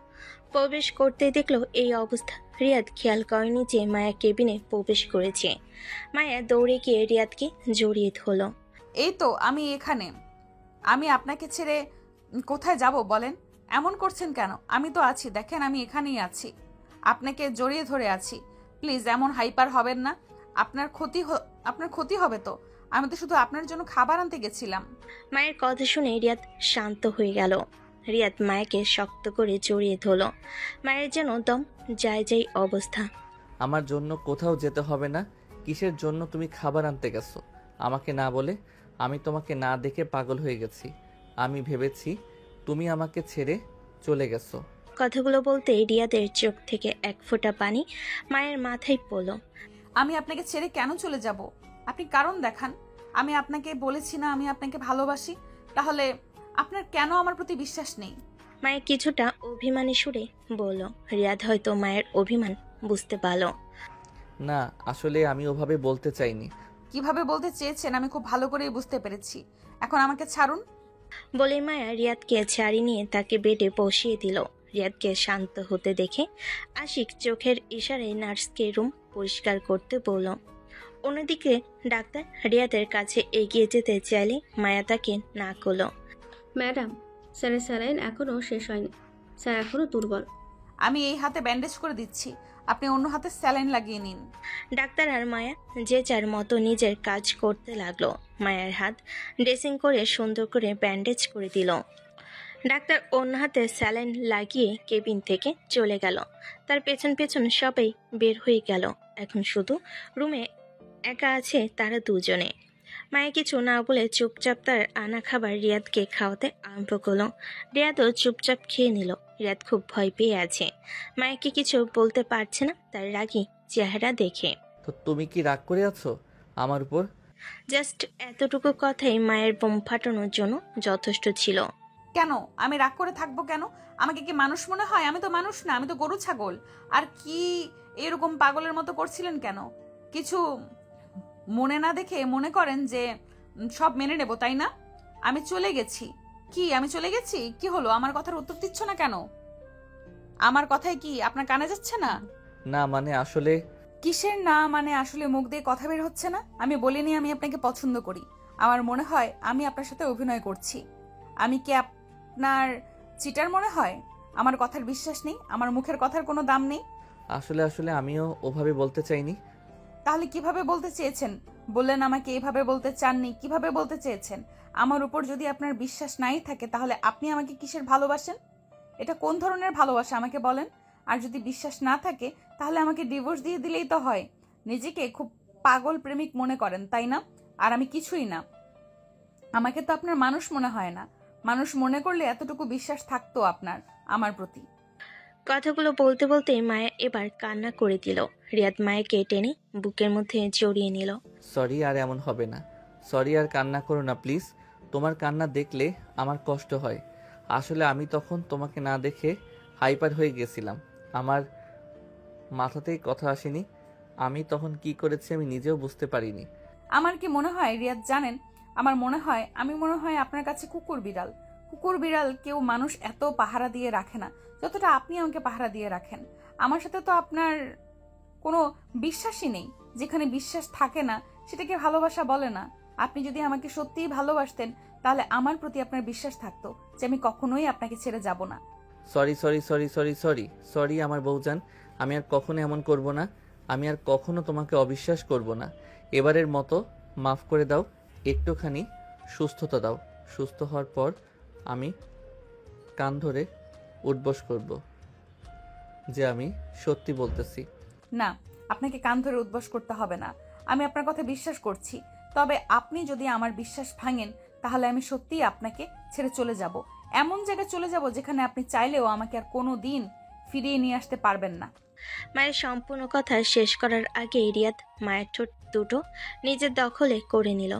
Speaker 7: প্রবেশ করতে দেখলো এই অবস্থা। রিয়াদ খেয়াল করেনি যে মায়া কেবিনে প্রবেশ করেছে। মায়া দৌড়ে গিয়ে রিয়াদকে জড়িয়ে ধরলো।
Speaker 2: এই তো আমি এখানে। আমি আপনাকে ছেড়ে কোথায় যাব বলেন? এমন করছেন কেন? আমি তো আছি, দেখেন আমি এখানেই আছি, আপনাকে জড়িয়ে ধরে আছি। প্লিজ এমন হাইপার হবেন না, আপনার ক্ষতি হবে তো। আমি তো শুধু আপনার জন্য খাবার আনতে গেছিলাম।
Speaker 7: মায়ের কথা শুনে রিয়াদ শান্ত হয়ে গেল। রিয়াদ মায়াকে শক্ত করে জড়িয়ে ধরলো। মায়ের যেন দম যায় অবস্থা।
Speaker 1: আমার জন্য কোথাও যেতে হবে না। কিসের জন্য তুমি খাবার আনতে গেছো আমাকে না বলে? আমি তোমাকে না দেখে পাগল হয়ে গেছি। আমি ভেবেছি তুমি আমাকে ছেড়ে চলে গেছো।
Speaker 7: কথাগুলো বলতে রিয়াদের চোখ থেকে এক ফোঁটা পানি মায়ের মাথায় পড়ল।
Speaker 2: আমি আপনাকে ছেড়ে কেন চলে যাব? আপনি কারণ দেখান। আমি আপনাকে বলেছি না আমি আপনাকে ভালোবাসি? তাহলে আপনার কেন আমার প্রতি বিশ্বাস নেই?
Speaker 7: মায়ের কিছুটা অভিমানী সুরে বলল। রিয়াদ হয়তো মায়ের অভিমান বুঝতে পারল।
Speaker 1: না, আসলে আমি ওভাবে বলতে চাইনি।
Speaker 2: কিভাবে বলতে চেয়েছেন আমি খুব ভালো করেই বুঝতে পেরেছি। এখন আমাকে ছাড়ুন।
Speaker 7: বলে মায়া রিয়াদকে ছাড়িয়ে নিয়ে তাকে বেডে বসিয়ে দিল। রিয়াদকে শান্ত হতে দেখে আশিক চোখের ইশারায় নার্সকে রুম পরিষ্কার করতে বলল। অন্যদিকে ডাক্তার রিয়াদের কাছে এগিয়ে যেতে চাইলে মায়া তাকে না করলো।
Speaker 16: ম্যাডাম, স্যারের স্যালাইন এখনও শেষ হয়নি, স্যার এখনও দুর্বল।
Speaker 2: আমি এই হাতে ব্যান্ডেজ করে দিচ্ছি, আপনি অন্য হাতে স্যালাইন লাগিয়ে নিন।
Speaker 7: ডাক্তার আর মায়া যে যার মতো নিজের কাজ করতে লাগলো। মায়ের হাত ড্রেসিং করে সুন্দর করে ব্যান্ডেজ করে দিল। ডাক্তার অন্য হাতে স্যালাইন লাগিয়ে কেবিন থেকে চলে গেল। তার পেছন পেছন সবাই বের হয়ে গেল। এখন শুধু রুমে একা আছে তারা দুজনে। মায়া কিছু না বলে চুপচাপ তার আনা খাবার রিয়াদকে খাওয়াতে আরম্ভ করলো। রিয়াদও চুপচাপ খেয়ে নিল। রিয়াদ খুব ভয় পেয়ে আছে, মায়াকে কিছু বলতে পারছে না তার রাগী চেহারা দেখে।
Speaker 1: তো তুমি কি রাগ করে আছো আমার উপর?
Speaker 7: জাস্ট এতটুকু কথাই মায়ের বোম ফাটানোর জন্য যথেষ্ট ছিল।
Speaker 2: কেন আমি রাগ করে থাকবো কেন? আমাকে কি মানুষ মনে হয়? আমি তো মানুষ না, আমি তো গরু ছাগল। আর কি এরকম পাগলের মতো করছিলেন কেন? কিছু মনে না দেখে মনে করেন যে সব মেনে নেব, তাই না? আমি চলে গেছি। কি আমি চলে গেছি? কি হলো? আমার কথার উত্তর দিচ্ছ না কেন? আমার কথাই কি আপনার কানে যাচ্ছে না?
Speaker 1: না মানে আসলে।
Speaker 2: কিসের না মানে আসলে? মুখ দিয়ে কথা বের হচ্ছে না? আমি বলিনি আমি আপনাকে পছন্দ করি। আমার মনে হয় আমি আপনার সাথে অভিনয় করছি। আমি কি আপনার চিটার মনে হয়? আমার কথার বিশ্বাস নেই? আমার মুখের কথার কোনো দাম নেই?
Speaker 1: আসলে আমিও ওভাবে বলতে চাইনি।
Speaker 2: তাহলে কিভাবে বলতে চেয়েছেন? বললেন আমাকে এইভাবে বলতে চাননি, কিভাবে বলতে চেয়েছেন? আমার উপর যদি আপনার বিশ্বাস নাই থাকে তাহলে আপনি আমাকে কিসের ভালোবাসেন? এটা কোন ধরনের ভালোবাসা আমাকে বলেন? আর যদি বিশ্বাস না থাকে তাহলে আমাকে ডিভোর্স দিয়ে দিলেই তো হয়। নিজেকে খুব পাগল প্রেমিক মনে করেন, তাই না? আর আমি কিছুই না। আমাকে তো আপনার মানুষ মনে হয় না। মানুষ মনে করলে এতটুকু বিশ্বাস থাকতো আপনার আমার প্রতি।
Speaker 7: কথাগুলো বলতে বলতে মায়া এবার কান্না করে দিল। রিয়াদ মায়াকে টেনে বুকের মধ্যে জড়িয়ে নিল।
Speaker 1: সরি, আর এমন হবে না। সরি, আর কান্না করো না প্লিজ। তোমার কান্না দেখলে আমার কষ্ট হয়। আসলে আমি তখন তোমাকে না দেখে হাইপার হয়ে গেছিলাম। আমার মাথাতেই কথা আসেনি। আমি তখন কি করেছি আমি নিজেও বুঝতে পারিনি।
Speaker 2: আমার কি মনে হয় রিয়াদ জানেন, আমি মনে হয় আপনার কাছে কুকুর বিড়াল কেউ মানুষ এত পাহারা দিয়ে রাখে না যতটা আপনি আমাকে পাহারা দিয়ে রাখেন। আমার সাথে তো আপনার কোনো বিশ্বাসই নেই। যেখানে বিশ্বাস থাকে না সেটাকে ভালোবাসা বলে না। আপনি যদি আমাকে সত্যিই ভালোবাসতেন তাহলে আমার প্রতি আপনার বিশ্বাস থাকতো যে আমি কখনোই আপনাকে ছেড়ে যাব না।
Speaker 1: সরি আমার বউজান, আমি আর কখনো এমন করব না। আমি আর কখনো তোমাকে অবিশ্বাস করব না। এবারের মতো মাফ করে দাও। একটুখানি সুস্থতা দাও। সুস্থ হওয়ার পর আমি কান ধরে উঠবস করব যে আমি সত্যি বলতেছি।
Speaker 2: না, আপনাকে কান ধরে উদ্বাস করতে হবে না। আমি আপনার কথা বিশ্বাস করছি। তবে আপনি যদি আমার বিশ্বাস ভাঙেন তাহলে আমি সত্যিই আপনাকে ছেড়ে চলে যাব। এমন জায়গায় চলে যাব যেখানে আপনি চাইলেও আমাকে আর কোনো দিন ফিরিয়ে নিয়ে আসতে পারবেন না।
Speaker 7: মায়ের সম্পূর্ণ কথা শেষ করার আগে রিয়াদ মায়ের ঠোঁট দুটো নিজের দখলে করে নিল।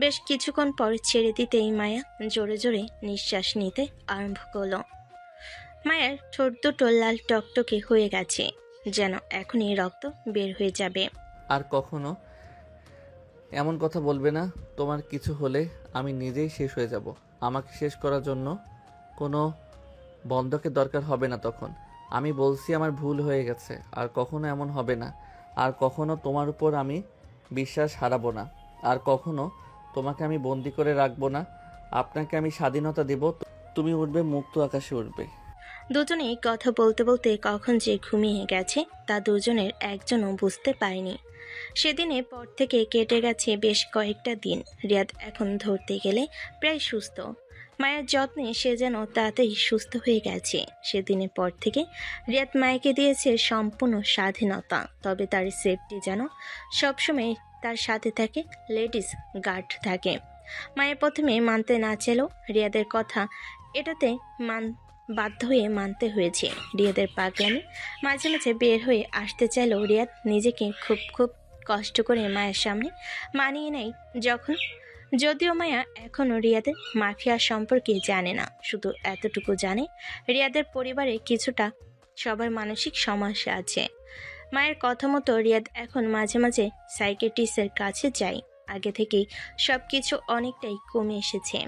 Speaker 7: বেশ কিছুক্ষণ পর ছেড়ে দিতেই মায়া জোরে জোরে নিঃশ্বাস নিতে আরম্ভ করলো। মায়ের ঠোঁট দুটো লাল টকটকে হয়ে গেছে, যেন এখনই রক্ত বের হয়ে যাবে।
Speaker 1: আর কখনো এমন কথা বলবে না। তোমার কিছু হলে আমি নিজেই শেষ হয়ে যাব। আমাকে শেষ করার জন্য কোনো বন্ধকের দরকার হবে না। তখন আমি বলছি আমার ভুল হয়ে গেছে। আর কখনো এমন হবে না। আর কখনো তোমার উপর আমি বিশ্বাস হারাবো না। আর কখনো তোমাকে আমি বন্দি করে রাখবো না। আপনাকে আমি স্বাধীনতা দেব। তুমি উঠবে, মুক্ত আকাশে উঠবে।
Speaker 7: দুজনেই কথা বলতে বলতে কখন যে ঘুমিয়ে গেছে তা দুজনের একজনও বুঝতে পারেনি। সেদিনের পর থেকে কেটে গেছে বেশ কয়েকটা দিন। রিয়াদ এখন ধরতে গেলে প্রায় সুস্থ। মায়ের যত্নে সে যেন তাড়াতাড়ি সুস্থ হয়ে গেছে। সেদিনের পর থেকে রিয়াদ মায়েকে দিয়েছে সম্পূর্ণ স্বাধীনতা। তবে তার সেফটি যেন সবসময় তার সাথে থাকে, লেডিস গার্ড থাকে। মায়ের প্রথমে মানতে না চাইলেও রিয়াদের কথা এটাতে বাধ্য হয়ে মানতে হয়েছে। রিয়াদের পাগলামি মাঝে মাঝে বের হয়ে আসতে চাইলেও রিয়াদ নিজেকে খুব কষ্ট করে মায়ের সামনে মানিয়ে নেয়। যদিও মায়া এখনও রিয়াদের মাফিয়া সম্পর্কে জানে না, শুধু এতটুকু জানে রিয়াদের পরিবারে কিছুটা সবার মানসিক সমস্যা আছে। মায়ের কথা মতো রিয়াদ এখন মাঝে মাঝে সাইকিয়াট্রিস্টের কাছে যায়। আগে থেকেই সব কিছু অনেকটাই কমে এসেছে।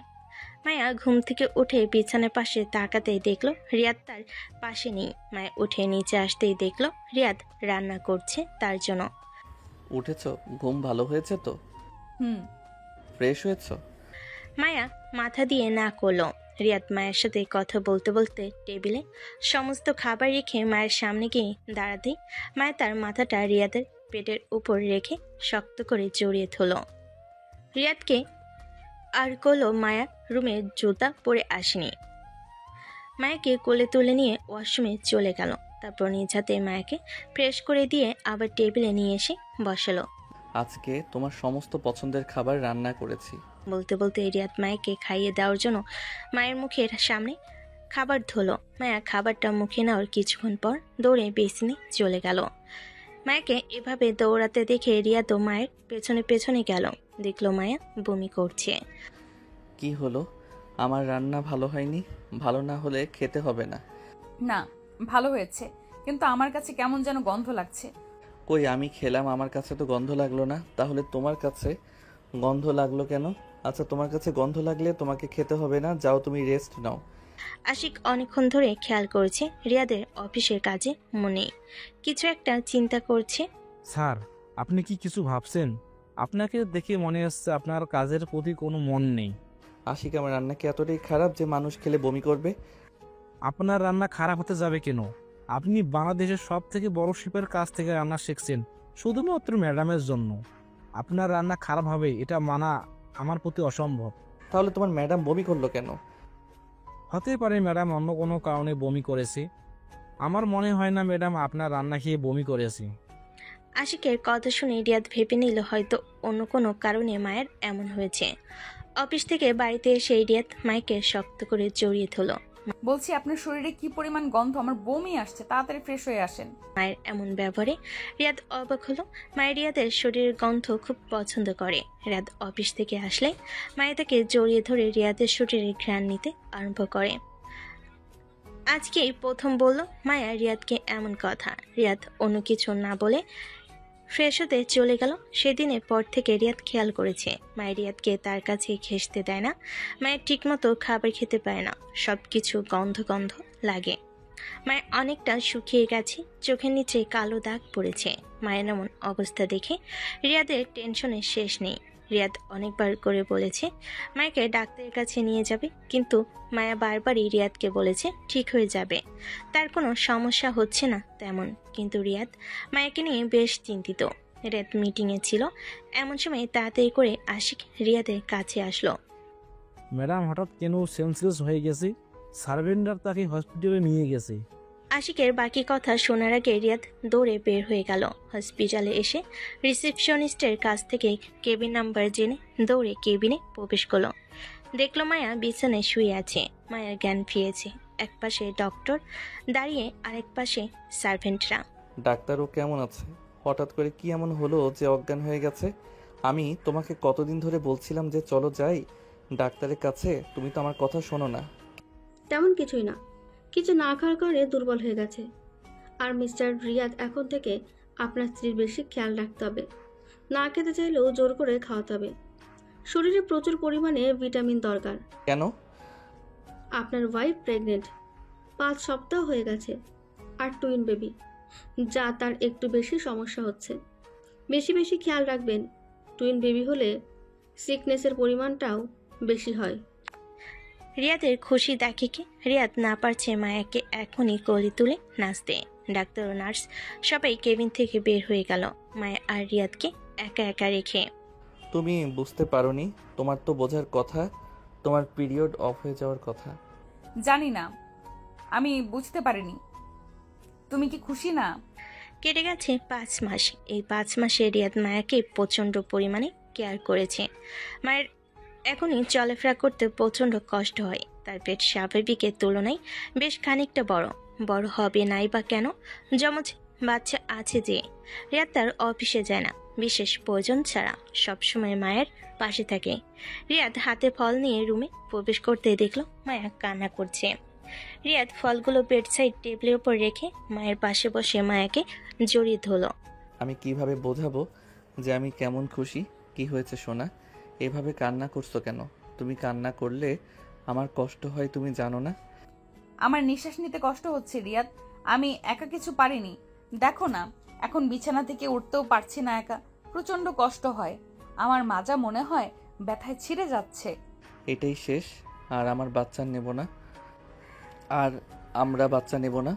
Speaker 7: মায়া ঘুম থেকে উঠে বিছানার পাশে তাকাতেই দেখলো রিয়াদ তার পাশে নেই। মায়া উঠে নিচে আসতেই দেখলো রিয়াদ রান্না করছে তার জন্য।
Speaker 1: উঠেছো? ঘুম ভালো হয়েছে তো? ফ্রেশ হয়েছো?
Speaker 7: মায়া মাথা দিয়ে না করলো। রিয়াদ মায়ের সাথে কথা বলতে বলতে টেবিলে সমস্ত খাবার রেখে মায়ের সামনে গিয়ে দাঁড়াতেই মায়া তার মাথাটা রিয়াদের পেটের উপর রেখে শক্ত করে জড়িয়ে ধরল। রিয়াদকে আর করলো মায়া রুমে জুতা পরে আসেনি। মায়াকে কোলে তুলে নিয়ে ওয়াশরুমে চলে গেল। তারপর নিজ হাতে মায়াকে ফ্রেশ করে দিয়ে আবার টেবিলে নিয়ে এসে বসালো।
Speaker 1: আজকে তোমার সমস্ত পছন্দের খাবার রান্না করেছি।
Speaker 7: বলতে বলতে রিয়াদ মায়াকে খাইয়ে দেওয়ার জন্য মায়ের মুখের সামনে খাবার ধোলো। মায়া খাবারটা মুখে নেওয়ার কিছুক্ষণ পর দৌড়ে বেসিনে চলে গেল। মায়াকে এভাবে দৌড়াতে দেখে রিয়াদও মায়ের পেছনে পেছনে গেল। দেখলো মায়া বমি করছে।
Speaker 1: কি হলো? আমার রান্না ভালো হয়নি? ভালো না হলে খেতে হবে না।
Speaker 2: না, ভালো হয়েছে, কিন্তু আমার কাছে কেমন যেন গন্ধ লাগছে।
Speaker 1: কই আমি খেলাম, আমার কাছে তো গন্ধ লাগলো না। তাহলে তোমার কাছে গন্ধ লাগলো কেন? আচ্ছা, তোমার কাছে গন্ধ লাগলে তোমাকে খেতে হবে না। যাও, তুমি রেস্ট নাও।
Speaker 7: আশিক অনেকক্ষণ ধরে খেয়াল করেছে রিয়াদের অফিসের কাজে মনে কিছু একটা চিন্তা করছে।
Speaker 8: স্যার, আপনি কি কিছু ভাবছেন? আপনাকে দেখে মনে হচ্ছে আপনার কাজের প্রতি কোনো মন নেই।
Speaker 1: আশিক, আমার রান্না কি এতটাই খারাপ যে মানুষ খেলে বমি করবে?
Speaker 8: আপনার রান্না খারাপ হতে যাবে কেন? আপনি বাংলাদেশের সব থেকে বড় শিপের কাছ থেকে রান্না শিখছেন শুধুমাত্র ম্যাডামের জন্য। আপনার রান্না খারাপ হবে এটা মানা আমার প্রতি অসম্ভব।
Speaker 1: তাহলে তোমার ম্যাডাম বমি করলো কেন?
Speaker 8: হতে পারে ম্যাডাম অন্য কোনো কারণে বমি করেছে। আমার মনে হয় না ম্যাডাম আপনার রান্না খেয়ে বমি করেছে।
Speaker 7: আশিকের কথা শুনে রিয়াদ ভেবে নিল হয়তো অন্য কোনো কারণে মায়ের এমন হয়েছে। অফিস থেকে বাড়িতে এসে রিয়াদ মাইকে শক্ত করে জড়িয়ে ধরল।
Speaker 2: বলছি আপনার শরীরে কি পরিমাণ গন্ধ, আমার বমি আসছে, তাড়াতাড়ি ফ্রেশ হয়ে আসেন।
Speaker 7: মায়ের এমন ব্যবহারে রিয়াদ অবাক হলো। মায়ের রিয়াদের শরীরের গন্ধ খুব পছন্দ করে। রিয়াদ অফিস থেকে আসলে মায়ের তাকে জড়িয়ে ধরে রিয়াদের শরীরের ঘ্রাণ নিতে আরম্ভ করে। আজকেই প্রথম বলল মায়া রিয়াদকে এমন কথা। রিয়াদ অন্য কিছু না বলে ফ্রেশ হতে চলে গেল। সেদিনের পর থেকে রিয়াদ খেয়াল করেছে মায়ের রিয়াদকে তার কাছে ঘেঁষতে দেয় না। মায়ের ঠিকমতো খাবার খেতে পায় না, সব কিছু গন্ধ গন্ধ লাগে। মায়ের অনেকটা শুকিয়ে গেছে, চোখের নিচে কালো দাগ পড়েছে। মায়ের এমন অবস্থা দেখে রিয়াদের টেনশনের শেষ নেই। রিয়াদ অনেকবার করে বলেছে মায়াকে ডাক্তারের কাছে নিয়ে যাবে, কিন্তু মায়া বারবারই রিয়াদকে বলেছে ঠিক হয়ে যাবে, তার কোনো সমস্যা হচ্ছে না তেমন। কিন্তু রিয়াদ মায়াকে নিয়ে বেশ চিন্তিত। রিয়াদ মিটিংয়ে ছিল, এমন সময় তাড়াতাড়ি করে আশিক রিয়াদের কাছে আসলো।
Speaker 8: ম্যাডাম হঠাৎ কেন সেন্সলেস হয়ে গেছে, সার্ভেন্টার তাকে হসপিটালে নিয়ে গেছে।
Speaker 7: আশিকের বাকি কথা শোনার আগে রিয়াদ দৌড়ে বের হয়ে গেল। হসপিটালে এসে রিসেপশনিস্টের কাছ থেকে কেবিন নাম্বার জেনে দৌড়ে কেবিনে প্রবেশ করলো। দেখলো মায়া বিছানায় শুয়ে আছে। মায়ের জ্ঞান ফিরেছে। এক পাশে ডক্টর দাঁড়িয়ে, আরেক পাশে সার্ভেন্টরা।
Speaker 1: ডাক্তার, ও কেমন আছে? হঠাৎ করে কি এমন হলো যে অজ্ঞান হয়ে গেছে? আমি তোমাকে কতদিন ধরে বলছিলাম যে চলো যাই ডাক্তারের কাছে, তুমি তো আমার কথা শোনো না।
Speaker 16: তেমন কিছুই না, কিছু না খাওয়ার কারণে দুর্বল হয়ে গেছে। আর মিস্টার রিয়াদ, এখন থেকে আপনার স্ত্রীর বেশি খেয়াল রাখতে হবে। না খেতে চাইলেও জোর করে খাওয়াতে হবে। শরীরে প্রচুর পরিমাণে ভিটামিন দরকার।
Speaker 1: কেন?
Speaker 16: আপনার ওয়াইফ প্রেগনেন্ট, 5 সপ্তাহ হয়ে গেছে, আর টুইন বেবি, যা তার একটু বেশি সমস্যা হচ্ছে। বেশি বেশি খেয়াল রাখবেন। টুইন বেবি হলে সিকনেসের পরিমাণটাও বেশি হয়।
Speaker 7: রিয়াদের খুশি দেখে কি রিয়াদ না পারছে মায়াকে এখনই কোলে তুলে নাচতে। ডাক্তার ও নার্স সবাই কেবিন থেকে বের হয়ে গেল, মায়া আর রিয়াদকে একা একা রেখে।
Speaker 1: তুমি বুঝতে পারোনি, তোমার তো বোঝার কথা, তোমার পিরিয়ড অফ হয়ে যাওয়ার কথা।
Speaker 2: জানি না, আমি বুঝতে পারিনি। তুমি কি খুশি না?
Speaker 7: কেটে গেছে 5 মাস। এই 5 মাসে রিয়াদ মায়াকে প্রচণ্ড পরিমাণে কেয়ার করেছে। মায়ের এখনই চলাফেরা করতে প্রচণ্ড কষ্ট হয়। তার পেট স্বাভাবিকের তুলনায় বেশ খানিকটা বড়। বড় হবে নাই বা কেন, যমজ বাচ্চা আছে যে। রিয়াদ তার অফিসে যায় না, বিশেষ প্রয়োজন ছাড়া সবসময় মায়ের পাশে থাকে। রিয়াদ হাতে ফল নিয়ে রুমে প্রবেশ করতে দেখলো মায়া কান্না করছে। রিয়াদ ফলগুলো বেডসাইড টেবিলের উপর রেখে মায়ের পাশে বসে মায়াকে জড়িয়ে ধরলো।
Speaker 1: আমি কিভাবে বোঝাবো যে আমি কেমন খুশি? কি হয়েছে সোনা, এভাবে কান্না করছো কেন? তুমি কান্না করলে আমার কষ্ট হয়, তুমি জানো না?
Speaker 2: আমার নিঃশ্বাস নিতে কষ্ট হচ্ছে রিয়াদ, আমি একা কিছু পারিনি। দেখো না, এখন বিছানা থেকে উঠতেও পারছি না একা, প্রচন্ড কষ্ট হয়। আমার মাজা মনে হয় ব্যথায় ছিঁড়ে যাচ্ছে।
Speaker 1: এটাই শেষ, আর আমার বাচ্চা নেব না, আর আমরা বাচ্চা নেব না।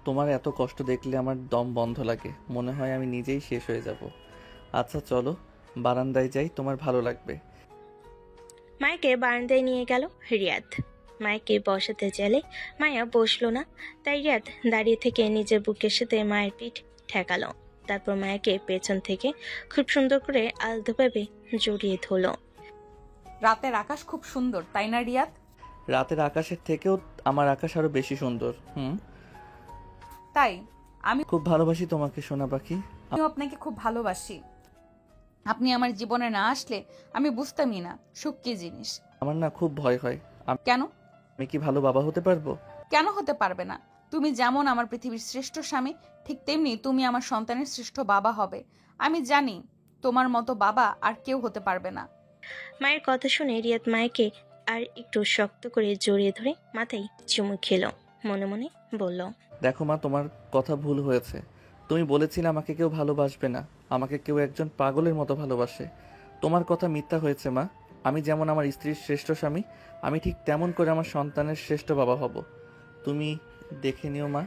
Speaker 1: তোমার এত কষ্ট দেখলে আমার দম বন্ধ লাগে, মনে হয় আমি নিজেই শেষ হয়ে যাব। আচ্ছা চলো বারান্দায় যাই, তোমার ভালো লাগবে।
Speaker 7: মায়াকে বারান্দায় নিয়ে গেল রিয়াদ। মায়াকে বসাতে চাইলে মায়া বসলো না, তাই রিয়াদ দাঁড়িয়ে থেকে নিজের বুকের সাথে মায়ের পিঠ ঠেকালো। তারপর মায়াকে পেছন থেকে খুব সুন্দর করে আলতোভাবে জড়িয়ে ধরলো।
Speaker 2: রাতের আকাশ খুব সুন্দর, তাই না রিয়াদ?
Speaker 1: রাতের আকাশের থেকেও আমার আকাশ আরো বেশি সুন্দর।
Speaker 2: তাই আমি
Speaker 1: খুব ভালোবাসি তোমাকে সোনা পাখি।
Speaker 2: আমিও আপনাকে খুব ভালোবাসি। আপনি আমার জীবনে না আসলে আমি বুঝতামই না সুখ কি জিনিস।
Speaker 1: আমার না খুব ভয় হয়।
Speaker 2: কেন?
Speaker 1: আমি কি ভালো বাবা হতে পারবো?
Speaker 2: কেন হতে পারবে না? তুমি যেমন আমার পৃথিবীর শ্রেষ্ঠ স্বামী, ঠিক তেমনি তুমি আমার সন্তানের শ্রেষ্ঠ বাবা হবে। আমি জানি তোমার মতো বাবা আর কেউ হতে পারবে না।
Speaker 7: মায়ের কথা শুনে রিয়াদ মায়াকে আর একটু শক্ত করে জড়িয়ে ধরে মাথায় চুমু খেলো। মনে মনে বলল,
Speaker 1: দেখো মা, তোমার কথা ভুল হয়েছে। তুমি বলেছিলে আমাকে কেউ ভালোবাসবে না, আমাকে কেউ একজন পাগলের মতো ভালোবাসে। তোমার কথা মিথ্যা হয়েছে মা। আমি যেমন আমার স্ত্রীর শ্রেষ্ঠ স্বামী, আমি ঠিক তেমন করে আমার সন্তানের শ্রেষ্ঠ বাবা হব। তুমি দেখে নিও মা।